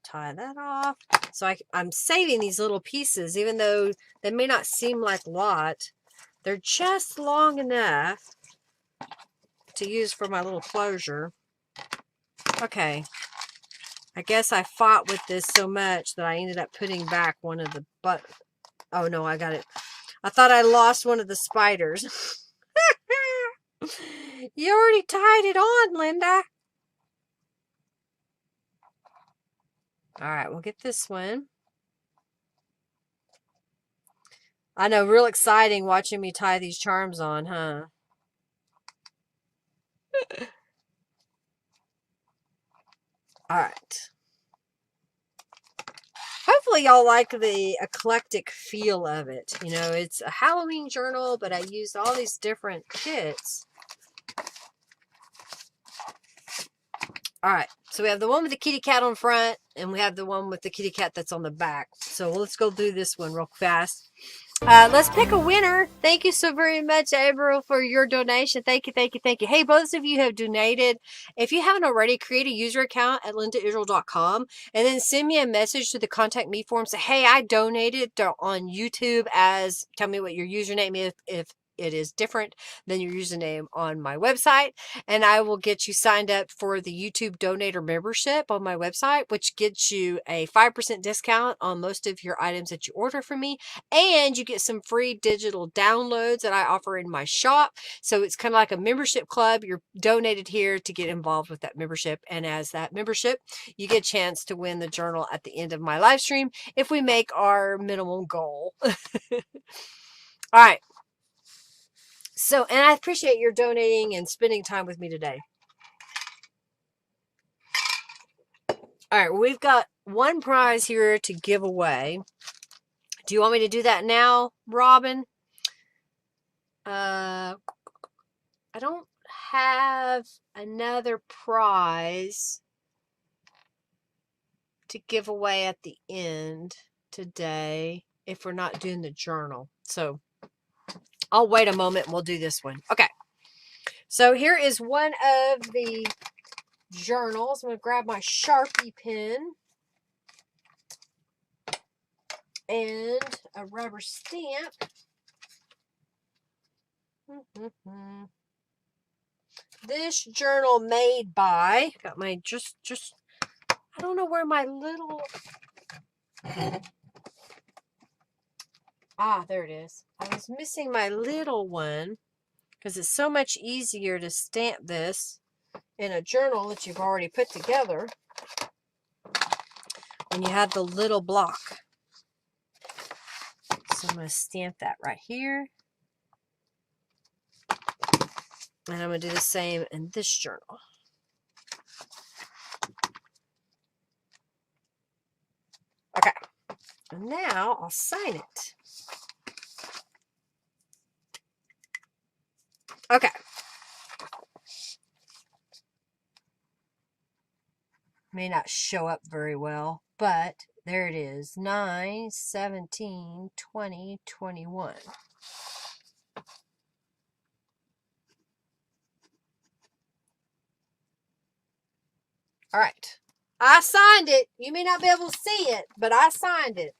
[SPEAKER 1] tie that off. So I'm saving these little pieces, even though they may not seem like a lot. They're just long enough to use for my little closure. Okay. I guess I fought with this so much that I ended up putting back one of the oh no, I got it. I thought I lost one of the spiders. You already tied it on, Linda. All right, we'll get this one. I know, real exciting watching me tie these charms on, huh? All right. Hopefully y'all like the eclectic feel of it. You know, it's a Halloween journal, but I used all these different kits. All right, so we have the one with the kitty cat on front, and we have the one with the kitty cat that's on the back. So let's go do this one real fast. Let's pick a winner. Thank you so very much, April, for your donation. Thank you, thank you, thank you. Hey, both of you have donated. If you haven't already, create a user account at lindaisrael.com and then send me a message to the contact me form. Say, hey, I donated on YouTube as, tell me what your username is if it is different than your username on my website, and I will get you signed up for the YouTube donator membership on my website, which gets you a 5% discount on most of your items that you order from me, and you get some free digital downloads that I offer in my shop. So it's kind of like a membership club. You're donated here to get involved with that membership, and as that membership, you get a chance to win the journal at the end of my live stream if we make our minimum goal. All right. So, and I appreciate your donating and spending time with me today. All right, we've got one prize here to give away. Do you want me to do that now, Robin? I don't have another prize to give away at the end today if we're not doing the journal. So I'll wait a moment and we'll do this one. Okay. So here is one of the journals. I'm going to grab my Sharpie pen and a rubber stamp. This journal made by, got my just I don't know where my little, there it is. I was missing my little one because it's so much easier to stamp this in a journal that you've already put together when you have the little block. So I'm going to stamp that right here. And I'm going to do the same in this journal. Okay. And now I'll sign it. Okay. May not show up very well, but there it is. 9/17/2021. All right. I signed it. You may not be able to see it, but I signed it.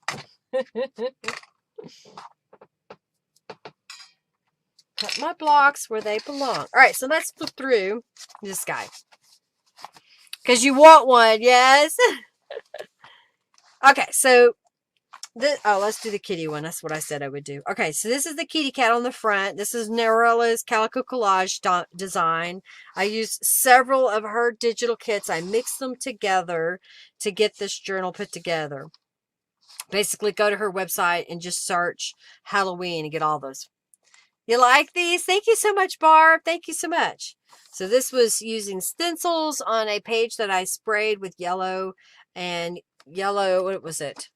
[SPEAKER 1] Put my blocks where they belong. All right, so let's flip through this guy. Because you want one, yes? Okay, so let's do the kitty one. That's what I said I would do. Okay, so this is the kitty cat on the front. This is Norella's Calico Collage design. I used several of her digital kits. I mixed them together to get this journal put together. Basically, go to her website and just search Halloween and get all those. You like these? Thank you so much, Barb. Thank you so much. So this was using stencils on a page that I sprayed with yellow and yellow, what was it?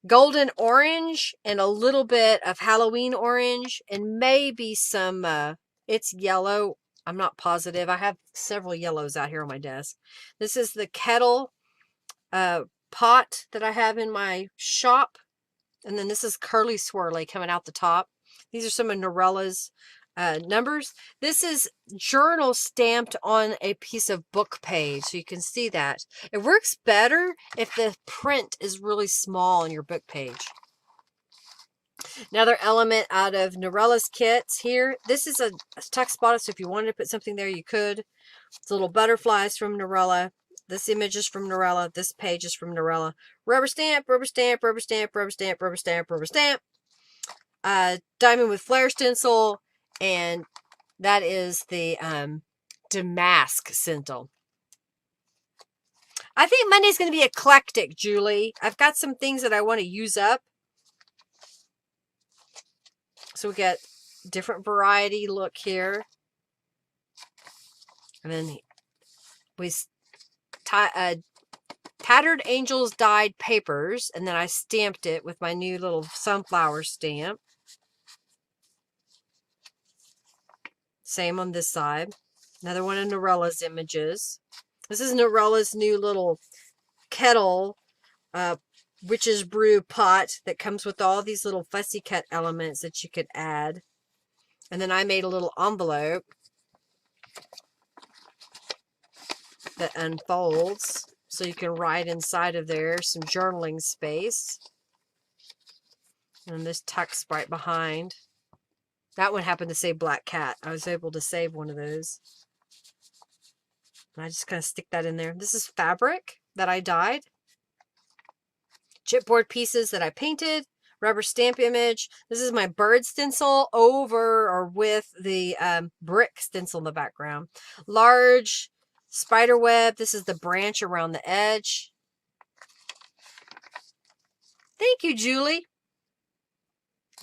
[SPEAKER 1] golden orange and a little bit of Halloween orange and maybe some, it's yellow. I'm not positive. I have several yellows out here on my desk. This is the kettle pot that I have in my shop. And then this is Curly Swirly coming out the top. These are some of Norella's numbers. This is journal stamped on a piece of book page, so you can see that. It works better if the print is really small on your book page. Another element out of Norella's kits here. This is a tuck spot, so if you wanted to put something there, you could. It's little butterflies from Norella. This image is from Norella. This page is from Norella. Rubber stamp, rubber stamp, rubber stamp, rubber stamp, rubber stamp, rubber stamp. Diamond with flare stencil. And that is the damask stencil. I think Monday's going to be eclectic, Julie. I've got some things that I want to use up. So we get different variety look here. And then we Tattered Angels dyed papers. And then I stamped it with my new little sunflower stamp. Same on this side. Another one of Norella's images. This is Norella's new little kettle, witch's brew pot that comes with all these little fussy cut elements that you could add. And then I made a little envelope that unfolds so you can write inside of there some journaling space. And this tucks right behind. That one happened to say Black Cat. I was able to save one of those. And I just kind of stick that in there. This is fabric that I dyed. Chipboard pieces that I painted. Rubber stamp image. This is my bird stencil over or with the brick stencil in the background. Large spider web. This is the branch around the edge. Thank you, Julie.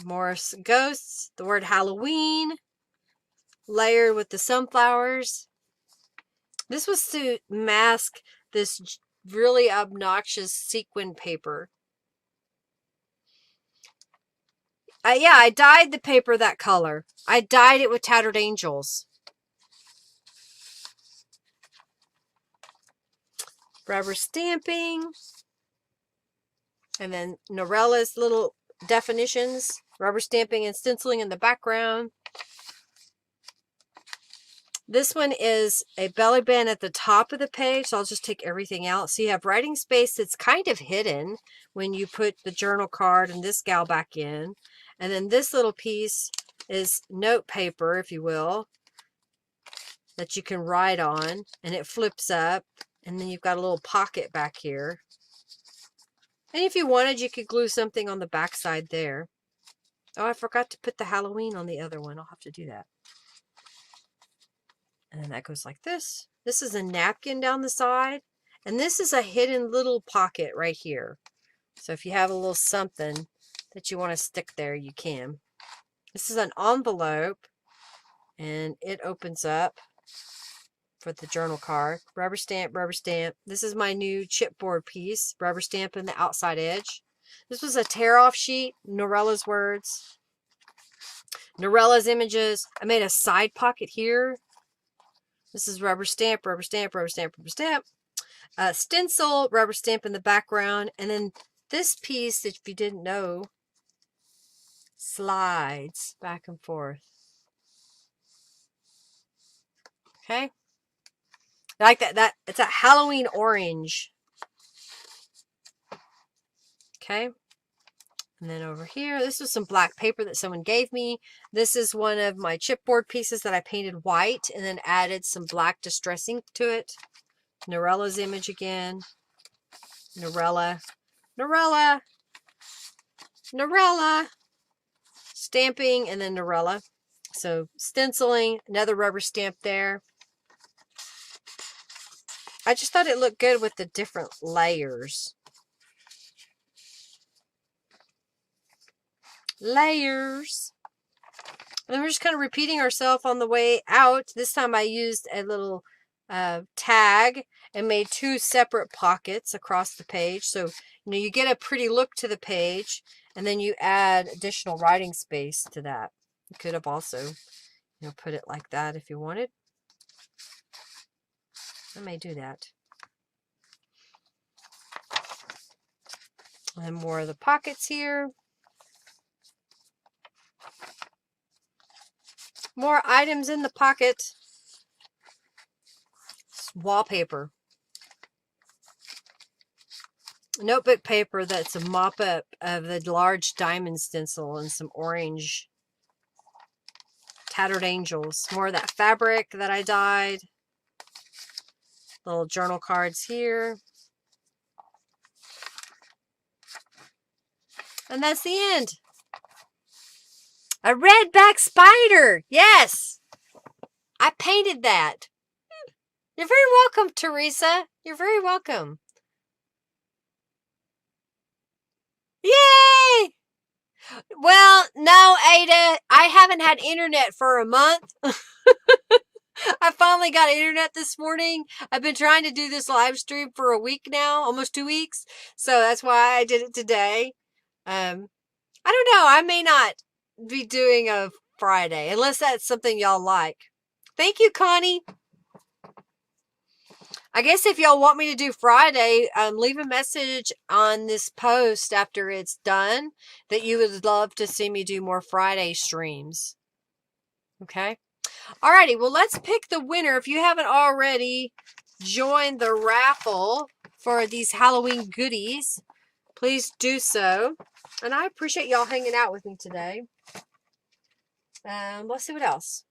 [SPEAKER 1] More ghosts. The word Halloween. Layered with the sunflowers. This was to mask this really obnoxious sequin paper. Yeah, I dyed the paper that color. I dyed it with Tattered Angels. Rubber stamping. And then Norella's little definitions. Rubber stamping and stenciling in the background. This one is a belly band at the top of the page, so I'll just take everything out. So you have writing space that's kind of hidden when you put the journal card and this gal back in. And then this little piece is note paper, if you will, that you can write on. And it flips up. And then you've got a little pocket back here. And if you wanted, you could glue something on the back side there. Oh, I forgot to put the Halloween on the other one. I'll have to do that. And then that goes like this. This is a napkin down the side. And this is a hidden little pocket right here. So if you have a little something that you want to stick there, you can. This is an envelope. And it opens up for the journal card. Rubber stamp, rubber stamp. This is my new chipboard piece. Rubber stamp in the outside edge. This was a tear-off sheet. Norella's words. Norella's images. I made a side pocket here. This is rubber stamp, rubber stamp, rubber stamp, rubber stamp. Stencil, rubber stamp in the background. And then this piece, if you didn't know, slides back and forth. Okay. I like that. It's a Halloween orange. Okay. And then over here, this was some black paper that someone gave me. This is one of my chipboard pieces that I painted white and then added some black distress ink to it. Norella's image again. Norella. Norella. Norella. Stamping and then Norella. So stenciling, another rubber stamp there. I just thought it looked good with the different layers. Layers. And we're just kind of repeating ourselves on the way out. This time I used a little tag and made 2 separate pockets across the page. So, you get a pretty look to the page, and then you add additional writing space to that. You could have also, put it like that if you wanted. I may do that. And more of the pockets here. More items in the pocket. Wallpaper. Notebook paper that's a mop-up of the large diamond stencil and some orange tattered angels. More of that fabric that I dyed. Little journal cards here. And that's the end. A redback spider. Yes. I painted that. You're very welcome, Teresa. You're very welcome. Yay! Well, no, Ada. I haven't had internet for a month. I finally got internet this morning. I've been trying to do this live stream for a week now, almost 2 weeks. So that's why I did it today. I don't know. I may not be doing a Friday unless that's something y'all like. Thank you, Connie. I guess if y'all want me to do Friday, leave a message on this post after it's done that you would love to see me do more Friday streams. Okay? Alrighty, well, let's pick the winner. If you haven't already joined the raffle for these Halloween goodies, please do so. And I appreciate y'all hanging out with me today. Let's see what else.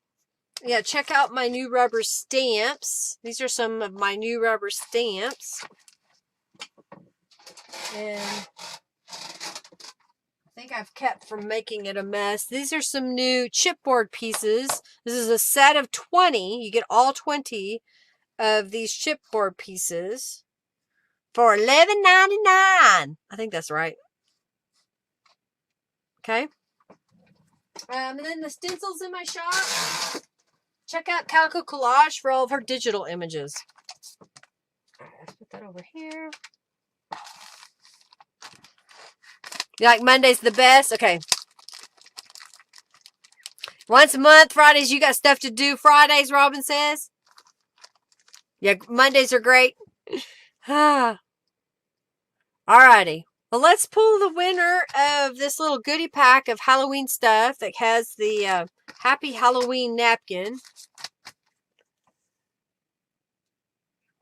[SPEAKER 1] Yeah, check out my new rubber stamps. These are some of my new rubber stamps. And I think I've kept from making it a mess. These are some new chipboard pieces. This is a set of 20. You get all 20 of these chipboard pieces for $11.99. I think that's right. Okay. And then the stencils in my shop. Check out Calico Collage for all of her digital images. All right, let's put that over here. You like Mondays the best? Okay. Once a month, Fridays, you got stuff to do. Fridays, Robin says. Yeah, Mondays are great. Alrighty. Well, let's pull the winner of this little goodie pack of Halloween stuff that has the Happy Halloween napkin.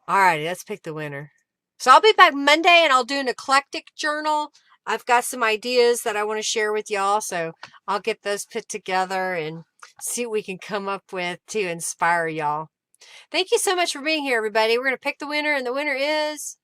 [SPEAKER 1] Alrighty, let's pick the winner. So I'll be back Monday and I'll do an eclectic journal. I've got some ideas that I want to share with y'all, so I'll get those put together and see what we can come up with to inspire y'all. Thank you so much for being here, everybody. We're going to pick the winner, and the winner is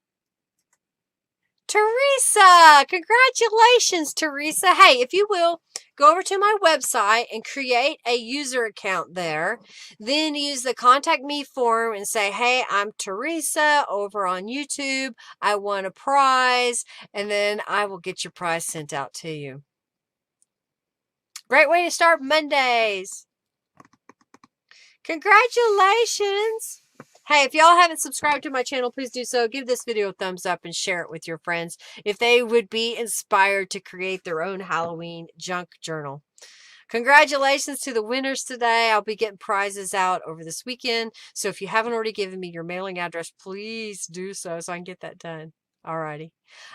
[SPEAKER 1] Teresa. Congratulations, Teresa. Hey, if you will, go over to my website and create a user account there. Then use the contact me form and say, hey, I'm Teresa over on YouTube. I won a prize, and then I will get your prize sent out to you. Great way to start Mondays. Congratulations. Hey, if y'all haven't subscribed to my channel, please do so. Give this video a thumbs up and share it with your friends if they would be inspired to create their own Halloween junk journal. Congratulations to the winners today. I'll be getting prizes out over this weekend. So if you haven't already given me your mailing address, please do so I can get that done. Alrighty.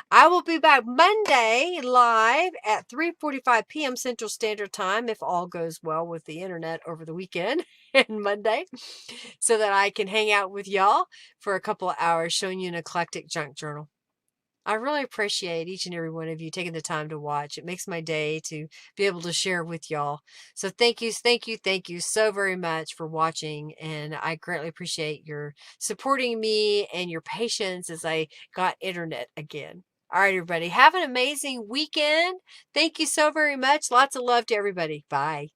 [SPEAKER 1] I will be back Monday live at 3:45 p.m. Central Standard Time if all goes well with the internet over the weekend and Monday, so that I can hang out with y'all for a couple of hours showing you an eclectic junk journal. I really appreciate each and every one of you taking the time to watch. It makes my day to be able to share with y'all. So thank you so very much for watching. And I greatly appreciate your supporting me and your patience as I got internet again. All right, everybody. Have an amazing weekend. Thank you so very much. Lots of love to everybody. Bye.